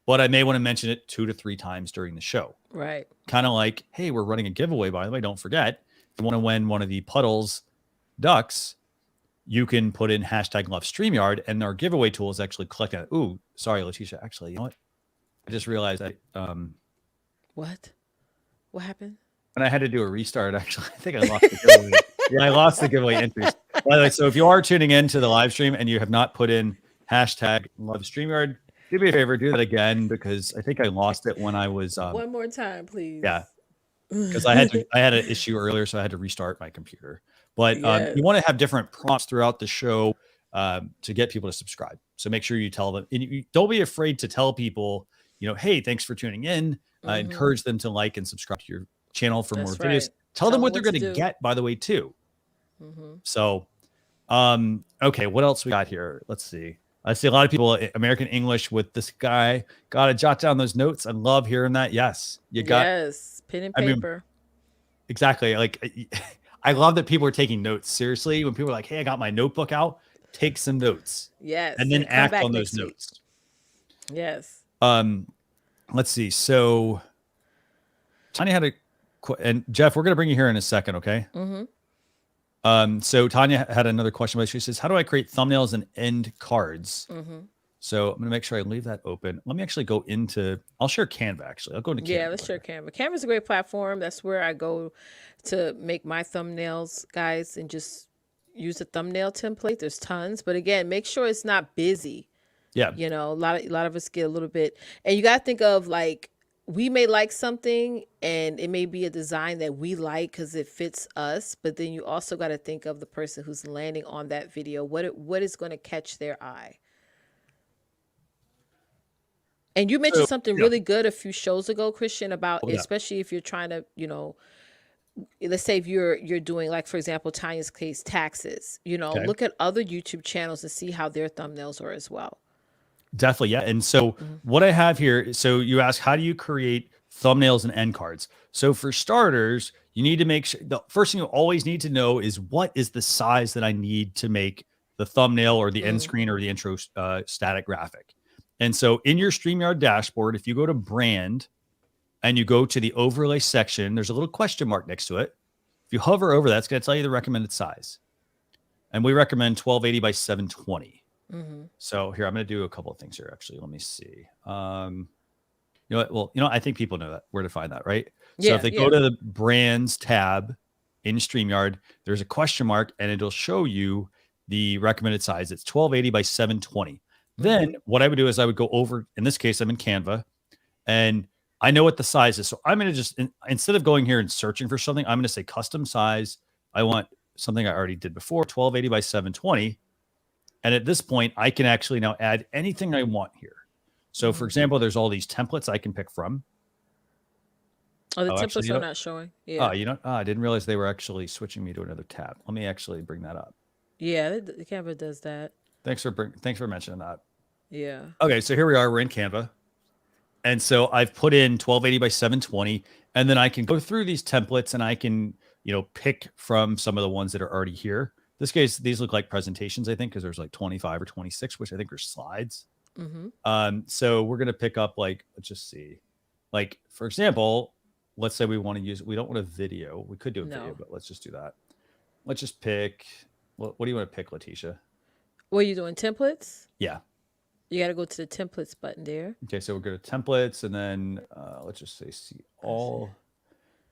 but I may want to mention it 2 to 3 times during the show. Right. Kind of like, hey, we're running a giveaway, by the way. Don't forget, if you want to win one of the Puddles ducks, you can put in #LoveStreamYard, and our giveaway tool is actually collecting it. Ooh, sorry, Leticia. Actually, you know what? I just realized What happened? And I had to do a restart. Actually, I think I lost the giveaway. Yeah, I lost the giveaway entries. By the way, so if you are tuning in to the live stream and you have not put in #LoveStreamYard, do me a favor, do that again, because I think I lost it when I was. One more time, please. Yeah, because I had an issue earlier, so I had to restart my computer. But you want to have different prompts throughout the show to get people to subscribe. So make sure you tell them, and you don't be afraid to tell people, hey, thanks for tuning in. Encourage them to like and subscribe to your channel for more videos. Tell them what they're going to get, by the way, too. So, okay, what else we got here? Let's see. I see a lot of people American English with this guy. Got to jot down those notes. I love hearing that. Yes, you got pen and paper. Exactly. I love that people are taking notes seriously. When people are like, hey, I got my notebook out, take some notes. Yes. And then act on those notes. Yes. Let's see. So Tanya had and Jeff, we're going to bring you here in a second. Okay. So Tanya had another question, but she says, how do I create thumbnails and end cards? So I'm going to make sure I leave that open. Let me actually go I'll share Canva actually. I'll go into Canva. Yeah, let's share Canva. Canva is a great platform. That's where I go to make my thumbnails, guys, and just use a thumbnail template. There's tons, but again, make sure it's not busy. Yeah. A lot of us get a little bit, and you got to think of we may like something and it may be a design that we like because it fits us, but then you also got to think of the person who's landing on that video. What is going to catch their eye? And you mentioned something really good a few shows ago, Christian, about especially if you're trying to, let's say if you're doing, like, for example, Tanya's case, taxes, look at other YouTube channels and see how their thumbnails are as well. Definitely. Yeah. And so what I have here, so you ask, how do you create thumbnails and end cards? So for starters, you need to make sure the first thing you always need to know is what is the size that I need to make the thumbnail or the end screen or the intro static graphic. And so in your StreamYard dashboard, if you go to brand and you go to the overlay section, there's a little question mark next to it. If you hover over that, it's going to tell you the recommended size. And we recommend 1280 by 720. So here, I'm going to do a couple of things here. Actually, let me see. You know what? Well, I think people know that where to find that, right? So if they go to the brands tab in StreamYard, there's a question mark and it'll show you the recommended size. It's 1280 by 720. Then what I would do is I would go over, in this case, I'm in Canva and I know what the size is. So I'm going to just, instead of going here and searching for something, I'm going to say custom size. I want something I already did before, 1280 by 720. And at this point, I can actually now add anything I want here. So for example, there's all these templates I can pick from. Oh, the templates are not showing. Yeah. I didn't realize they were actually switching me to another tab. Let me actually bring that up. Yeah, the Canva does that. Thanks for mentioning that. Yeah. Okay, so here we are. We're in Canva. And so I've put in 1280 by 720, and then I can go through these templates and I can, pick from some of the ones that are already here. In this case, these look like presentations, I think, because there's like 25 or 26, which I think are slides. So we're going to pick up, like, let's just see. Like, for example, let's say we don't want a video. We could do a video, but let's just do that. Let's just pick, what do you want to pick, Leticia? What are you doing, templates? Yeah. You got to go to the templates button there. Okay, so we'll go to templates, and then let's just say see all.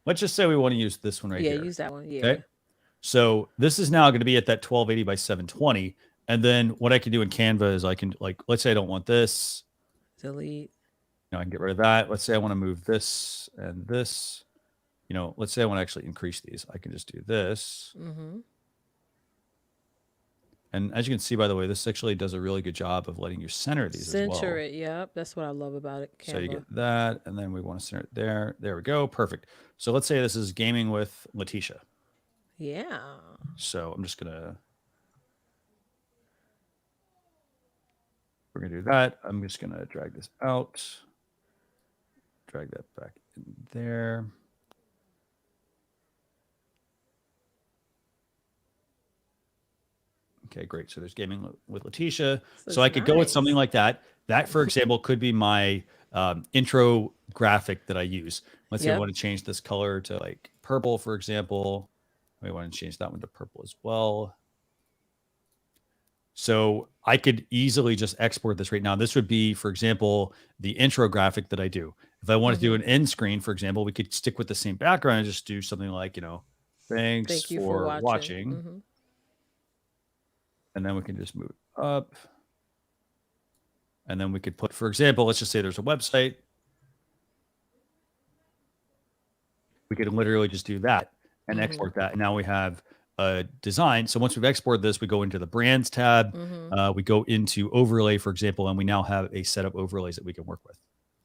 Let's just say we want to use this one right here. Yeah, use that one. Yeah. Okay. So this is now going to be at that 1280 by 720. And then what I can do in Canva is I can, like, let's say I don't want this. Delete. I can get rid of that. Let's say I want to move this and this. Let's say I want to actually increase these. I can just do this. And as you can see, by the way, this actually does a really good job of letting you center these as well. Center it, yep. That's what I love about it, Canva. So you get that, and then we want to center it there. There we go. Perfect. So let's say this is gaming with Leticia. Yeah. So I'm just we're going to do that. I'm just going to drag this out. Drag that back in there. Okay, great. So there's gaming with Leticia. So I could go with something like that. That, for example, could be my intro graphic that I use. Let's say I want to change this color to like purple, for example. We want to change that one to purple as well. So I could easily just export this right now. This would be, for example, the intro graphic that I do. If I want to do an end screen, for example, we could stick with the same background and just do something like, thanks Thank you for watching. And then we can just move it up. And then we could put, for example, let's just say there's a website. We could literally just do that and export that. And now we have a design. So once we've exported this, we go into the brands tab. We go into overlay, for example, and we now have a set of overlays that we can work with.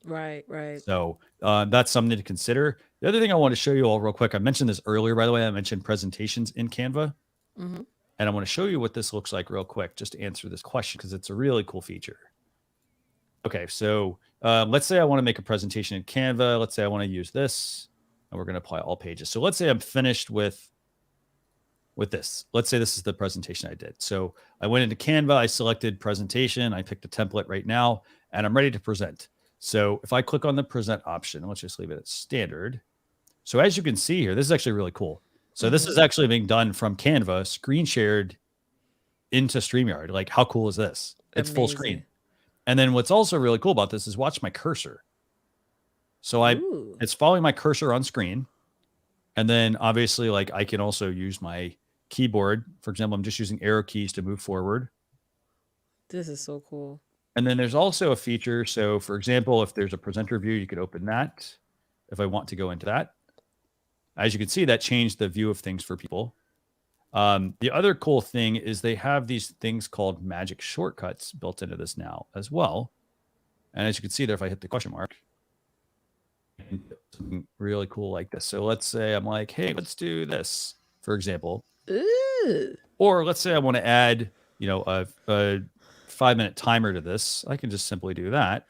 Right, right. So that's something to consider. The other thing I want to show you all real quick, I mentioned this earlier, by the way, I mentioned presentations in Canva. And I want to show you what this looks like real quick, just to answer this question, because it's a really cool feature. Okay, so let's say I want to make a presentation in Canva. Let's say I want to use this, and we're going to apply all pages. So let's say I'm finished with this. Let's say this is the presentation I did. So I went into Canva, I selected presentation, I picked a template right now, and I'm ready to present. So if I click on the present option, let's just leave it at standard. So as you can see here, this is actually really cool. So this is actually being done from Canva, screen shared into StreamYard. Like, how cool is this? It's full screen. And then what's also really cool about this is watch my cursor. So it's following my cursor on screen. And then obviously, like, I can also use my keyboard. For example, I'm just using arrow keys to move forward. This is so cool. And then there's also a feature. So for example, if there's a presenter view, you could open that if I want to go into that. As you can see, that changed the view of things for people. The other cool thing is they have these things called magic shortcuts built into this now as well. And as you can see there, if I hit the question mark, something really cool like this. So let's say I'm like, hey, let's do this, for example. Ooh. Or let's say I want to add, you know, a 5-minute timer to this. I can just simply do that.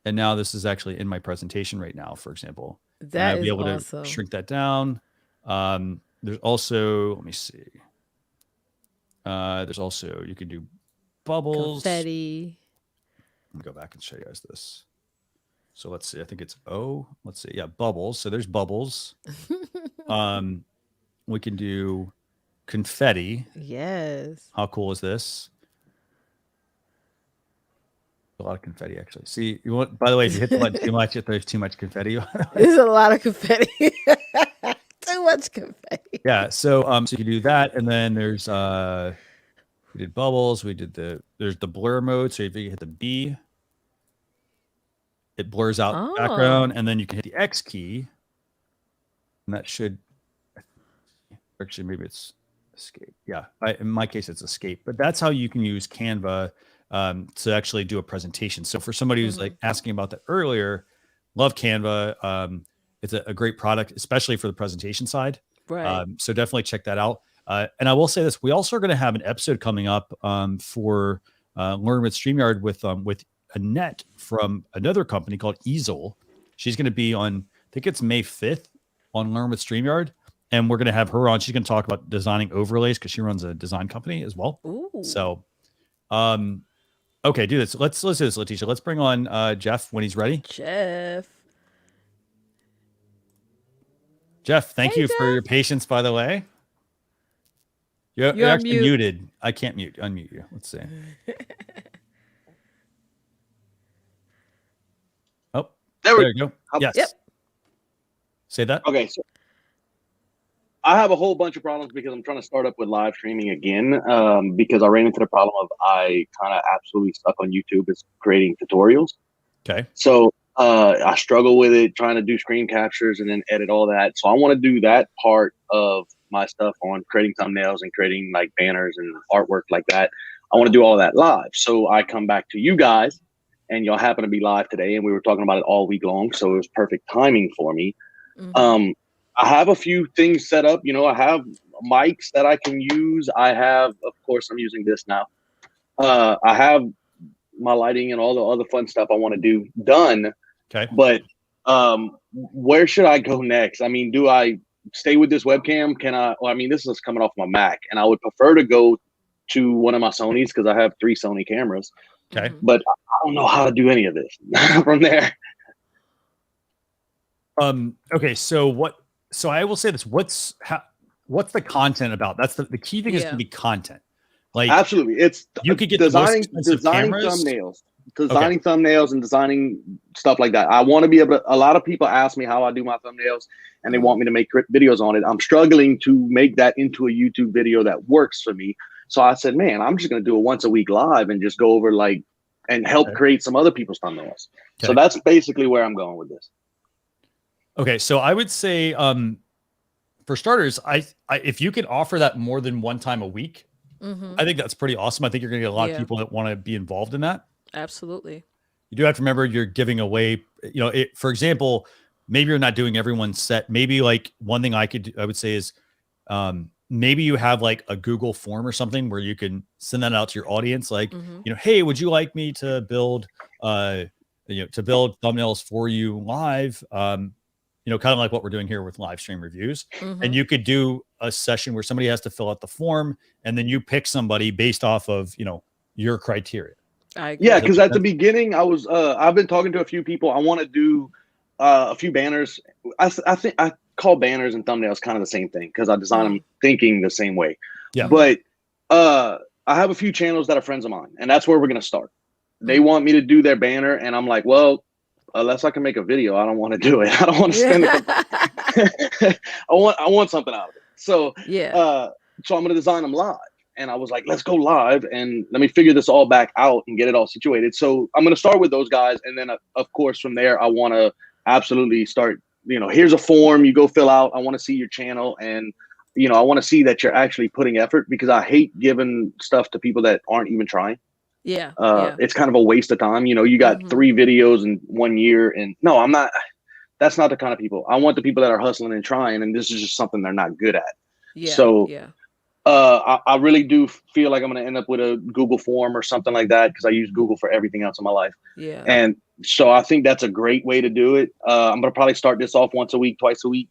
And now this is actually in my presentation right now, for example. That I'll be is able awesome. to shrink that down. There's also, let me see. There's also, you can do bubbles. Confetti. Let me go back and show you guys this. So let's see. I think it's O. Let's see. Yeah, bubbles. So there's bubbles. We can do confetti. Yes. How cool is this? A lot of confetti, actually. See, you want. By the way, if you hit the button too much, if there's too much confetti, There's a lot of confetti. Too much confetti. Yeah. So, so you can do that, and then there's we did bubbles. We did there's the blur mode. So if you hit the B, it blurs out the background, and then you can hit the X key, and that should actually maybe it's escape. Yeah, in my case it's escape, but that's how you can use Canva to actually do a presentation. So for somebody who's like asking about that earlier, love Canva. It's a great product, especially for the presentation side. Right. So definitely check that out. And I will say this: we also are going to have an episode coming up for Learn with StreamYard with Annette from another company called Easel. She's going to be on, I think it's May 5th on Learn with StreamYard. And we're going to have her on. She's going to talk about designing overlays because she runs a design company as well. Ooh. So, okay, do this. Let's do this, Leticia. Let's bring on Jeff when he's ready. Jeff, thank you for your patience, by the way. You're actually muted. I can't unmute you. Let's see. Oh, there you go. Yes. Yep. Say that. Okay. So I have a whole bunch of problems because I'm trying to start up with live streaming again because I ran into the problem of I kind of absolutely stuck on YouTube as creating tutorials. Okay. So I struggle with it, trying to do screen captures and then edit all that. So I want to do that part of my stuff on creating thumbnails and creating like banners and artwork like that. I want to do all that live. So I come back to you guys and y'all happen to be live today and we were talking about it all week long. So it was perfect timing for me. I have a few things set up. You know, I have mics that I can use. I have, of course, I'm using this now. I have my lighting and all the other fun stuff I want to do done. Okay. But where should I go next? I mean, do I stay with this webcam? Can I? Well, I mean, this is coming off my Mac, and I would prefer to go to one of my Sonys because I have 3 Sony cameras. Okay. But I don't know how to do any of this from there. Okay. So I will say this: what's the content about? That's the key thing is to be content. Like absolutely, it's you could get designing thumbnails, thumbnails, and designing stuff like that. I want to be able to. A lot of people ask me how I do my thumbnails, and they want me to make videos on it. I'm struggling to make that into a YouTube video that works for me. So I said, man, I'm just going to do it once a week live and just go over and help create some other people's thumbnails. Okay. So that's basically where I'm going with this. Okay, so I would say, for starters, I if you can offer that more than one time a week, I think that's pretty awesome. I think you're going to get a lot of people that want to be involved in that. Absolutely. You do have to remember you're giving away. You know, for example, maybe you're not doing everyone's set. Maybe like one thing I would say is, maybe you have like a Google form or something where you can send that out to your audience. Like, you know, hey, would you like me to build, build thumbnails for you live? You know, kind of like what we're doing here with live stream reviews. And you could do a session where somebody has to fill out the form and then you pick somebody based off of, you know, your criteria. Yeah, because at the beginning I was, I've been talking to a few people. I want to do a few banners. I think I call banners and thumbnails kind of the same thing because I design them thinking the same way. Yeah. But I have a few channels that are friends of mine, and that's where we're going to start. They want me to do their banner, and I'm like, well, unless I can make a video, I don't want to do it. I don't want to spend it. I want something out of it. So, so I'm going to design them live. and I was like, let's go live and let me figure this all back out and get it all situated. So I'm going to start with those guys. And then of course, from there, I want to absolutely start, here's a form you go fill out. I want to see your channel, and, I want to see that you're actually putting effort, because I hate giving stuff to people that aren't even trying. Yeah. It's kind of a waste of time. You got 3 videos in 1 year, and no, I'm not. That's not the kind of people. I want the people that are hustling and trying, and this is just something they're not good at. Yeah. So I really do feel like I'm going to end up with a Google form or something like that, because I use Google for everything else in my life. Yeah. And so I think that's a great way to do it. I'm going to probably start this off once a week, twice a week.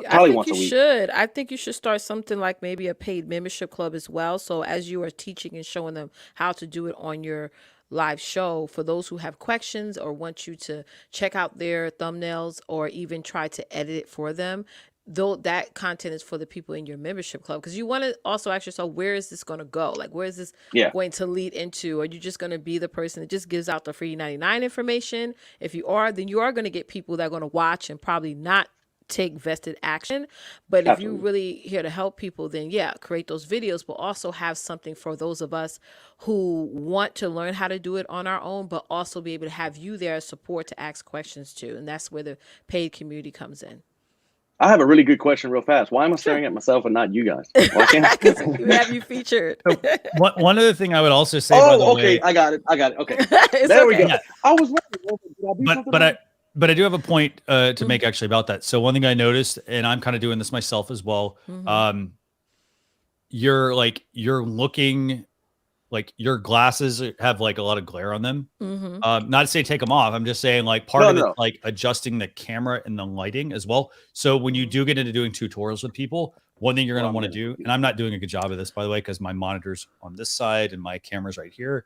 Probably once a week. I think you should start something like maybe a paid membership club as well. So as you are teaching and showing them how to do it on your live show, for those who have questions or want you to check out their thumbnails or even try to edit it for them, though that content is for the people in your membership club, because you want to also ask yourself, where is this going to go? Like, where is this going to lead into? Are you just going to be the person that just gives out the free 99 information? If you are, then you are going to get people that are going to watch and probably not take vested action. But if you're really here to help people, then create those videos, but also have something for those of us who want to learn how to do it on our own, but also be able to have you there as support to ask questions too. And that's where the paid community comes in. I have a really good question real fast. Why am I staring at myself and not you guys? Why can't Because we have you featured. One other thing I would also say, by the way, I got it. Okay. There we go. Yeah. I was wondering, but I do have a point to make actually about that. So one thing I noticed, and I'm kind of doing this myself as well, you're looking like your glasses have like a lot of glare on them. Not to say take them off. I'm just saying like part of it, like adjusting the camera and the lighting as well. So when you do get into doing tutorials with people, one thing you're going to want to do, and I'm not doing a good job of this, by the way, because my monitor's on this side and my camera's right here,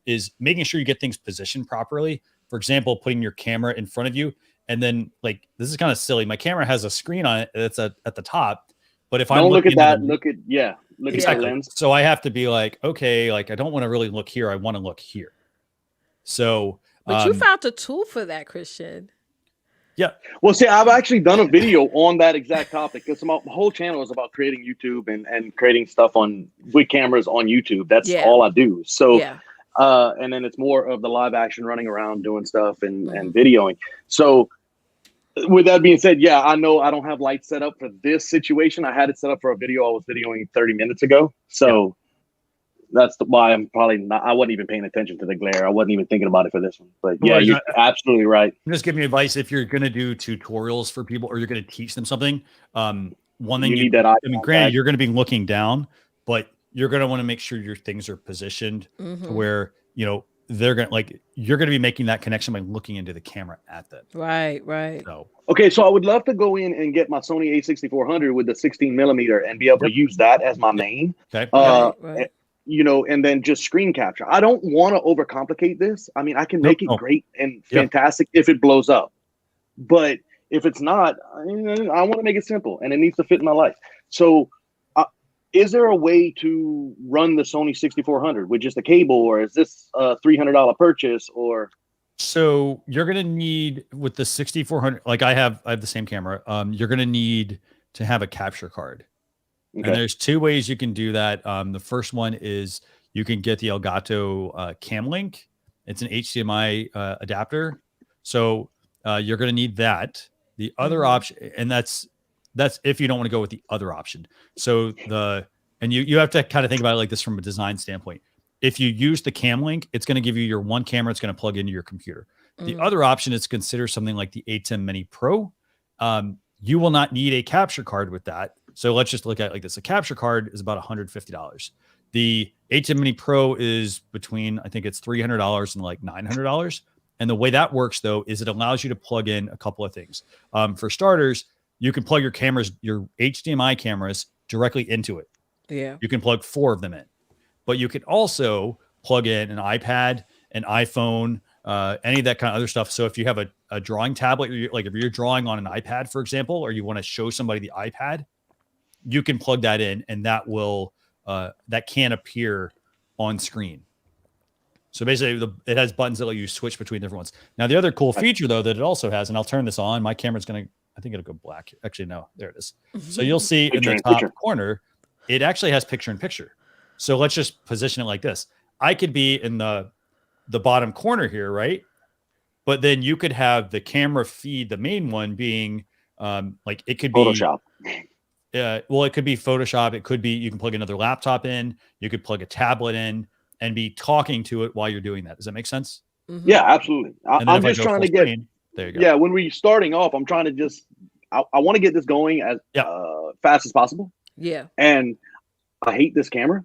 is making sure you get things positioned properly. For example, putting your camera in front of you, and then like, this is kind of silly. My camera has a screen on it that's at the top, but if I don't look at that, look at the lens. So I have to be like, okay, like I don't want to really look here. I want to look here. So, but you found a tool for that, Christian. Yeah. Well, see, I've actually done a video on that exact topic, because my whole channel is about creating YouTube and creating stuff with cameras on YouTube. That's all I do. So, and then it's more of the live action, running around doing stuff and videoing. So with that being said, I know I don't have lights set up for this situation. I had it set up for a video I was videoing 30 minutes ago. So that's why I'm probably not, I wasn't even paying attention to the glare. I wasn't even thinking about it for this one. But you're absolutely right. I'm just giving you advice. If you're going to do tutorials for people or you're going to teach them something, one thing you need that eye. I mean, granted, you're going to be looking down, but you're going to want to make sure your things are positioned to where, they're going to you're going to be making that connection by looking into the camera at them. Right. So, okay. So I would love to go in and get my Sony A6400 with the 16 millimeter and be able to use that as my main, okay. Right. And then just screen capture. I don't want to overcomplicate this. I mean, I can make it great and fantastic if it blows up, but if it's not, I want to make it simple and it needs to fit in my life. So is there a way to run the Sony 6400 with just a cable, or is this a $300 purchase? Or so you're going to need, with the 6400, like I have the same camera. You're going to need to have a capture card. Okay. And there's 2 ways you can do that. The first one is you can get the Elgato Cam Link. It's an HDMI adapter. So you're going to need that. The other option, and that's if you don't want to go with the other option. So you have to kind of think about it like this from a design standpoint. If you use the Cam Link, it's going to give you your one camera. It's going to plug into your computer. The other option is consider something like the ATEM Mini Pro. You will not need a capture card with that. So let's just look at it like this. A capture card is about $150. The ATEM Mini Pro is between, I think it's $300 and like $900. And the way that works though, is it allows you to plug in a couple of things. For starters, you can plug your HDMI cameras directly into it. Yeah. You can plug 4 of them in, but you can also plug in an iPad, an iPhone, any of that kind of other stuff. So if you have a drawing tablet, like if you're drawing on an iPad, for example, or you want to show somebody the iPad, you can plug that in and that will, that can appear on screen. So basically it has buttons that let you switch between different ones. Now, the other cool feature though, that it also has, and I'll turn this on, my camera's going to, I think it'll go black. Actually, no, there it is. So you'll see in the top corner, it actually has picture in picture. So let's just position it like this. I could be in the bottom corner here, right? But then you could have the camera feed, the main one being like it could be Photoshop. Well, it could be Photoshop. It could be you can plug another laptop in. You could plug a tablet in and be talking to it while you're doing that. Does that make sense? Mm-hmm. Yeah, absolutely. I'm just trying to get. There you go. Yeah, when we're starting off, I'm trying to just. I want to get this going as fast as possible. Yeah. And I hate this camera.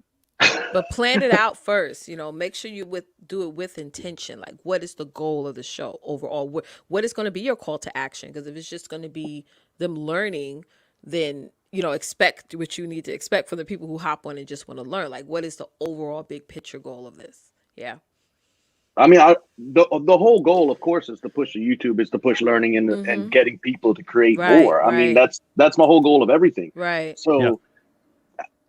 But plan it out first. You know, make sure you do it with intention. Like, what is the goal of the show overall? What is going to be your call to action? Because if it's just going to be them learning, then expect what you need to expect from the people who hop on and just want to learn. Like, what is the overall big picture goal of this? Yeah. I mean, the whole goal, of course, is to push the YouTube, is to push learning and getting people to create more. I mean, that's my whole goal of everything. Right. So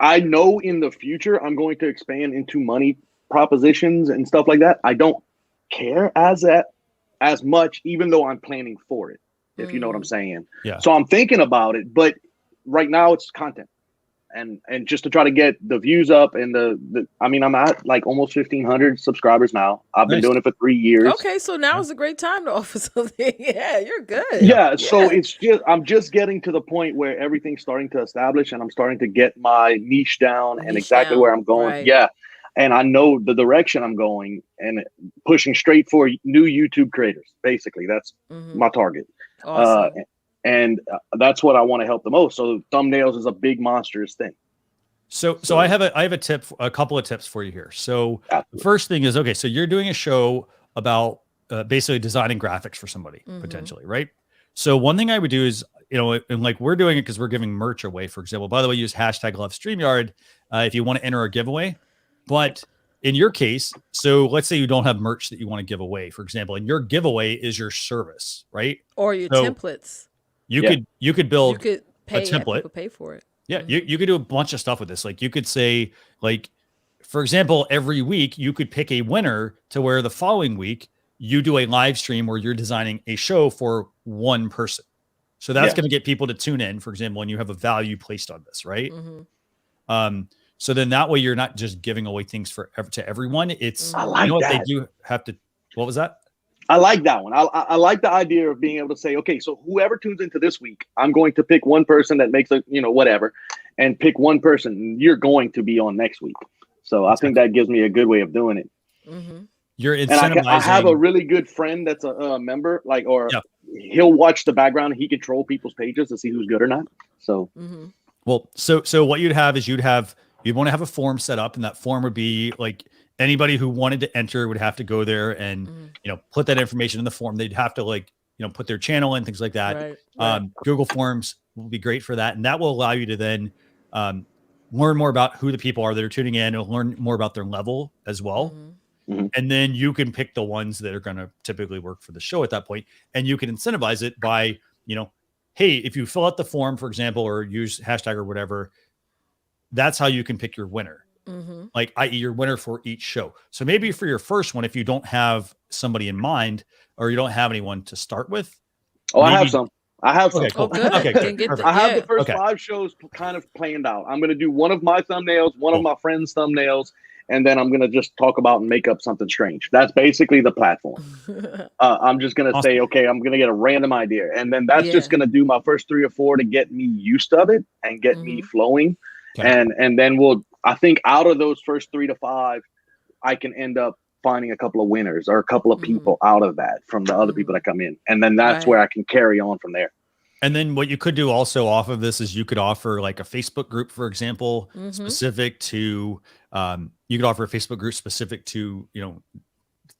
I know in the future I'm going to expand into money propositions and stuff like that. I don't care as much, even though I'm planning for it, if you know what I'm saying. Yeah. So I'm thinking about it, but right now it's content. And just to try to get the views up and I mean, I'm at like almost 1,500 subscribers now. I've been doing it for 3 years. Okay, so now is a great time to offer something. Yeah, you're good. Yeah, so I'm just getting to the point where everything's starting to establish and I'm starting to get my niche down and exactly where I'm going. Right. Yeah, and I know the direction I'm going and pushing straight for new YouTube creators. Basically, that's my target. Awesome. And that's what I want to help the most. So thumbnails is a big monstrous thing. So I have a couple of tips for you here. So the first thing is, okay, so you're doing a show about basically designing graphics for somebody potentially, right? So one thing I would do is, and like we're doing it because we're giving merch away, for example. By the way, use hashtag #LoveStreamYard if you want to enter a giveaway. But in your case, so let's say you don't have merch that you want to give away, for example, and your giveaway is your service, right? Or your templates. You could build a template. People pay for it. Yeah, you could do a bunch of stuff with this. Like you could say, like, for example, every week you could pick a winner to where the following week you do a live stream where you're designing a show for one person. So that's going to get people to tune in, for example, and you have a value placed on this, right? So then that way you're not just giving away things to everyone. It's I like that. They do have to. What was that? I like that one. I like the idea of being able to say, okay, so whoever tunes into this week, I'm going to pick one person that makes whatever, and pick one person. You're going to be on next week. So I think that gives me a good way of doing it. You're incentivizing. And I have a really good friend that's a member, he'll watch the background. He can troll people's pages to see who's good or not. So, well, so what you'd want to have a form set up, and that form would be like, anybody who wanted to enter would have to go there and put that information in the form. They'd have to put their channel in, things like that. Right. Google Forms will be great for that, and that will allow you to then learn more about who the people are that are tuning in, and learn more about their level as well. And then you can pick the ones that are going to typically work for the show at that point, and you can incentivize it by hey, if you fill out the form, for example, or use hashtag or whatever, that's how you can pick your winner. Like, i.e. your winner for each show. So maybe for your first one, if you don't have somebody in mind or you don't have anyone to start with. I have some. Okay, cool. Good. Okay, good. I have the first 5 shows kind of planned out. I'm going to do one of my thumbnails, one of my friends' thumbnails, and then I'm going to just talk about and make up something strange. That's basically the platform. I'm just going to say, okay, I'm going to get a random idea. And then that's just going to do my first 3 or 4 to get me used to it and get me flowing. Okay. And then I think out of those first 3 to 5, I can end up finding a couple of winners or a couple of people out of that from the other people that come in. And then that's where I can carry on from there. And then what you could do also off of this is you could offer like a Facebook group, for example, specific to, you could offer a Facebook group specific to,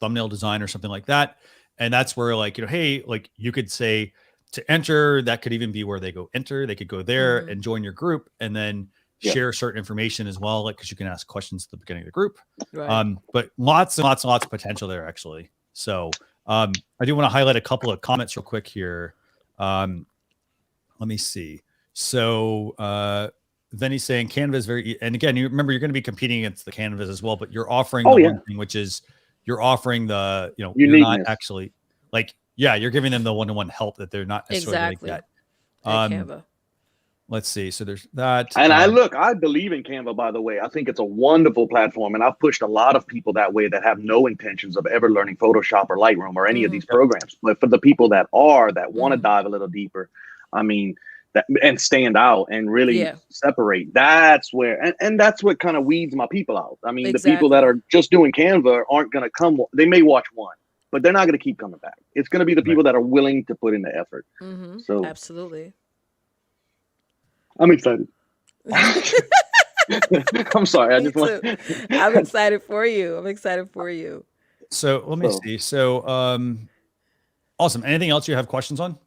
thumbnail design or something like that. And that's where hey, like you could say to enter, that could even be where they go enter. They could go there and join your group and then share certain information as well, like because you can ask questions at the beginning of the group. But lots and lots of potential there actually. So I do want to highlight a couple of comments real quick here. Let me see. So Vinny's saying Canva is very, and again, you remember you're going to be competing against the Canvas as well, but you're offering one thing, which is you're offering the you're not actually you're giving them the one-to-one help that they're not necessarily like that. Canva. let's see. So there's that. And I believe in Canva, by the way. I think it's a wonderful platform. And I've pushed a lot of people that way that have no intentions of ever learning Photoshop or Lightroom or any of these programs. But for the people that want to dive a little deeper, I mean, and stand out and really separate, that's where, and that's what kind of weeds my people out. I mean, the people that are just doing Canva aren't going to come. They may watch one, but they're not going to keep coming back. It's going to be the people that are willing to put in the effort. So absolutely. I'm excited. I'm sorry. I'm excited for you. So let me see. So, awesome. Anything else you have questions on?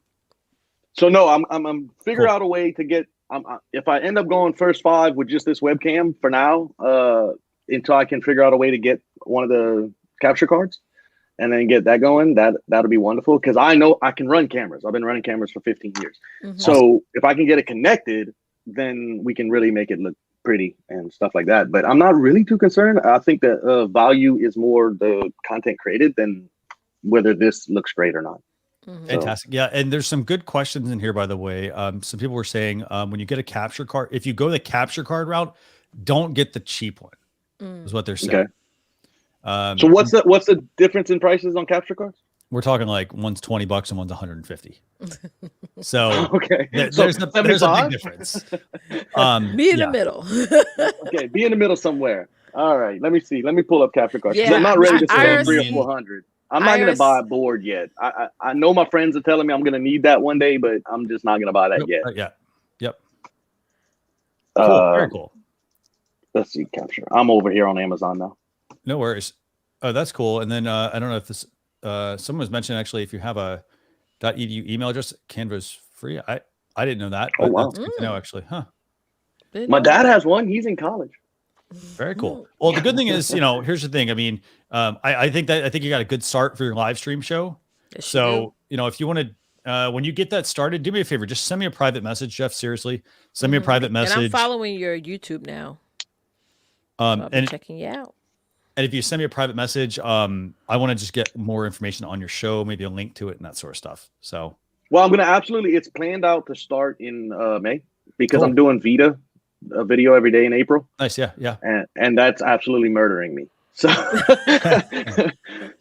So no, I'm figure out a way to get, if I end up going first 5 with just this webcam for now, until I can figure out a way to get one of the capture cards and then get that going, that'll be wonderful. Cause I know I can run cameras. I've been running cameras for 15 years. So if I can get it connected, then we can really make it look pretty and stuff like that. But I'm not really too concerned. I think the value is more the content created than whether this looks great or not. Fantastic. Yeah. And there's some good questions in here, by the way. Some people were saying, when you get a capture card, if you go the capture card route, don't get the cheap one, is what they're saying. Okay. So what's the difference in prices on capture cards? We're talking like one's $20 and one's $150. So okay, there's a big difference. Be in the middle. Okay, be in the middle somewhere. All right, let me see. Let me pull up capture cards. Yeah, I'm not ready to spend 300 or 400. I'm not going to buy a board yet. I know my friends are telling me I'm going to need that one day, but I'm just not going to buy that yet. Yeah. Yep. Cool. Very cool. Let's see, capture. I'm over here on Amazon now. No worries. Oh, that's cool. And then I don't know if this. Someone was mentioning actually, if you have a .edu email address, Canva's free. I didn't know that. Oh, wow. That's good to know, actually. Huh. My dad has one. He's in college. Very cool. Well, the good thing is, here's the thing. I mean, I think you got a good start for your live stream show. Yes, so, if you want to, when you get that started, do me a favor. Just send me a private message, Jeff. Seriously, send me a private message. And I'm following your YouTube now. And checking you out. And if you send me a private message, I want to just get more information on your show, maybe a link to it and that sort of stuff. So, well, I'm going to absolutely, it's planned out to start in May because I'm doing a video every day in April. Nice. Yeah. And that's absolutely murdering me. So,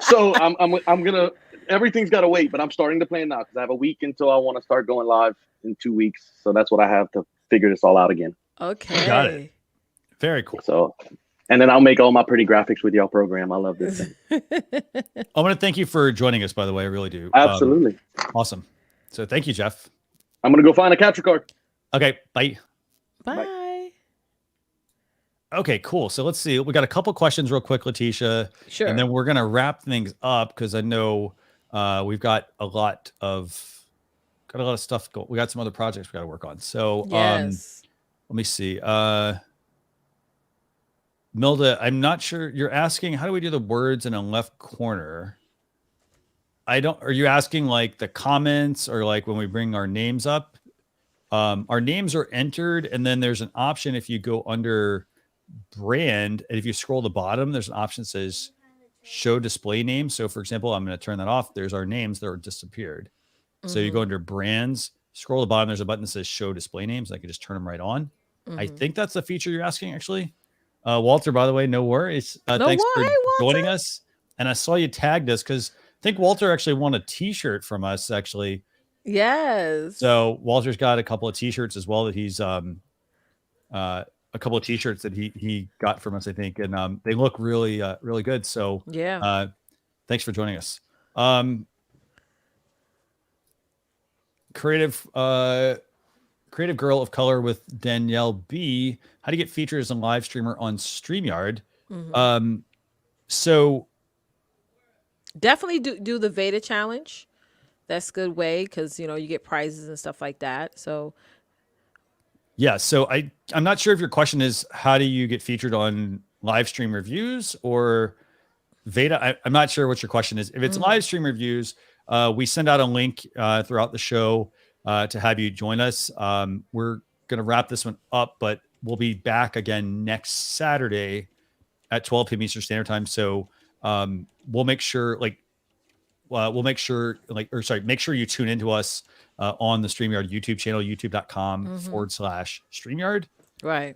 so I'm going to, everything's got to wait, but I'm starting to plan now because I have a week until I want to start going live in 2 weeks. So that's what I have to figure this all out again. Okay. Got it. Very cool. So, and then I'll make all my pretty graphics with y'all program. I love this thing. I want to thank you for joining us, by the way. I really do. Absolutely. Awesome. So thank you, Jeff. I'm going to go find a capture card. Okay. Bye. Bye. Okay, cool. So let's see. We got a couple questions real quick, Leticia. Sure. And then we're going to wrap things up because I know we've got a lot of stuff. We got some other projects we got to work on. So yes. Let me see. Milda, I'm not sure. You're asking, how do we do the words in a left corner? Are you asking like the comments or like when we bring our names up? Our names are entered and then there's an option if you go under brand and if you scroll to the bottom, there's an option that says show display names. So for example, I'm going to turn that off. There's our names that are disappeared. So you go under brands, scroll to the bottom, there's a button that says show display names. I can just turn them right on. I think that's the feature you're asking actually. Walter, by the way, no worries. Thanks for joining us. And I saw you tagged us because I think Walter actually won a t-shirt from us actually. Yes. So Walter's got a couple of t-shirts as well that he's a couple of t-shirts that he got from us, I think. And they look really, really good. So yeah. Thanks for joining us. Creative Girl of Color with Danielle B. How to get featured as a live streamer on StreamYard. So definitely do the Veda challenge. That's a good way because you get prizes and stuff like that. So yeah, so I'm not sure if your question is how do you get featured on live stream reviews or Veda. I'm not sure what your question is. If it's live stream reviews, we send out a link throughout the show to have you join us. We're going to wrap this one up, but we'll be back again next Saturday at 12 p.m. Eastern Standard Time. So we'll make sure make sure you tune into us on the StreamYard YouTube channel, youtube.com/StreamYard. Right.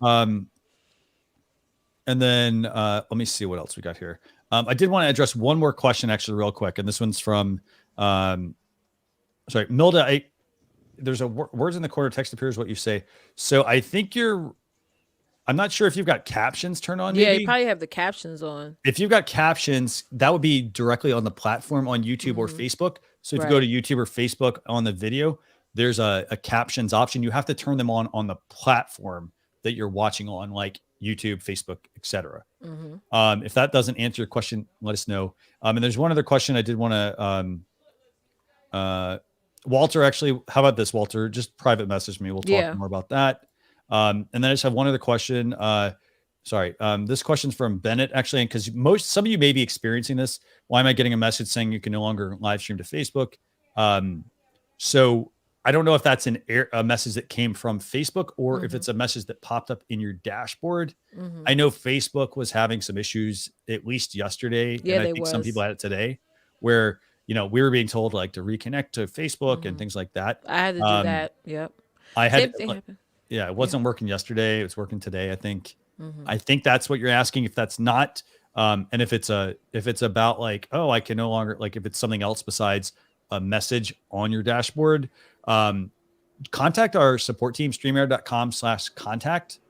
And then let me see what else we got here. I did want to address one more question actually real quick. And this one's from, sorry, Milda. There's a words in the corner text appears what you say. So I think I'm not sure if you've got captions turned on. Yeah, you probably have the captions on. If you've got captions, that would be directly on the platform on YouTube or Facebook. So if you go to YouTube or Facebook on the video, there's a captions option. You have to turn them on the platform that you're watching on, like YouTube, Facebook, etc. If that doesn't answer your question, let us know. And there's one other question I did want to, Walter, actually, how about this, Walter? Just private message me. We'll talk more about that. And then I just have one other question. This question's from Bennett, actually, because some of you may be experiencing this. Why am I getting a message saying you can no longer live stream to Facebook? So I don't know if that's a message that came from Facebook or if it's a message that popped up in your dashboard. I know Facebook was having some issues at least yesterday, and I think some people had it today, where we were being told like to reconnect to Facebook and things like that. I had to do that. Yep. Same thing happened. Yeah, it wasn't working yesterday. It's working today, I think. I think that's what you're asking. If that's not, and if it's about like, oh, I can no longer, like if it's something else besides a message on your dashboard, contact our support team, streamyard.com/contact,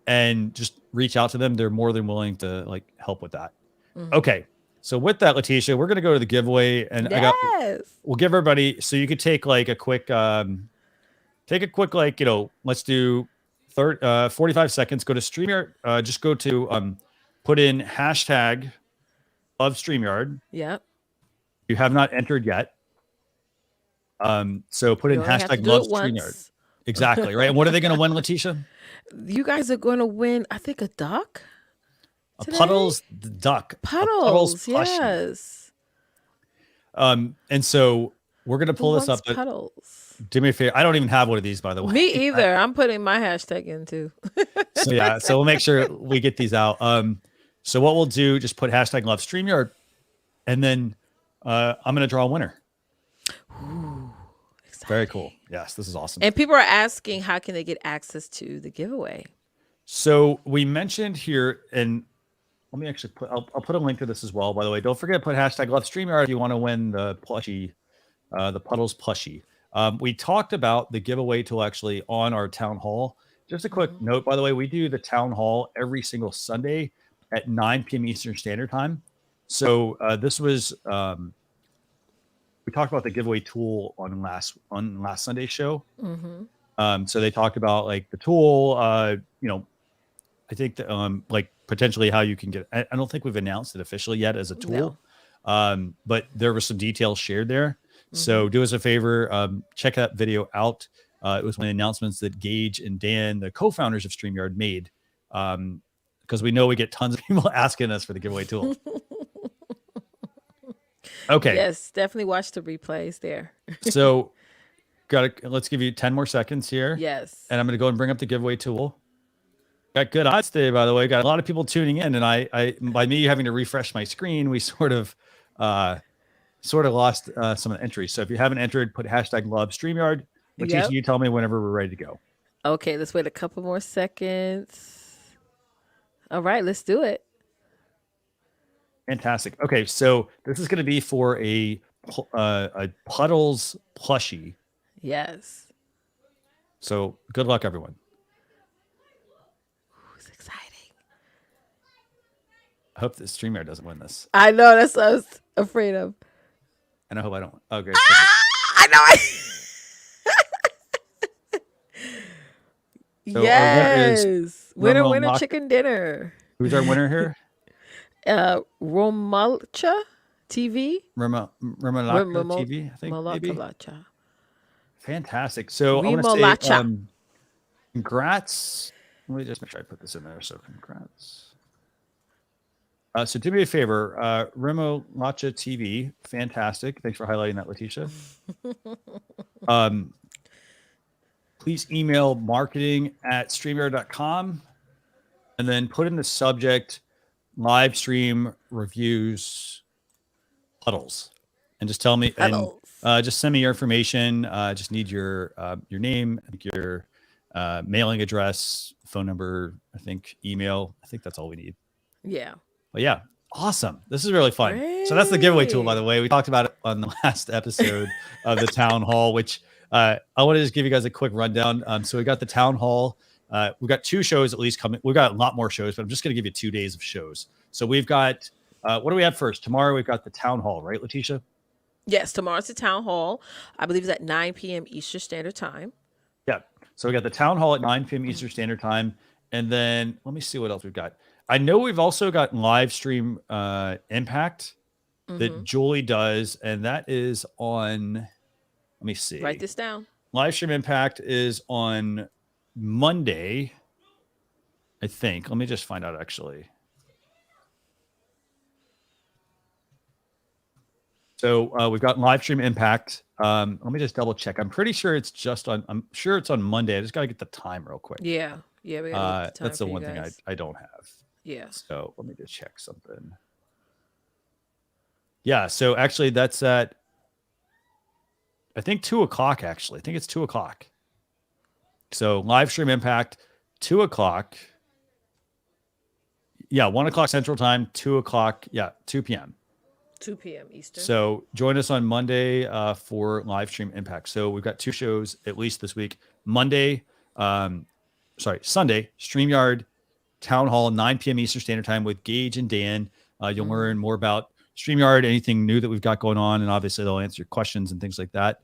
and just reach out to them. They're more than willing to like help with that. Okay. So with that, Leticia, we're going to go to the giveaway, and we'll give everybody, so you could take like a quick, like, let's do 45 seconds, go to StreamYard, just go to, put in hashtag of StreamYard. Yep. You have not entered yet. So put in hashtag love StreamYard. Exactly. Right. And what are they going to win, Leticia? You guys are going to win, I think, a duck. Today? A Puddles duck. Puddles, yes. And so we're going to pull this up. Puddles. Do me a favor. I don't even have one of these, by the way. Me either. I'm putting my hashtag in too. So we'll make sure we get these out. So what we'll do, just put hashtag love StreamYard, and then I'm going to draw a winner. Ooh, exciting. Very cool. Yes, this is awesome. And people are asking, how can they get access to the giveaway? So we mentioned here, and let me actually I'll put a link to this as well, by the way. Don't forget to put hashtag love StreamYard if you want to win the plushie, the Puddles plushie. We talked about the giveaway tool actually on our town hall. Just a quick note, by the way, we do the town hall every single Sunday at 9 p.m. Eastern Standard Time. So this was, we talked about the giveaway tool on last Sunday's show. So they talked about like the tool, I think that, like potentially how you can get, I don't think we've announced it officially yet as a tool, but there were some details shared there. So do us a favor, check that video out. It was one of the announcements that Gage and Dan, the co-founders of StreamYard, made, because we know we get tons of people asking us for the giveaway tool. Okay. Yes, definitely watch the replays there. So let's give you 10 more seconds here. Yes. And I'm going to go and bring up the giveaway tool. Got good odds today, by the way. Got a lot of people tuning in, and I by me having to refresh my screen, we sort of lost some of the entries. So if you haven't entered, put hashtag love StreamYard. Leticia, you tell me whenever we're ready to go. Okay, let's wait a couple more seconds. All right, let's do it. Fantastic. Okay, so this is going to be for a Puddles plushie. Yes. So good luck, everyone. It's exciting. I hope the StreamYard doesn't win this. I know, that's what I was afraid of. And I hope I don't. Okay. I know. So yes. Winner, chicken dinner. Who's our winner here? Romalcha TV. Romalcha TV, I think. Malaka. Fantastic. So I want to say congrats. Let me just make sure I put this in there. So congrats. So do me a favor, Remo Lacha TV, fantastic. Thanks for highlighting that, Leticia. Please email marketing@streamyard.com and then put in the subject live stream reviews Puddles. and just tell me, and just send me your information. Just need your name, your mailing address, phone number, I think email. I think that's all we need. Yeah. But yeah, awesome. This is really fun. Great. So that's the giveaway tool, by the way. We talked about it on the last episode of the town hall, which I want to just give you guys a quick rundown. So we got the town hall. We've got 2 shows at least coming. We've got a lot more shows, but I'm just going to give you 2 days of shows. So we've got, what do we have first? Tomorrow we've got the town hall, right, Leticia? Yes, tomorrow's the town hall. I believe it's at 9 p.m. Eastern Standard Time. Yeah. So we got the town hall at 9 p.m. Eastern Standard Time. And then let me see what else we've got. I know we've also got live stream impact that Julie does. And that is on, let me see. Write this down. Live stream impact is on Monday, I think. Let me just find out actually. So we've got live stream impact. Let me just double check. I'm pretty sure it's I'm sure it's on Monday. I just got to get the time real quick. Yeah. Yeah. We gotta get the time that's the one thing I don't have. Yeah. So let me just check something. Yeah. So actually that's at, I think 2:00 actually. I think it's 2:00. So live stream impact, 2:00. Yeah. 1:00 Central Time, 2:00. Yeah. 2 p.m. 2 p.m. Eastern. So join us on Monday for live stream impact. So we've got 2 shows at least this week. Sunday, StreamYard Town Hall, 9 p.m. Eastern Standard Time with Gage and Dan. You'll learn more about StreamYard, anything new that we've got going on, and obviously they'll answer your questions and things like that.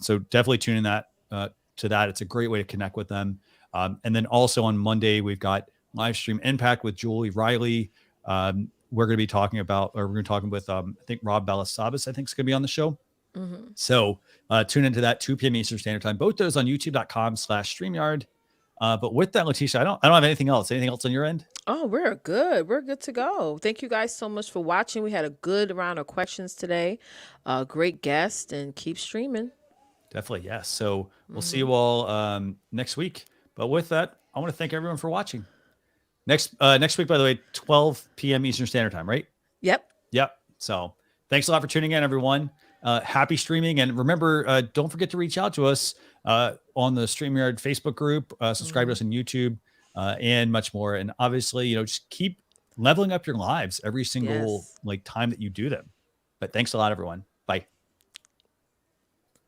So definitely tune in to that. It's a great way to connect with them. And then also on Monday, we've got live stream impact with Julie Riley. We're going to be talking with, I think Rob Balasabas, I think is going to be on the show. So tune into that 2 p.m. Eastern Standard Time. Both those on youtube.com/StreamYard. But with that, Leticia, I don't have anything else. Anything else on your end? Oh, we're good. We're good to go. Thank you guys so much for watching. We had a good round of questions today. Great guest, and keep streaming. Definitely, yes. So we'll see you all next week. But with that, I want to thank everyone for watching. Next week, by the way, 12 p.m. Eastern Standard Time, right? Yep. So thanks a lot for tuning in, everyone. Happy streaming. And remember, don't forget to reach out to us on the StreamYard Facebook group, subscribe to us on YouTube, and much more. And obviously, just keep leveling up your lives every single time that you do them. But thanks a lot, everyone. Bye.